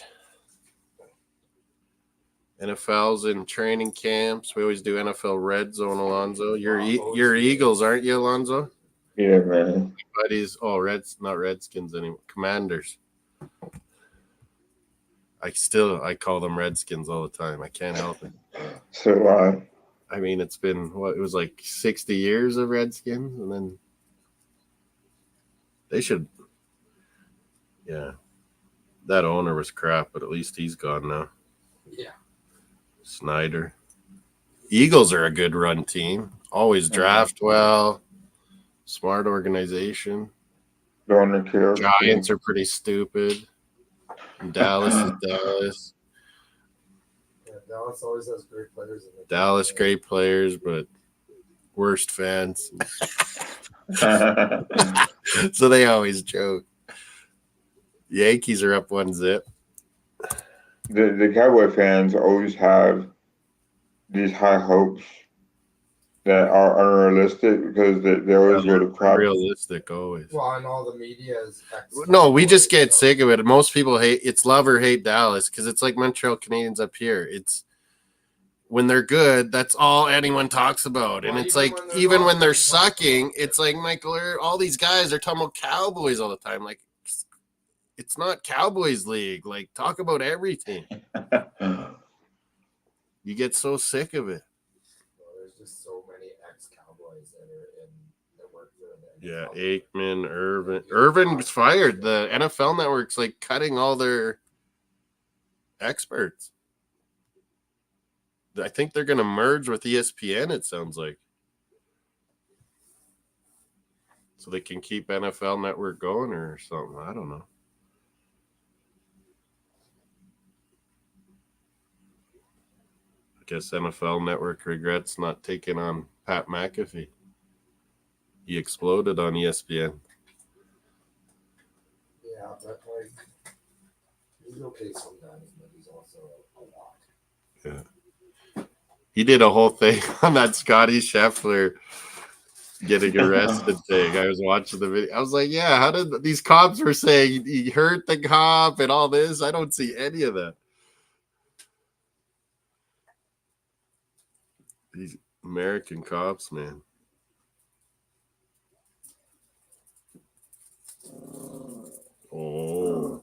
NFL's in training camps. We always do NFL Red Zone, Alonzo. You're Eagles, aren't you, Alonzo? Yeah, man. Buddies, not Redskins anymore. Commanders. I call them Redskins all the time. I can't help it. So I mean, it's been it was like 60 years of Redskins, and then they should. Yeah, that owner was crap, but at least he's gone now. Yeah. Snyder. Eagles are a good run team. Always draft well. Smart organization. the owner killed. Giants are pretty stupid. And Dallas is Dallas. Yeah, Dallas always has great players. Dallas, great players, but worst fans. So they always joke. Yankees are up 1-0. The Cowboy fans always have these high hopes that are unrealistic because they always go to crap. Realistic, always. Well, and all the media is. No, we just get sick of it. Most people hate it's love or hate Dallas because it's like Montreal Canadiens up here. when they're good, that's all anyone talks about. And Well, it's even like, when they're even not, when they're they talk about sucking, it. it's like, Michael, all these guys are talking about Cowboys all the time. Like, it's not Cowboys league. Like, talk about everything. You get so sick of it. Well, there's just so many ex-Cowboys that are in that work for the Yeah, NFL. Aikman, Irvin. Irvin's fired. The NFL Network's like cutting all their experts. I think they're going to merge with ESPN, it sounds like. So they can keep NFL Network going or something. I don't know. I guess NFL Network regrets not taking on Pat McAfee. He exploded on ESPN. Yeah, but like he's okay sometimes, but he's also a lot. Yeah. He did a whole thing on that Scotty Scheffler getting arrested thing. I was watching the video. I was like, yeah, how did these cops were saying he hurt the cop and all this? I don't see any of that. These American cops, man. Oh,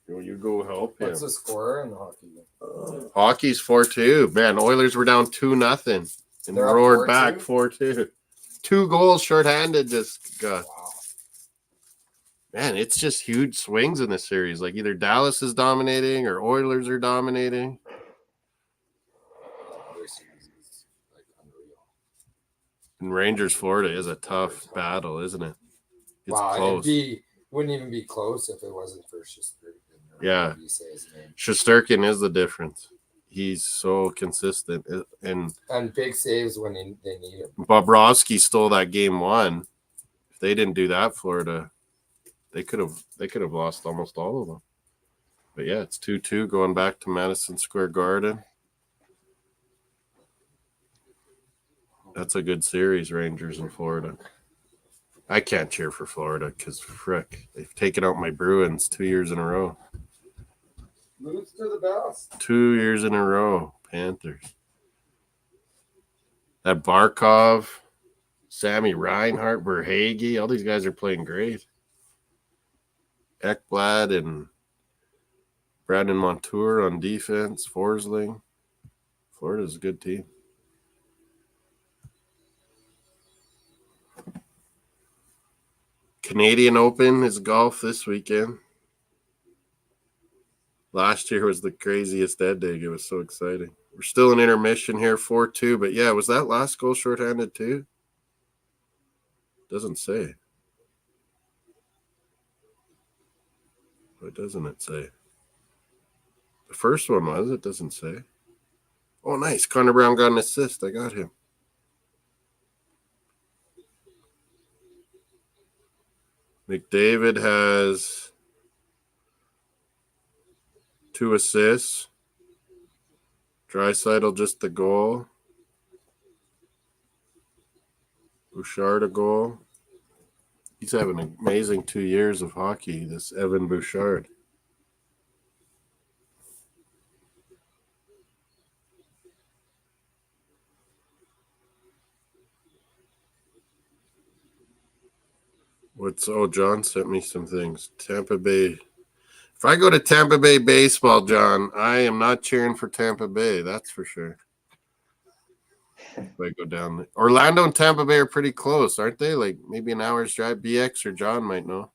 you go help him. What's the score in the hockey game? Hockey's 4-2. Man, Oilers were down 2-0 and They're up roared 4-2? back 4-2. 2 goals shorthanded just got. Wow. Man, it's just huge swings in this series. Like either Dallas is dominating or Oilers are dominating. Other series is like unreal. And Rangers Florida is a tough battle, isn't it? It's Wow, close. Wouldn't even be close if it wasn't for Shesterkin. Yeah. You say his name. Shesterkin is the difference. He's so consistent. And big saves when they need him. Bobrovsky stole that game 1. If they didn't do that, Florida, they could have lost almost all of them. But yeah, it's 2-2 going back to Madison Square Garden. That's a good series, Rangers in Florida. I can't cheer for Florida because, frick, they've taken out my Bruins 2 years in a row. Lose to the best. 2 years in a row, Panthers. That Barkov, Sammy Reinhart, Verhaeghe, all these guys are playing great. Ekblad and Brandon Montour on defense, Forsling. Florida's a good team. Canadian Open is golf this weekend. Last year was the craziest dead day. It was so exciting. We're still in intermission here, 4-2. But yeah, was that last goal shorthanded too? Doesn't say. What doesn't it say? The first one was. It doesn't say. Oh, nice. Connor Brown got an assist. I got him. McDavid has 2 assists. Draisaitl just the goal. Bouchard a goal. He's having an amazing 2 years of hockey, this Evan Bouchard. John sent me some things. Tampa Bay. If I go to Tampa Bay baseball, John, I am not cheering for Tampa Bay. That's for sure. If I go down there. Orlando and Tampa Bay are pretty close, aren't they? Like maybe an hour's drive. BX or John might know.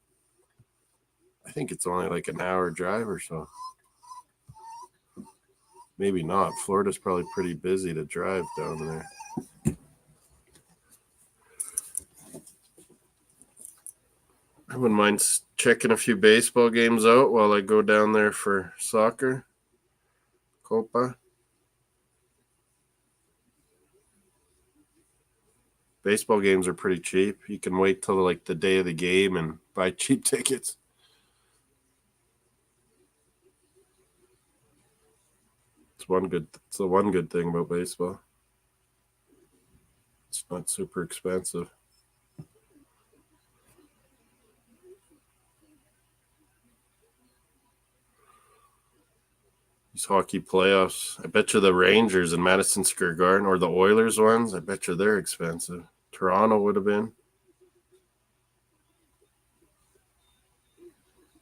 I think it's only like an hour drive or so. Maybe not. Florida's probably pretty busy to drive down there. I wouldn't mind checking a few baseball games out while I go down there for soccer. Copa. Baseball games are pretty cheap. You can wait till like the day of the game and buy cheap tickets. It's the one good thing about baseball. It's not super expensive. These hockey playoffs. I bet you the Rangers and Madison Square Garden or the Oilers ones, I bet you they're expensive. Toronto would have been.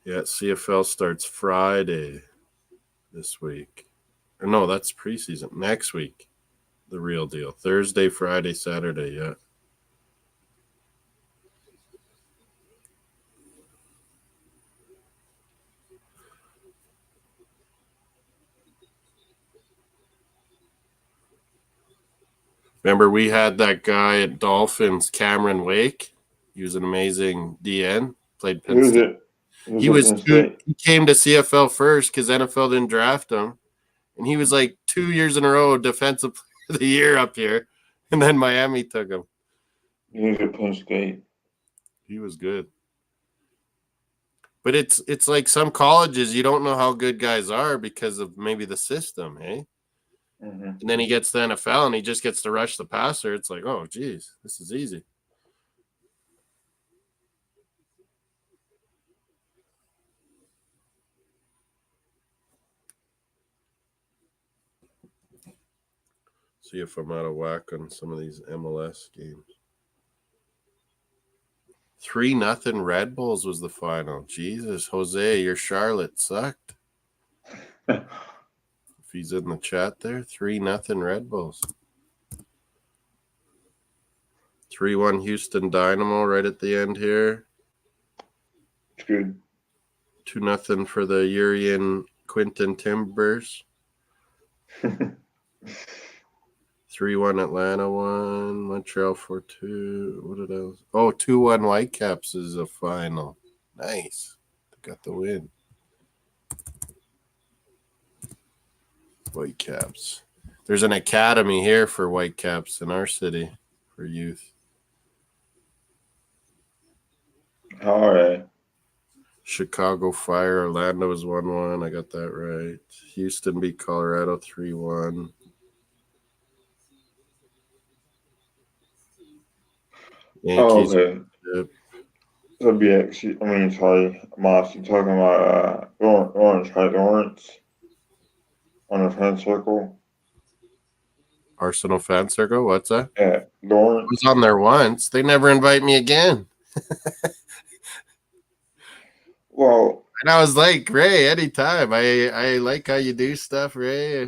Yeah, CFL starts Friday this week. Or no, that's preseason. Next week, the real deal. Thursday, Friday, Saturday, yeah. Remember, we had that guy at Dolphins, Cameron Wake. He was an amazing DN. Played Penn Who's State. it? Who's He it was Penn two, State? he came to CFL first because NFL didn't draft him, and he was like 2 years in a row defensive player of the year up here, and then Miami took him. Who's it Penn State? He was good, but it's like some colleges you don't know how good guys are because of maybe the system, hey. Mm-hmm. And then he gets to the NFL and he just gets to rush the passer. It's like, oh, geez, this is easy. See if I'm out of whack on some of these MLS games. 3-0 Red Bulls was the final. Jesus, Jose, your Charlotte sucked. If he's in the chat there, 3-0 Red Bulls. 3-1 Houston Dynamo right at the end here. It's good. 2-0 for the Urian Quinton Timbers. 3-1 Atlanta won. Montreal 4-2. What did I? Oh, 2-1 Whitecaps is a final. Nice. Got the win. Whitecaps. There's an academy here for Whitecaps in our city for youth. All right. Chicago Fire. Orlando is 1-1. I got that right. Houston beat Colorado 3-1. Yankees. Okay. Yep. So BX, sorry, Moss, you're talking about Lawrence, right? Lawrence on the fan circle. Arsenal fan circle. What's that? Yeah, I Lawrence. was on there once. They never invite me again. Well, And I was like, Ray, anytime. I like how you do stuff, Ray. I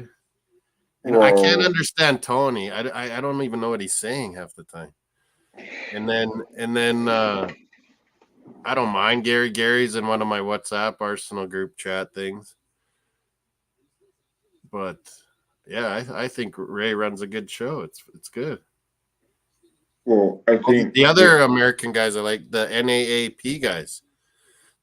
can't well, understand Tony. I don't even know what he's saying half the time. And then I don't mind Gary. Gary's in one of my WhatsApp Arsenal group chat things. But yeah, I think Ray runs a good show. It's good. well, I think The other American guys I like, the NAAP guys.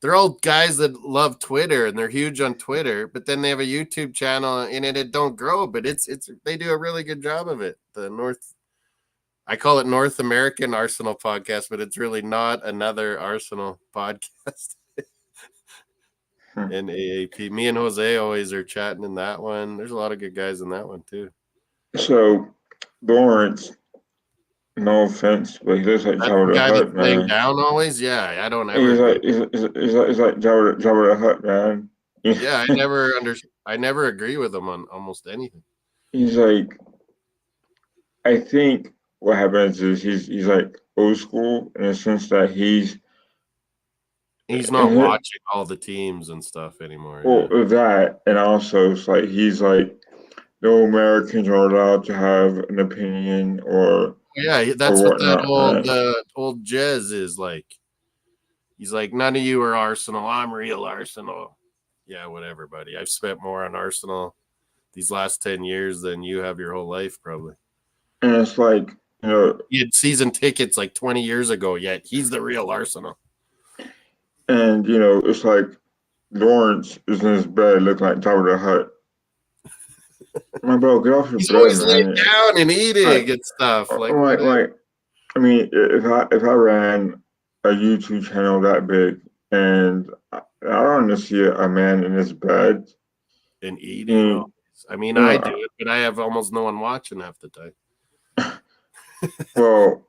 They're all guys that love Twitter and they're huge on Twitter, but then they have a YouTube channel and it don't grow, but it's they do a really good job of it. I call it North American Arsenal podcast, but it's really not another Arsenal podcast. NAAP. Me and Jose always are chatting in that one. There's a lot of good guys in that one too. so. Lawrence, no offense, but he looks like That's Jabba the the guy Hutt, that's laying man. down always. Yeah, I don't He's ever. like he's like Jabba the Hutt, man. Yeah, I never agree with him on almost anything. He's like, I think what happens is he's like old school in the sense that he's Not watching all the teams and stuff anymore. Well, that, and also it's like he's like, no Americans are allowed to have an opinion or Yeah, that's or what that whatnot, old Jez is like. He's like, none of you are Arsenal. I'm real Arsenal. Yeah, whatever, buddy. I've spent more on Arsenal these last 10 years than you have your whole life, probably. And it's like, He had season tickets like 20 years ago, yet he's the real Arsenal. and it's like Lawrence is in his bed looking like Jabba the Hutt. My bro, get off your He's bed, always man. laying down and eating and stuff. Like, I mean, if I ran a YouTube channel that big and I don't want to see a man in his bed and eating. I mean, I do it, but I have almost no one watching half the time. Well,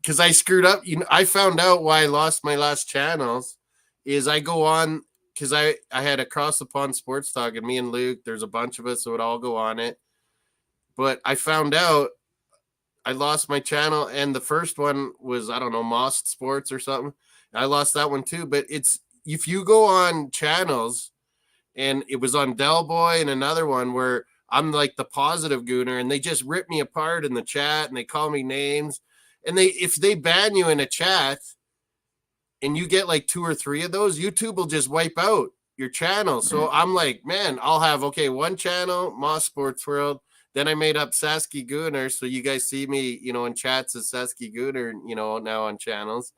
because I screwed up. I found out why I lost my last channels is I go on because I had Across the Pond Sports Talk, and me and Luke, there's a bunch of us that would all go on it. But I found out I lost my channel, and the first one was, I don't know, Mossdsports or something. I lost that one too. But it's, if you go on channels, and it was on Del Boy and another one where I'm like the positive gooner, and they just rip me apart in the chat, and they call me names. And if they ban you in a chat and you get like 2 or 3 of those, YouTube will just wipe out your channel. So I'm like, man, I'll have, one channel, Moss Sports World. Then I made up Sasky Gooner. So you guys see me, in chats as Sasky Gooner, now on channels.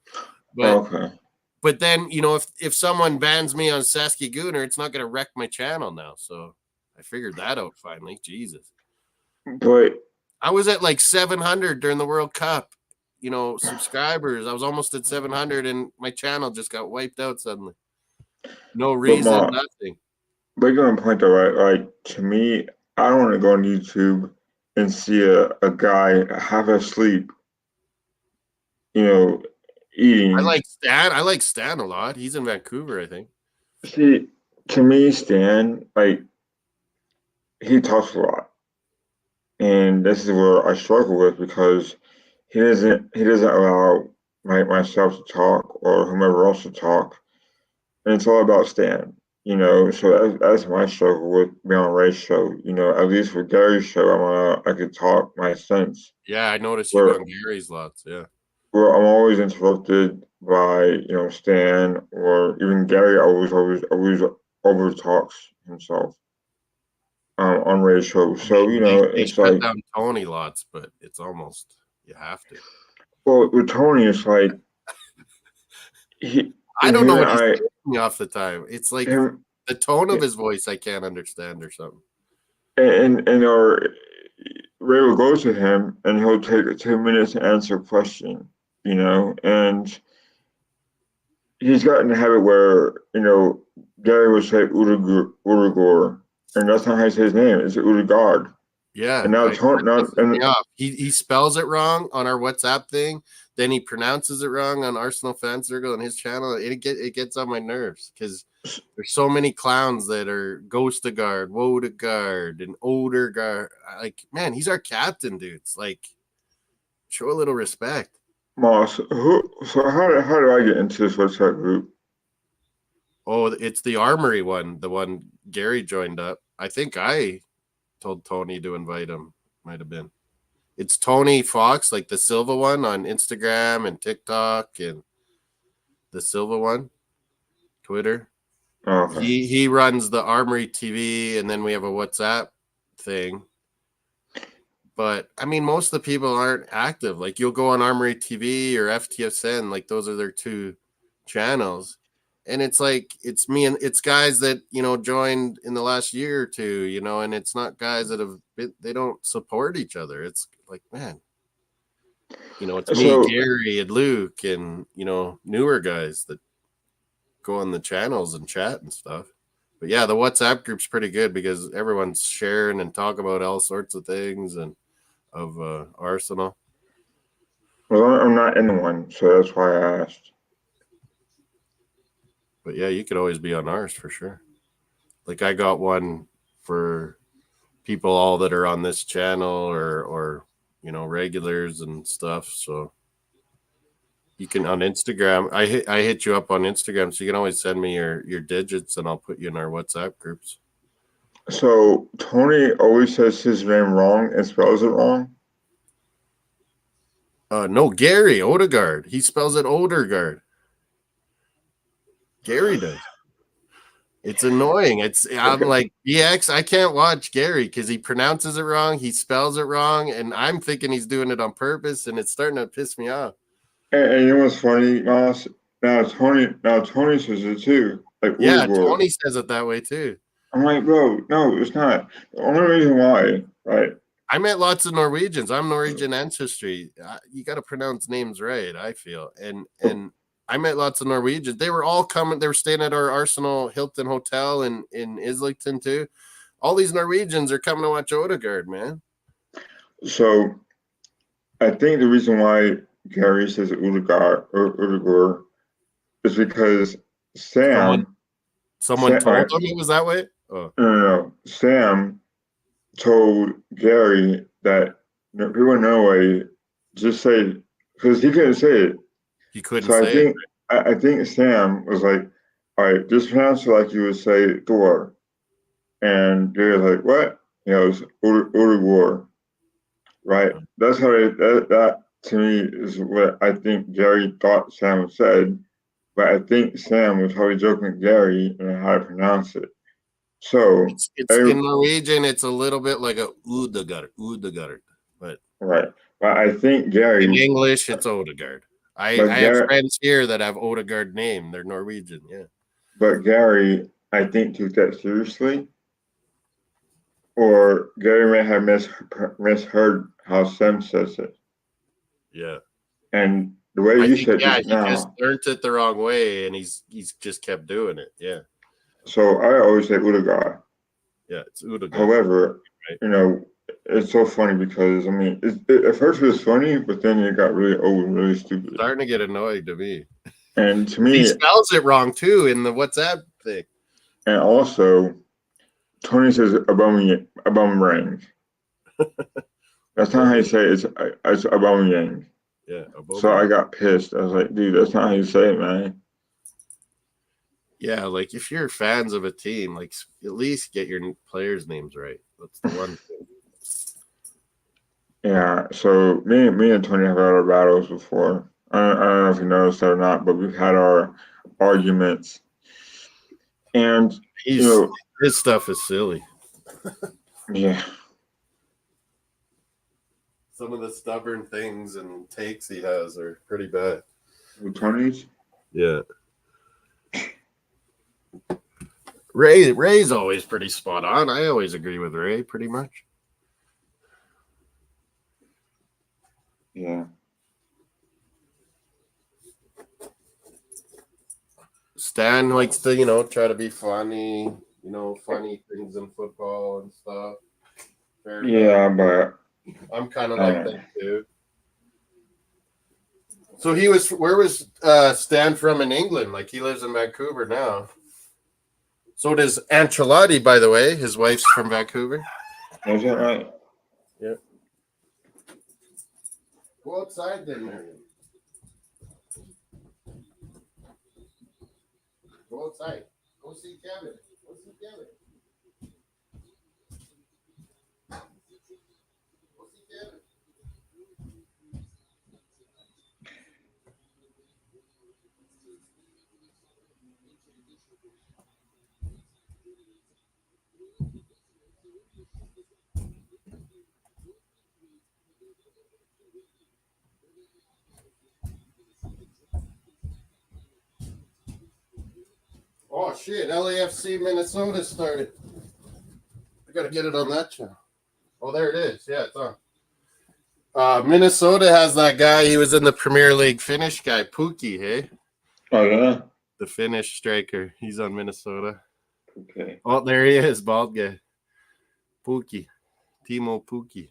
But then, if someone bans me on Sasky Gooner, it's not going to wreck my channel now. So I figured that out finally. Jesus. But I was at like 700 during the World Cup, subscribers. I was almost at 700, and my channel just got wiped out suddenly. No reason, nothing. But you're on point though, right? Like, to me, I don't want to go on YouTube and see a guy half asleep, eating. I like Stan a lot. He's in Vancouver, I think. See, to me, Stan, like, he talks a lot. And this is where I struggle with, because he doesn't allow myself to talk or whomever else to talk. And it's all about Stan, so that's my struggle with being on Ray's show. At least with Gary's show, I could talk my sense. Yeah, I noticed you on Gary's lots, yeah. Well, I'm always interrupted by, Stan, or even Gary always over talks himself on Ray's show. So, they it's shut like down Tony lots, but it's almost, you have to. Well, with Tony, it's like I don't know what he's saying off the time. It's like the tone of his voice I can't understand or something. And Ray will go to him, and he'll take 2 minutes to answer a question, and he's gotten the habit where, Gary would say Udagor, and that's not how he says his name. It's Udagard. Yeah. And now he spells it wrong on our WhatsApp thing. Then he pronounces it wrong on Arsenal Fan Circle on his channel. It gets on my nerves because there's so many clowns that are Ghostagard, Wodagard, and Odergard. Like, man, he's our captain, dude. It's like, show a little respect. Moss, so how do I get into this WhatsApp group? Oh, it's the Armory one, the one Gary joined up. I think I told Tony to invite him. Might have been. It's Tony Fox, like the Silva one on Instagram and TikTok, and the Silva one, Twitter. Okay. He runs the Armory TV, and then we have a WhatsApp thing. But I mean, most of the people aren't active. Like, you'll go on Armory TV or FTSN, like those are their 2 channels. And it's like, it's me and it's guys that, joined in the last year or 2, and it's not guys that they don't support each other. It's like, man, it's me, Gary, and Luke, and, newer guys that go on the channels and chat and stuff. But yeah, the WhatsApp group's pretty good because everyone's sharing and talk about all sorts of things and of Arsenal. Well, I'm not in one, so that's why I asked. But yeah, you could always be on ours for sure. Like, I got one for people all that are on this channel or regulars and stuff. So you can on Instagram. I hit you up on Instagram, so you can always send me your digits, and I'll put you in our WhatsApp groups. So Tony always says his name wrong and spells it wrong. No, Gary Odegaard. He spells it Odegaard. Gary does. It's annoying. I'm like, BX, I can't watch Gary because he pronounces it wrong, he spells it wrong, and I'm thinking he's doing it on purpose, and it's starting to piss me off. And you know what's funny, Moss? Now Tony says it too. Like, yeah, Tony says it that way too. I'm like, bro, no, it's not. The only reason why, right? I met lots of Norwegians. I'm Norwegian ancestry. You got to pronounce names right, I feel. And I met lots of Norwegians. They were all coming. They were staying at our Arsenal Hilton Hotel in Islington too. All these Norwegians are coming to watch Odegaard, man. So I think the reason why Gary says Odegaard is because Sam Someone Sam, told right, him it was that way? Oh, no. Sam told Gary that people in Norway just say, because he couldn't say it. he couldn't So I say it. think I think Sam was like, all right, just pronounce it like you would say Thor. And Gary was like, what? You know, it's Uruguay, right? That's how that to me is what I think Gary thought Sam said. But I think Sam was probably joking with Gary and how to pronounce it. So, It's in Norwegian, it's a little bit like a Udegard, but right. But I think in Gary, English, it's Odegaard. I have friends here that have Odegaard name. They're Norwegian, yeah. but Gary, I think took that seriously. Or Gary may have misheard how Sam says it. Yeah. And the way I you think, said yeah, just he just now, learned it the wrong way and he's just kept doing it. Yeah. so I always say Uruguay. Yeah, it's Odegaard. However, right? you know, it's so funny because I mean, at first it was funny, but then it got really old and really stupid. Starting to get annoyed to me. And to He me, spells it wrong too in the WhatsApp thing. and also, Tony says Aubameyang. That's not how you say it. It's Aubameyang. Yeah. So I got pissed. I was like, dude, that's not how you say it, man. Yeah, like if you're fans of a team, like at least get your players' names right. That's the one thing. Yeah. So me and Tony have had our battles before. I don't know if you noticed that or not, but we've had our arguments. And His stuff is silly. Yeah. Some of the stubborn things and takes he has are pretty bad. Tony's? Yeah. Ray's always pretty spot on. I always agree with Ray pretty much. Yeah. Stan likes to, try to be funny, funny things in football and stuff. Fair Yeah, enough. but I'm kind of like that too. So where was Stan from in England? Like he lives in Vancouver now. So does Ancelotti, by the way. His wife's from Vancouver. Is that right? Yeah. Go outside then, Marion. Go outside. Go see Kevin. Go see Kevin. Go see Kevin. Oh shit! LAFC Minnesota started. I gotta get it on that channel. Oh, there it is. Yeah, it's on. Minnesota has that guy. He was in the Premier League. Finnish guy, Pukki. Hey. Oh yeah. The Finnish striker. He's on Minnesota. Okay. Oh, there he is, bald guy. Pukki. Timo Pukki.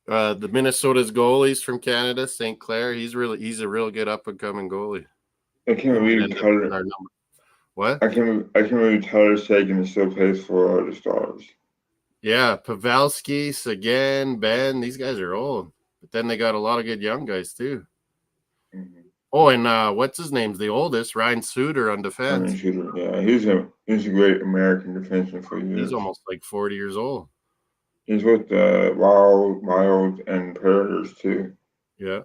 The Minnesota's goalie's from Canada, St. Clair. He's a real good up and coming goalie. I can't believe Tyler. What? I can't believe Tyler Sagan still plays for the Stars. Yeah, Pavelski, Sagan, Ben. These guys are old, but then they got a lot of good young guys too. Mm-hmm. Oh, and what's his name's the oldest? Ryan Suter on defense. Yeah, he's a great American defenseman for years. He's almost like 40 years old. He's with the Wild and Predators too. Yeah.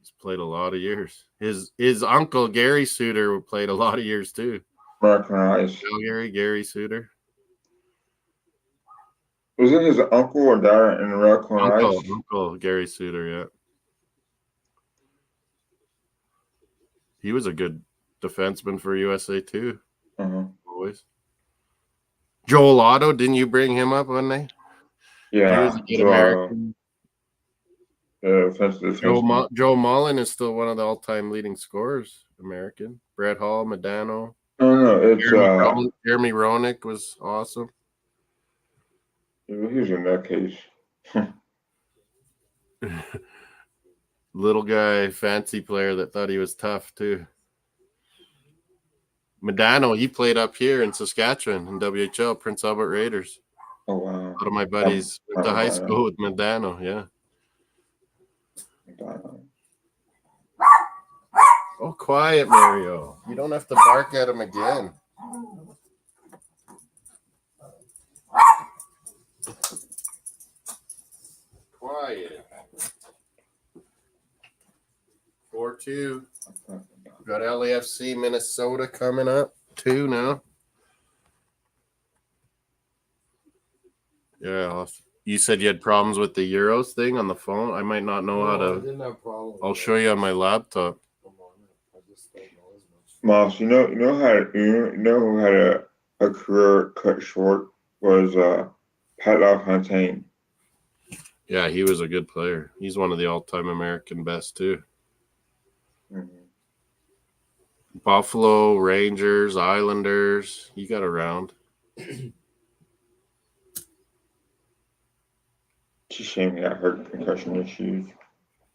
He's played a lot of years. His uncle Gary Suter played a lot of years too. Recognized. Gary Suter. Wasn't his uncle or dad in Recognized? Uncle Gary Suter, yeah. He was a good defenseman for USA too. Always. Joel Otto, didn't you bring him up one day? Yeah. He was a good American. Joe Mullen is still one of the all-time leading scorers, American. Brett Hall, Medano. No, it's Jeremy Roenick was awesome. He's in that case. Little guy, fancy player that thought he was tough too. Medano, he played up here in Saskatchewan in WHL, Prince Albert Raiders. Oh wow. A lot of my buddies went to high school with Medano, yeah. Oh, quiet, Mario. You don't have to bark at him again. Quiet. 4-2. Got LAFC Minnesota coming up, 2 now. Yeah, you said you had problems with the Euros thing on the phone. I might not know how I to. didn't have problems. I'll show you on my laptop. Come on, I just don't know as much. Moss, you know who had a career cut short was Pat LaFontaine. Yeah, he was a good player. He's one of the all-time American best too. Mm-hmm. Buffalo, Rangers, Islanders. He got around. It's a shame he got hurt concussion issues.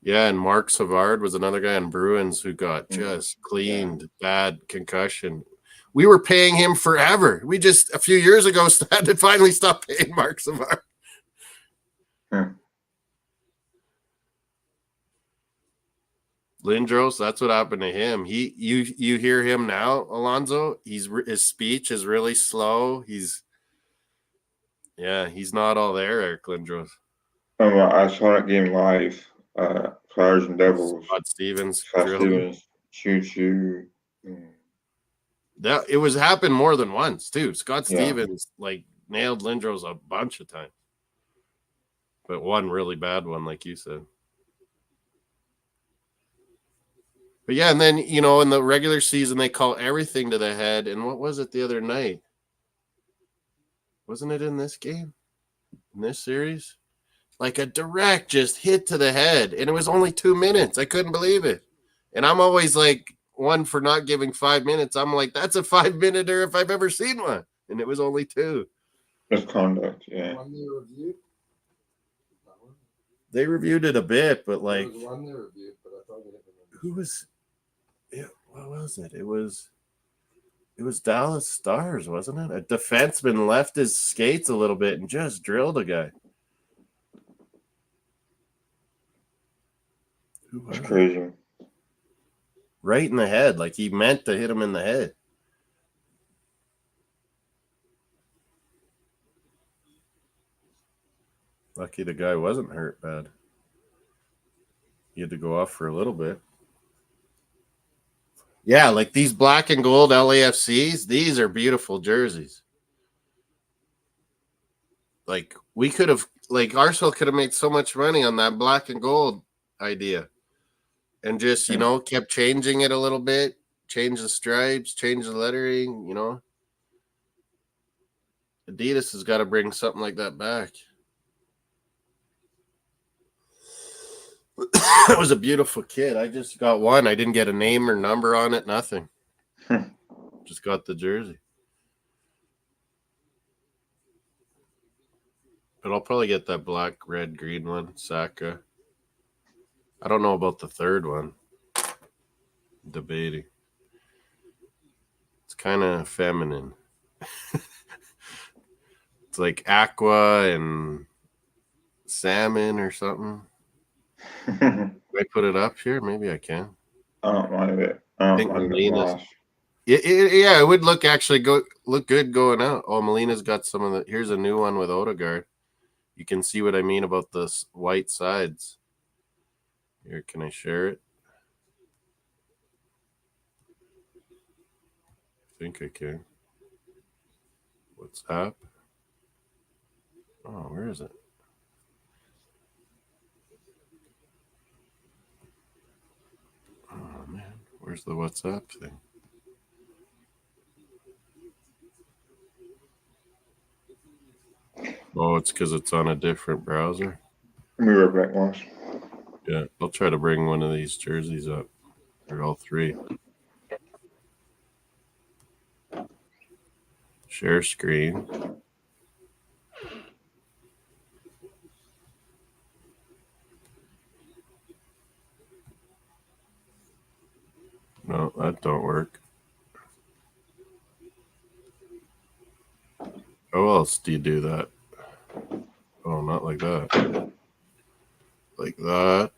Yeah, and Mark Savard was another guy in Bruins who got just cleaned, bad concussion. We were paying him forever. We just, a few years ago, had to finally stop paying Mark Savard. Lindros, that's what happened to him. You hear him now, Alonzo. His speech is really slow. He's not all there, Eric Lindros. I saw that game live. Flyers and Devils. Scott Stevens. Choo. That it was happened more than once too. Scott Stevens nailed Lindros a bunch of times, but one really bad one, like you said. But yeah, and then in the regular season they call everything to the head. And what was it the other night? Wasn't it in this game? In this series? Like a direct just hit to the head, and it was only 2 minutes. I couldn't believe it. And I'm always like one for not giving 5 minutes. I'm like, that's a 5-minute-er if I've ever seen one. And it was only 2. Misconduct, yeah. They reviewed it a bit, but like, there was one they reviewed, but I thought I didn't remember. who was? Yeah, what was it? It was Dallas Stars, wasn't it? A defenseman left his skates a little bit and just drilled a guy. It's crazy. Right in the head, like he meant to hit him in the head. Lucky the guy wasn't hurt bad. He had to go off for a little bit. Yeah, like these black and gold LAFCs, these are beautiful jerseys. Like we could have, Arsenal could have made so much money on that black and gold idea. And just, kept changing it a little bit, change the stripes, change the lettering, Adidas has got to bring something like that back. It was a beautiful kit. I just got one. I didn't get a name or number on it, nothing. Just got the jersey. But I'll probably get that black, red, green one, Saka. I don't know about the third one. Debating. It's kind of feminine. It's like aqua and salmon or something. Can I put it up here? Maybe I can. I don't mind it. I don't mind the wash. It would look good going out. Oh, Molina's got some of the. Here's a new one with Odegaard. You can see what I mean about the white sides. Here, can I share it? I think I can. What's up? Oh, where is it? Oh, man. Where's the WhatsApp thing? Oh, it's because it's on a different browser. Let me right back, Wash. Yeah, I'll try to bring one of these jerseys up. Or all three. Share screen. No, that don't work. else do you do that? Oh, not like that. Like that.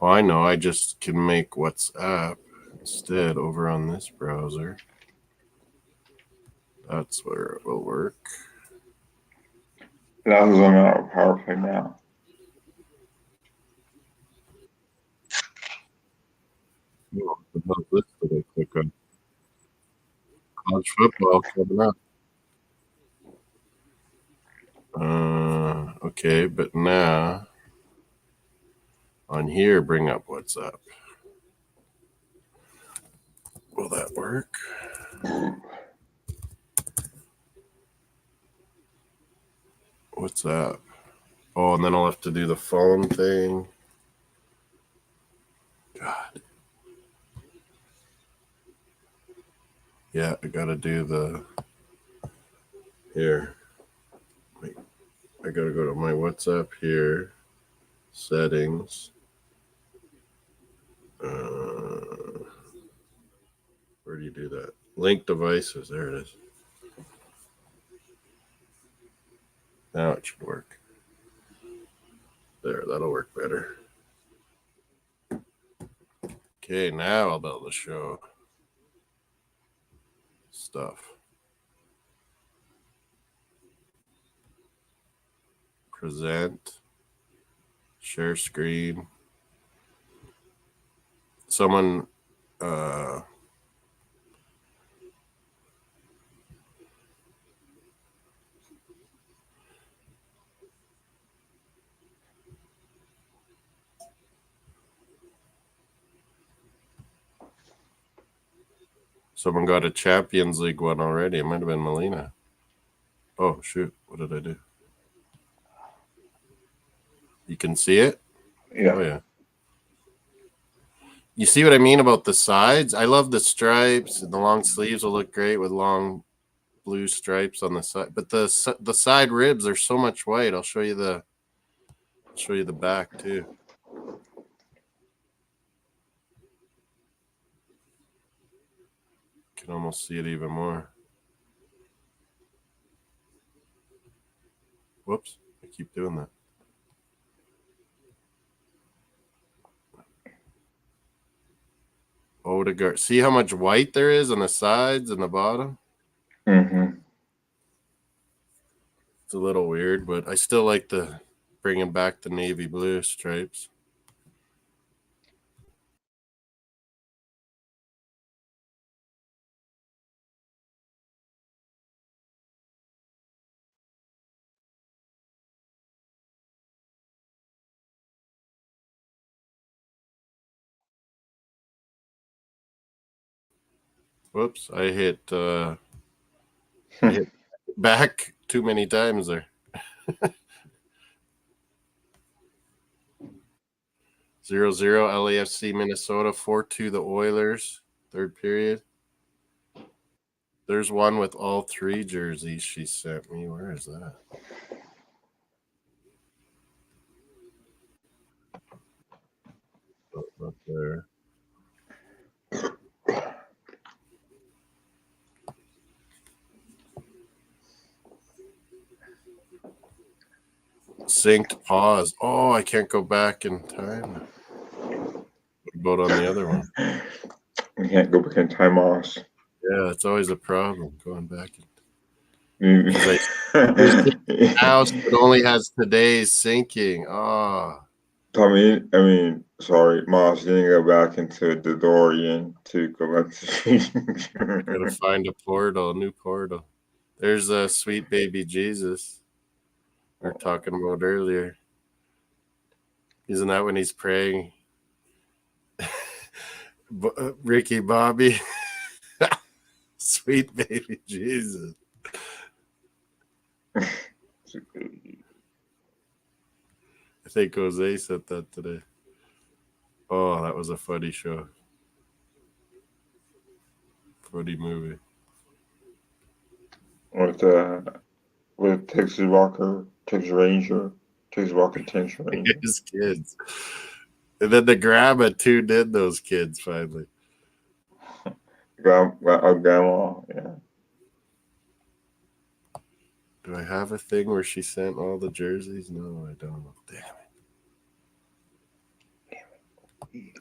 Oh, I know. I just can make WhatsApp instead over on this browser. That's where it will work. That was on our PowerPoint now. Oh, what the hell is this that I click on? College football coming up. Okay, but now on here, bring up WhatsApp. Will that work? WhatsApp. Oh, and then I'll have to do the phone thing. God. Yeah, I gotta do the. Here. Wait. I gotta go to my WhatsApp here. Settings. Where do you do that? Link devices. There it is. Now it should work. There, that'll work better. Okay, now I'll be able to show stuff. Present. Share screen. Someone someone got a Champions League one already. It might have been Melina. Oh shoot, what did I do? You can see it? Yeah. Oh yeah. You see what I mean about the sides? I love the stripes, and the long sleeves will look great with long blue stripes on the side. But the side ribs are so much white. I'll show you the back too. You can almost see it even more. Whoops, I keep doing that. Odegaard. See how much white there is on the sides and the bottom? Mm-hmm. It's a little weird, but I still like the bringing back the navy blue stripes. Whoops, I hit back too many times there. 0-0 LAFC Minnesota, 4-2 the Oilers, third period. There's one with all three jerseys she sent me. Where is that? Oh, up there. Synced pause. Oh, I can't go back in time. What about on the other one? We can't go back in time, Moss. Yeah, it's always a problem going back. Mm. House it only has today's syncing. Oh. Tommy, sorry, Moss, you need to go back into the DeLorean to go back to. Gotta find a portal, new portal. There's a sweet baby Jesus we were talking about earlier. Isn't that when he's praying? Ricky Bobby. Sweet baby Jesus. I think Jose said that today. Oh, that was a funny show. Funny movie. With Texas Walker, Texas Ranger, Texas Walker, Texas Ranger. His kids. And then the grandma too did those kids finally. Grandma, yeah. Do I have a thing where she sent all the jerseys? No, I don't. Damn it.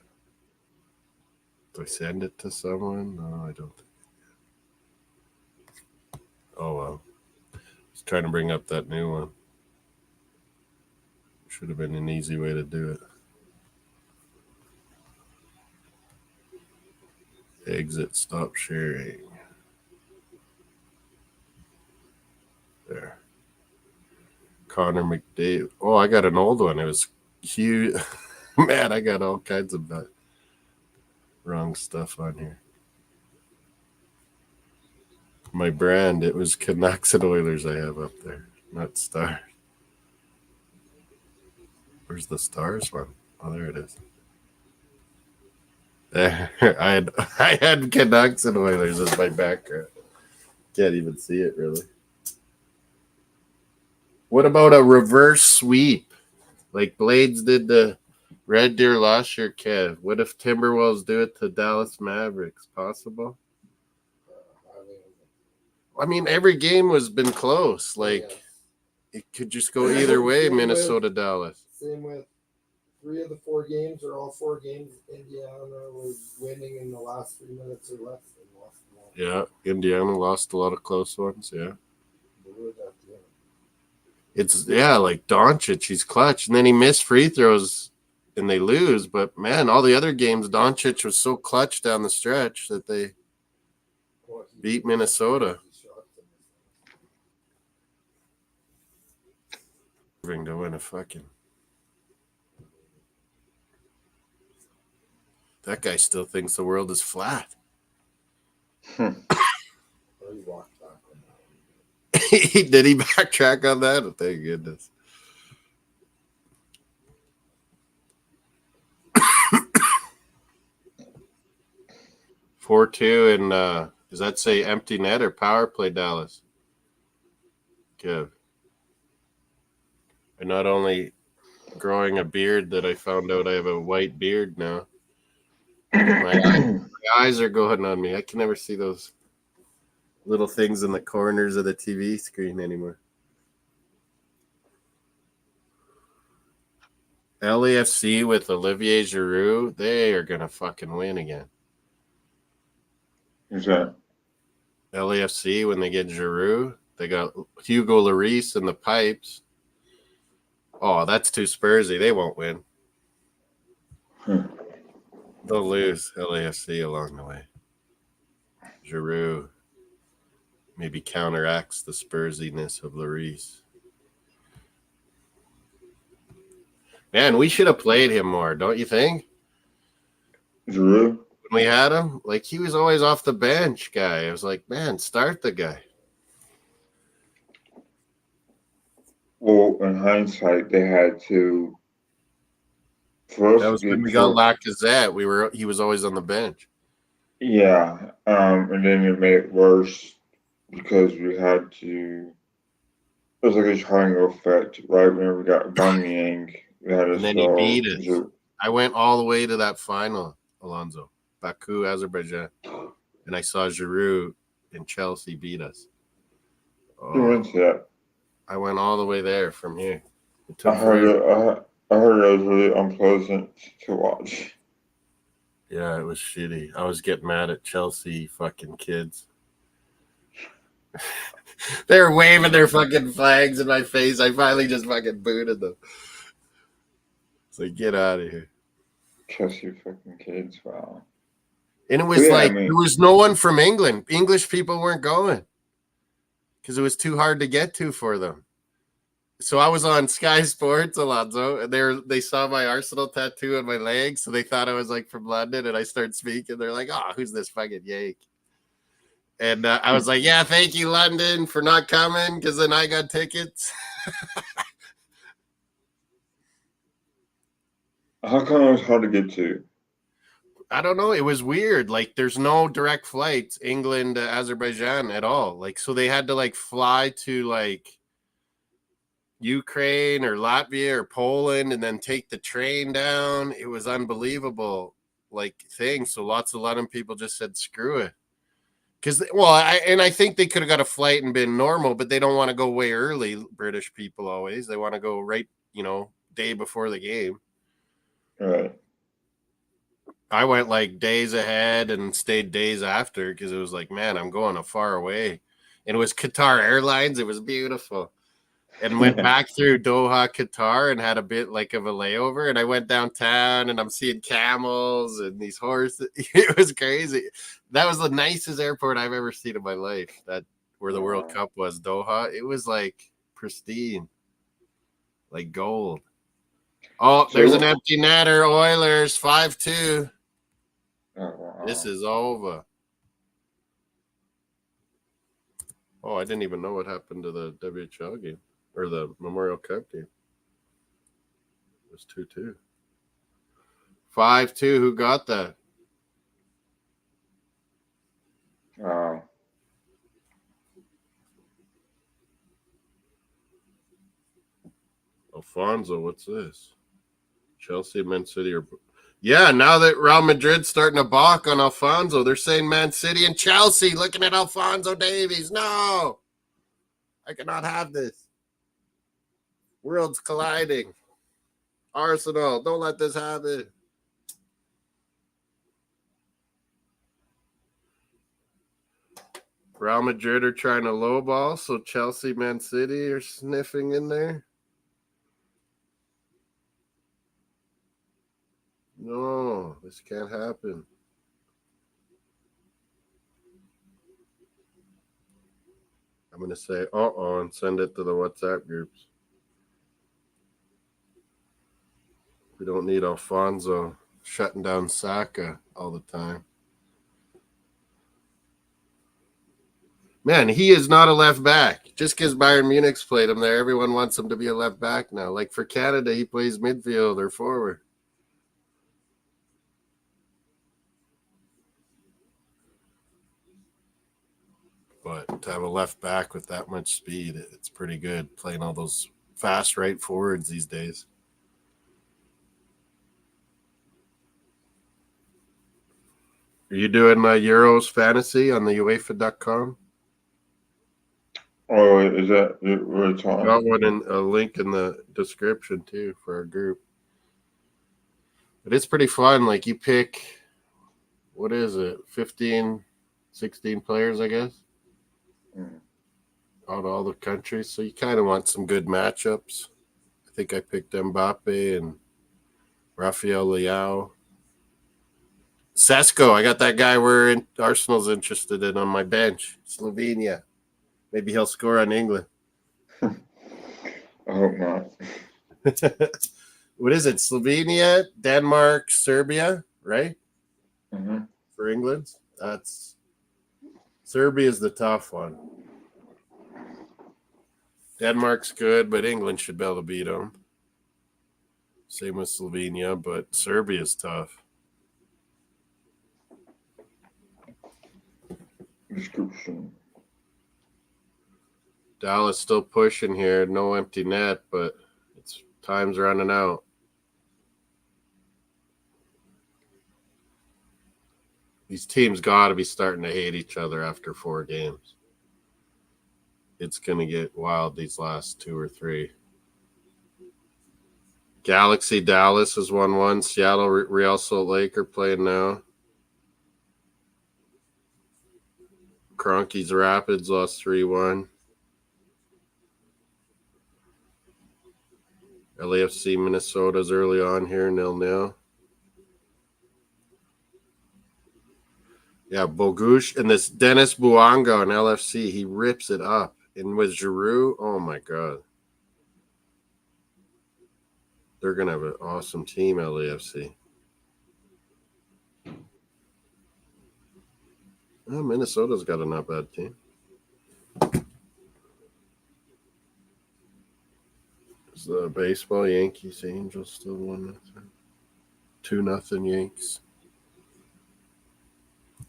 Do I send it to someone? No, I don't. Oh, well. I was trying to bring up that new one. Should have been an easy way to do it. Exit, stop sharing. There. Connor McDavid. Oh, I got an old one. It was huge. Man, I got all kinds of wrong stuff on here. My brand, it was Canucks and Oilers I have up there, not Stars. Where's the Stars one? Oh, there it is. There, I had Canucks and Oilers as my background. Can't even see it really. What about a reverse sweep? Like Blades did the Red Deer last year, Kev. What if Timberwolves do it to Dallas Mavericks? Possible? I mean, every game has been close. Like, it could just go either way, Minnesota, Dallas. Same with 3 of the 4 games, or all 4 games, Indiana was winning in the last 3 minutes or less. And lost them all. Yeah, Indiana lost a lot of close ones, yeah. It's, like Doncic, he's clutch. And then he missed free throws and they lose. But, man, all the other games, Doncic was so clutch down the stretch that they beat Minnesota. To win a fucking... That guy still thinks the world is flat. Did he backtrack on that? Oh, thank goodness. Four 2 and does that say empty net or power play, Dallas? Good. I'm not only growing a beard that I found out I have a white beard now. My eyes are going on me. I can never see those little things in the corners of the TV screen anymore. LAFC with Olivier Giroux, they are going to fucking win again. Who's that? LAFC, when they get Giroux, they got Hugo Lloris in the pipes. Oh, that's too Spursy. They won't win. They'll lose LAFC along the way. Giroux maybe counteracts the Spursiness of Lloris. Man, we should have played him more, don't you think? Giroux? When we had him, like, he was always off the bench guy. I was like, man, start the guy. Well, in hindsight, they had to. That was when we got Lacazette. He was always on the bench. Yeah, and then it made it worse because we had to. It was like a triangle effect, right? When we got Aubameyang, we had to. And then he beat us. I went all the way to that final, Alonso, Baku, Azerbaijan, and I saw Giroud and Chelsea beat us. Who went to that? I went all the way there from here. I heard it was really unpleasant to watch. Yeah, it was shitty. I was getting mad at Chelsea fucking kids. They were waving their fucking flags in my face. I finally just fucking booted them. It's like, get out of here. Chelsea fucking kids, wow. And it was there was no one from England. English people weren't going because it was too hard to get to for them. So I was on Sky Sports, Alonso, and they saw my Arsenal tattoo on my leg, so they thought I was like from London, and I started speaking. They're like, "Oh, who's this fucking yank?" And I was like, "Yeah, thank you, London, for not coming, because then I got tickets." How come it was hard to get to? I don't know. It was weird. Like, there's no direct flights England to Azerbaijan at all. Like, so they had to like fly to like Ukraine or Latvia or Poland and then take the train down. It was unbelievable, like, thing. So lots of London people just said, screw it. Because, well, I think they could have got a flight and been normal, but they don't want to go way early. British people always, they want to go right, day before the game. Right. I went like days ahead and stayed days after because it was like, man, I'm going a far away. And it was Qatar Airlines. It was beautiful. And went back through Doha, Qatar, and had a bit like of a layover. And I went downtown, and I'm seeing camels and these horses. It was crazy. That was the nicest airport I've ever seen in my life. That where the World Cup was, Doha. It was like pristine, like gold. Oh, there's an empty netter. Oilers 5-2. Oh, wow. This is over. Oh, I didn't even know what happened to the WHL game. Or the Memorial Cup game. It was 2-2. 5-2. Who got that? Wow. Alfonso, what's this? Chelsea, Man City, or yeah, now that Real Madrid's starting to balk on Alfonso, they're saying Man City and Chelsea looking at Alfonso Davies. No, I cannot have this. Worlds colliding. Arsenal, don't let this happen. Real Madrid are trying to lowball, so Chelsea, Man City are sniffing in there. No, this can't happen. I'm going to say and send it to the WhatsApp groups. We don't need Alfonso shutting down Saka all the time. Man, he is not a left back. Just because Bayern Munich's played him there, everyone wants him to be a left back now. Like for Canada, he plays midfield or forward. But to have a left back with that much speed, it's pretty good playing all those fast right forwards these days. Are you doing Euros fantasy on the UEFA.com? Oh, is that what it's on? Got one in a link in the description too for our group. But it's pretty fun. Like you pick, what is it, 15, 16 players, I guess, out of all the countries. So you kind of want some good matchups. I think I picked Mbappe and Rafael Leao. Sesko, I got that guy Arsenal's interested in on my bench. Slovenia. Maybe he'll score on England. I hope not. What is it? Slovenia, Denmark, Serbia, right? Mm-hmm. For England. Serbia's the tough one. Denmark's good, but England should be able to beat them. Same with Slovenia, but Serbia's tough. Description. Dallas still pushing here. No empty net, but time's running out. These teams got to be starting to hate each other after 4 games. It's going to get wild these last 2 or 3. Galaxy Dallas is 1-1. Seattle Real Salt Lake are playing now. Kroenke's Rapids lost 3-1. LAFC Minnesota's early on here, 0-0. Yeah, Bogush and this Dennis Bouanga on LFC, he rips it up. And with Giroud, oh my God. They're going to have an awesome team, LAFC. Oh, Minnesota's got a not bad team. Is the baseball Yankees Angels still 1-0? 2-0 Yanks.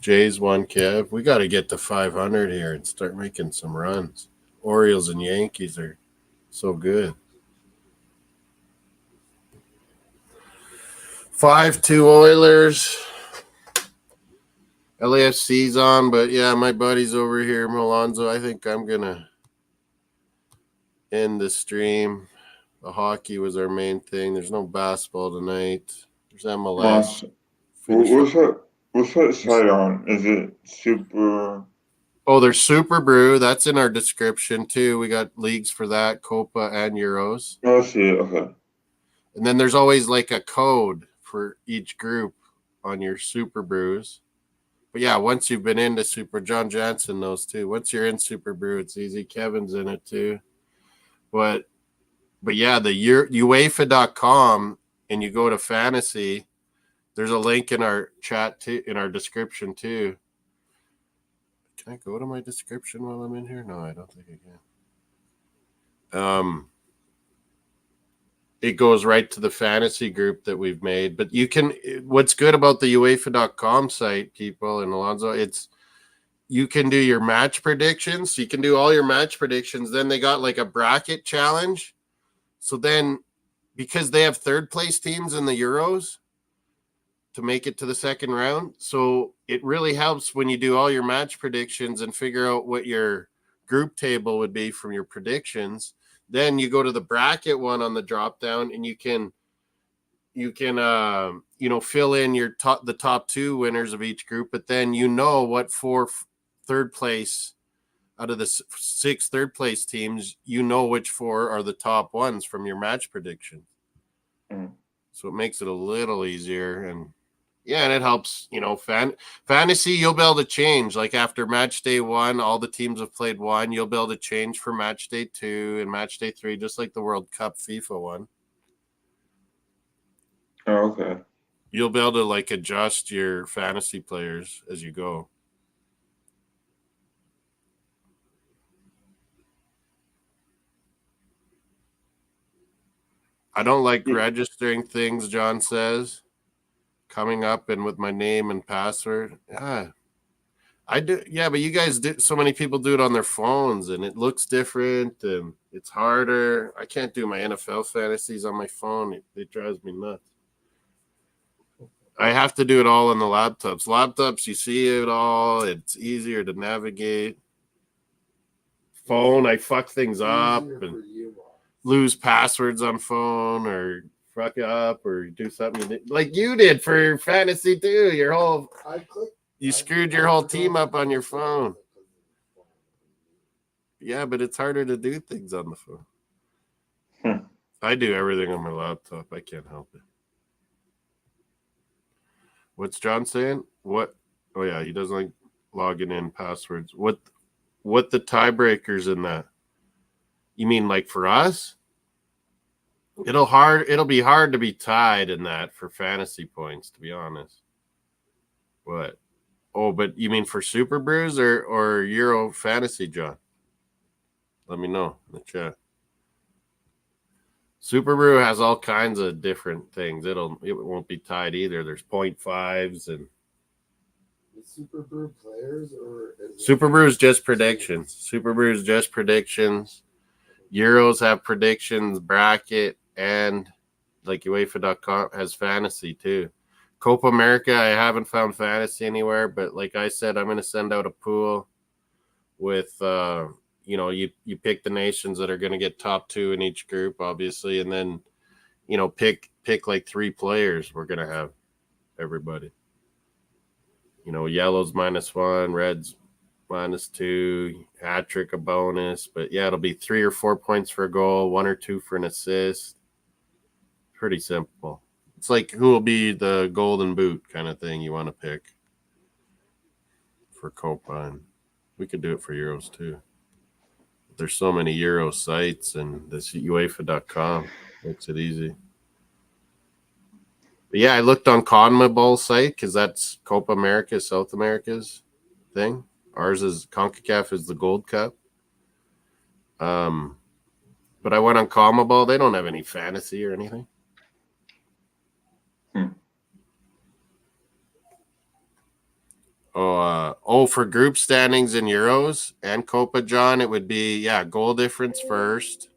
Jays 1 Kev. We got to get to 500 here and start making some runs. Orioles and Yankees are so good. 5-2 Oilers. LAFC's on, but yeah, my buddy's over here, Alonzo. I think I'm gonna end the stream. The hockey was our main thing. There's no basketball tonight. There's MLS. Moss, what's that site on? Is it Super? Oh, there's Superbru. That's in our description too. We got leagues for that, Copa and Euros. Oh, I see it. Okay. And then there's always like a code for each group on your Superbrus. But yeah, once you've been into Super, John Jansen knows too. Once you're in Superbru, it's easy. Kevin's in it too. But yeah, the UEFA.com, and you go to fantasy, there's a link in our chat too, in our description too. Can I go to my description while I'm in here? No, I don't think I can. It goes right to the fantasy group that we've made. But you can, what's good about the UEFA.com site, people, and Alonzo, you can do your match predictions. You can do all your match predictions. Then they got like a bracket challenge. So then, because they have third place teams in the Euros to make it to the second round, so it really helps when you do all your match predictions and figure out what your group table would be from your predictions. Then you go to the bracket one on the drop down, and you can fill in the top two winners of each group, but then what four third place out of the 6 third place teams, which 4 are the top ones from your match prediction. So it makes it a little easier, and it helps, fantasy, you'll be able to change. Like after match day 1, all the teams have played 1. You'll be able to change for match day 2 and match day 3, just like the World Cup FIFA one. Oh, okay. You'll be able to like adjust your fantasy players as you go. I don't like registering things, John says, coming up and with my name and password. I do. Yeah, but you guys do. So many people do it on their phones, and it looks different, and it's harder. I can't do my NFL fantasies on my phone. It drives me nuts. I have to do it all on the laptops. Laptops, you see it all. It's easier to navigate. Phone, I fuck things up and lose passwords on phone, or fuck up, or do something like you did for fantasy too. You screwed your whole team up on your phone. Yeah, but it's harder to do things on the phone. I do everything on my laptop. I can't help it. What's John saying? What? Oh yeah, he doesn't like logging in passwords. What the tiebreakers in that? You mean like for us? It'll be hard to be tied in that for fantasy points, to be honest. What? Oh, but you mean for Superbrus or Euro fantasy, John? Let me know in the chat. Superbru has all kinds of different things. It won't be tied either. There's 0.5s and Superbru players, or Superbru is just predictions. Superbru is just predictions. Euros have predictions, bracket, and like UEFA.com has fantasy too. Copa America, I haven't found fantasy anywhere, but like I said, I'm going to send out a pool with, you pick the nations that are going to get top 2 in each group, obviously, and then, pick like 3 players. We're going to have everybody. Yellows -1, reds -2, hat trick a bonus, but yeah, it'll be 3 or 4 points for a goal, 1 or 2 for an assist. Pretty simple. It's like who will be the golden boot kind of thing you want to pick for Copa, and we could do it for Euros too. There's so many Euro sites, and this UEFA.com makes it easy. But yeah, I looked on CONMEBOL site because that's Copa America, South America's thing. Ours is CONCACAF is the Gold Cup. But I went on CONMEBOL. They don't have any fantasy or anything. For group standings in Euros and Copa, John, it would be goal difference first.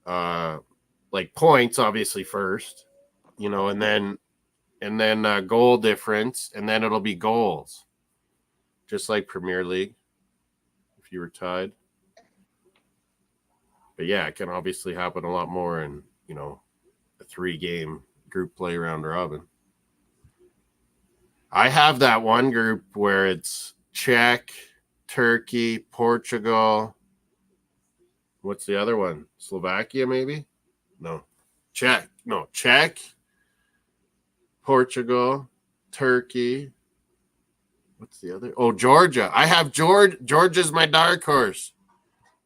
Like points, obviously first, and then and then goal difference, and then it'll be goals, just like Premier League if you were tied. But yeah, it can obviously happen a lot more in, a 3-game group play round robin. I have that one group where it's Czech, Turkey, Portugal. What's the other one? Slovakia, maybe? No. Czech, Portugal, Turkey. What's the other? Oh, Georgia. I have Georgia's my dark horse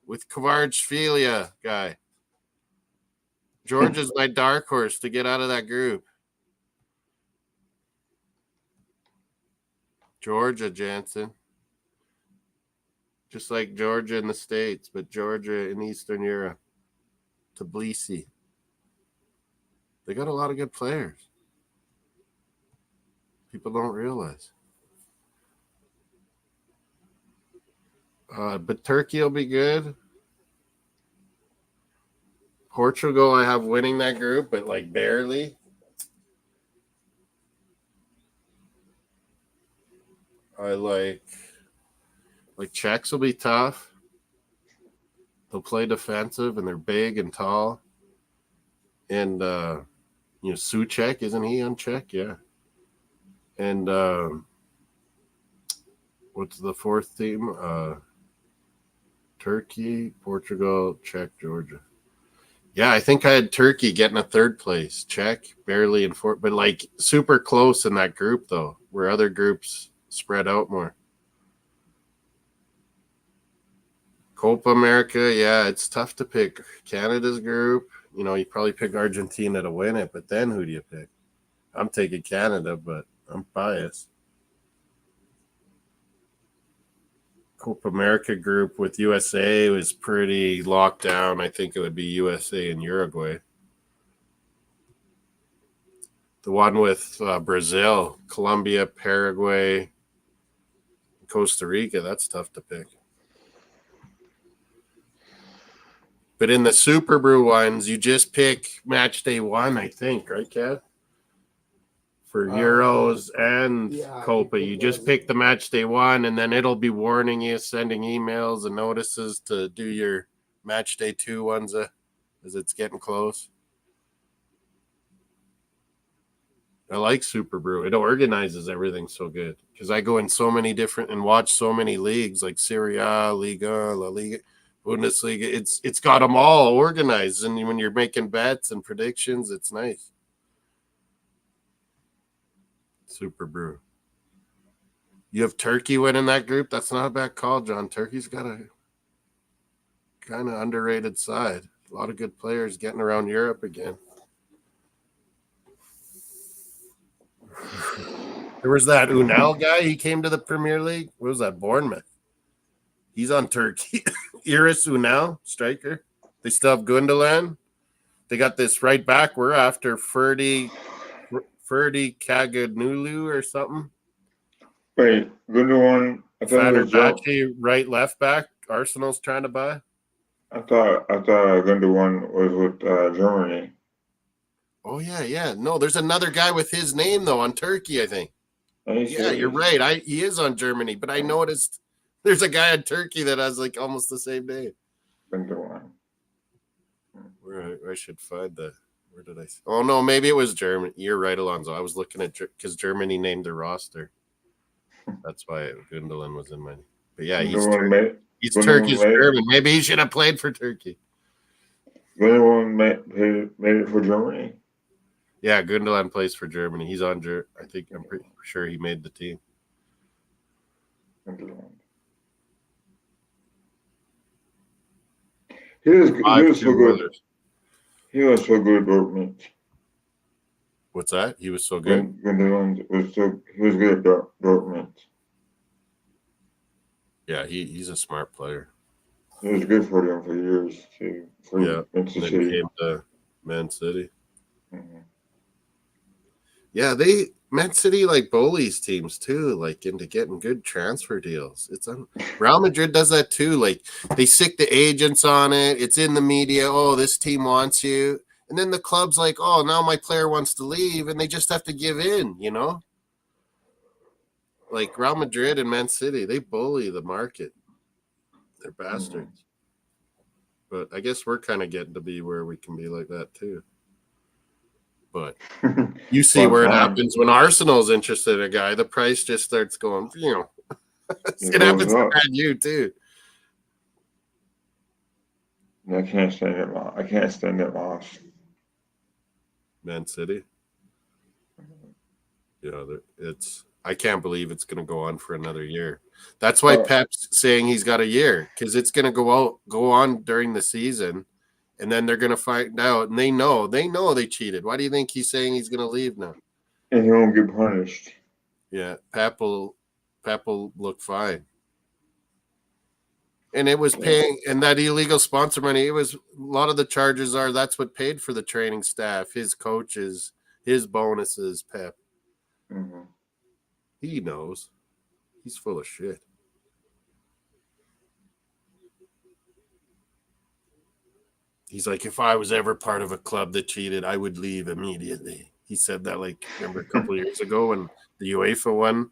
with Kvaratskhelia guy. Georgia's my dark horse to get out of that group. Georgia, Jansen. Just like Georgia in the States, but Georgia in Eastern Europe. Tbilisi. They got a lot of good players. People don't realize. But Turkey will be good. Portugal, I have winning that group, but like barely. I like Czechs will be tough. They'll play defensive, and they're big and tall. And, Suchek, isn't he on Czech? Yeah. And what's the fourth team? Turkey, Portugal, Czech, Georgia. Yeah, I think I had Turkey getting a third place. Czech, barely in fourth, but like super close in that group, though, where other groups spread out more. Copa America, yeah, it's tough to pick. Canada's group, you probably pick Argentina to win it, but then who do you pick? I'm taking Canada, but I'm biased. Copa America group with USA was pretty locked down. I think it would be USA and Uruguay. The one with Brazil, Colombia, Paraguay, Costa Rica, that's tough to pick. But in the Superbru ones, you just pick match day 1, I think, right, Kat? For Euros and Copa, you just pick the match day 1, and then it'll be warning you, sending emails and notices to do your match day 2 ones as it's getting close. I like Superbru. It organizes everything so good because I go in so many different and watch so many leagues like Serie A, Liga, La Liga, Bundesliga. It's got them all organized, and when you're making bets and predictions, it's nice. Superbru. You have Turkey winning that group. That's not a bad call, John. Turkey's got a kind of underrated side. A lot of good players getting around Europe again. There was that Unal guy. He came to the Premier League. What was that? Bournemouth. He's on Turkey. Iris Unal, striker. They still have Gundogan. They got this right back. We're after Ferdi Kaganulu or something. Wait, Gundogan. I thought it was right left back. Arsenal's trying to buy. I thought Gundogan was with Germany. Oh yeah. No, there's another guy with his name though on Turkey, I think. Yeah, you're right. He is on Germany, but I noticed there's a guy in Turkey that has like almost the same name. Gundogan. I should find the. Where did I? Oh no, maybe it was Germany. You're right, Alonso. I was looking at because Germany named their roster. That's why Gundogan was in my. But yeah, he's Turkish German. Maybe he should have played for Turkey. Gundogan made it for Germany. Yeah, Gundogan plays for Germany. He's on. I'm pretty sure he made the team. He was so good. He was so good at Dortmund. What's that? He was so good. Gundogan he was good at Dortmund. Yeah, he's a smart player. He was good for them for years too. Then he came to Man City. Mm-hmm. Yeah, Man City like bullies teams too, like into getting good transfer deals. Real Madrid does that too. Like they sick the agents on it. It's in the media. Oh, this team wants you, And then the club's like, oh, now my player wants to leave, and they just have to give in, you know? Like Real Madrid and Man City, they bully the market. They're bastards. But I guess we're kind of getting to be where we can be like that too. But you see where it happens when Arsenal's interested in a guy, the price just starts going, it happens to you too. I can't stand it. I can't stand it loss. Man City. I can't believe it's going to go on for another year. That's why Pep's saying he's got a year, because it's going to go on during the season, and then they're going to find out, and they know they cheated. Why do you think he's saying he's going to leave now? And he won't get punished. Yeah, Pep will look fine. And it was paying, and that illegal sponsor money, it was, a lot of the charges that's what paid for the training staff, his coaches, his bonuses, Pep. Mm-hmm. He knows. He's full of shit. He's like, if I was ever part of a club that cheated, I would leave immediately. He said that, like, remember a couple of years ago when the UEFA one,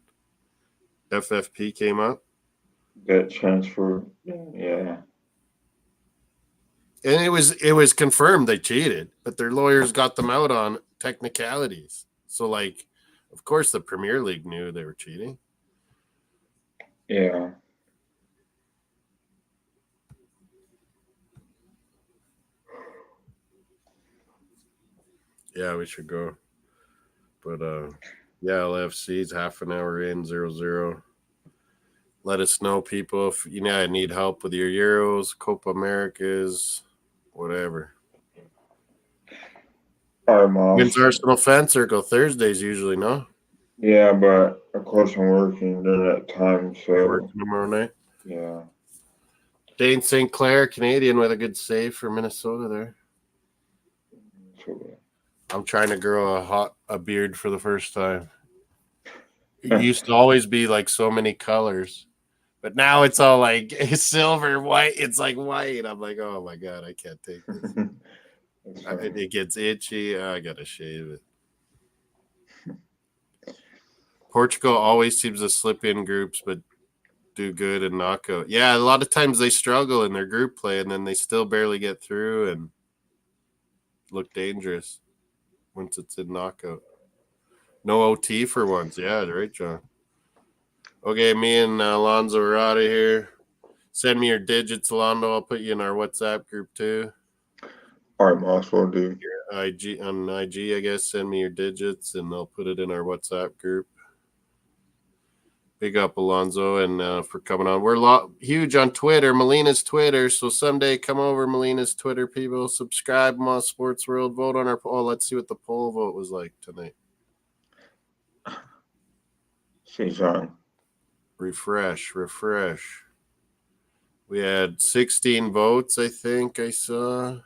FFP came up? That transfer, yeah. And it was confirmed they cheated, but their lawyers got them out on technicalities. So, like, of course the Premier League knew they were cheating. Yeah. Yeah, we should go. But yeah, LFC's half an hour in, 0-0. Let us know, people, if you need help with your Euros, Copa Americas, whatever. All right, Mom. When's Arsenal Fan Circle? Thursdays usually, no? Yeah, but of course I'm working during that time, so. You're working tomorrow night? Yeah. Dane St. Clair, Canadian, with a good save for Minnesota there. I'm trying to grow a beard for the first time. It used to always be like so many colors, but now it's all like silver, white. It's like white. I'm like, oh my God, I can't take this. It gets itchy. I gotta shave it. Portugal always seems to slip in groups, but do good in knockout. Yeah, a lot of times they struggle in their group play, and then they still barely get through and look dangerous once it's in knockout. No OT for once. Yeah, right, John. Okay, me and Alonzo are out of here. Send me your digits, Alonzo. I'll put you in our WhatsApp group too. All right, Moss, will do. Your IG, I guess. Send me your digits, and I'll put it in our WhatsApp group. Big up, Alonzo, and for coming on. We're huge on Twitter, Melina's Twitter. So someday come over, Melina's Twitter, people. Subscribe, Moss Sports World. Vote on our poll. Let's see what the poll vote was like tonight. See, John. Refresh. We had 16 votes, I think I saw.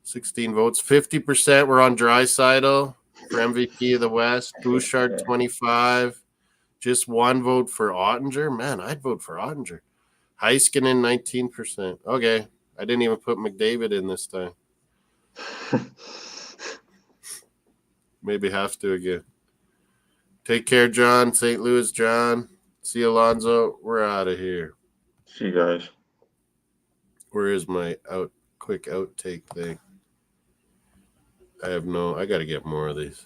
16 votes. 50% were on Draisaitl for MVP of the West. Bouchard, 25. Just one vote for Ottinger. Man, I'd vote for Ottinger. Heiskanen, 19%. Okay. I didn't even put McDavid in this time. Maybe have to again. Take care, John. St. Louis, John. See you, Alonzo. We're out of here. See you guys. Where is my quick outtake thing? I got to get more of these.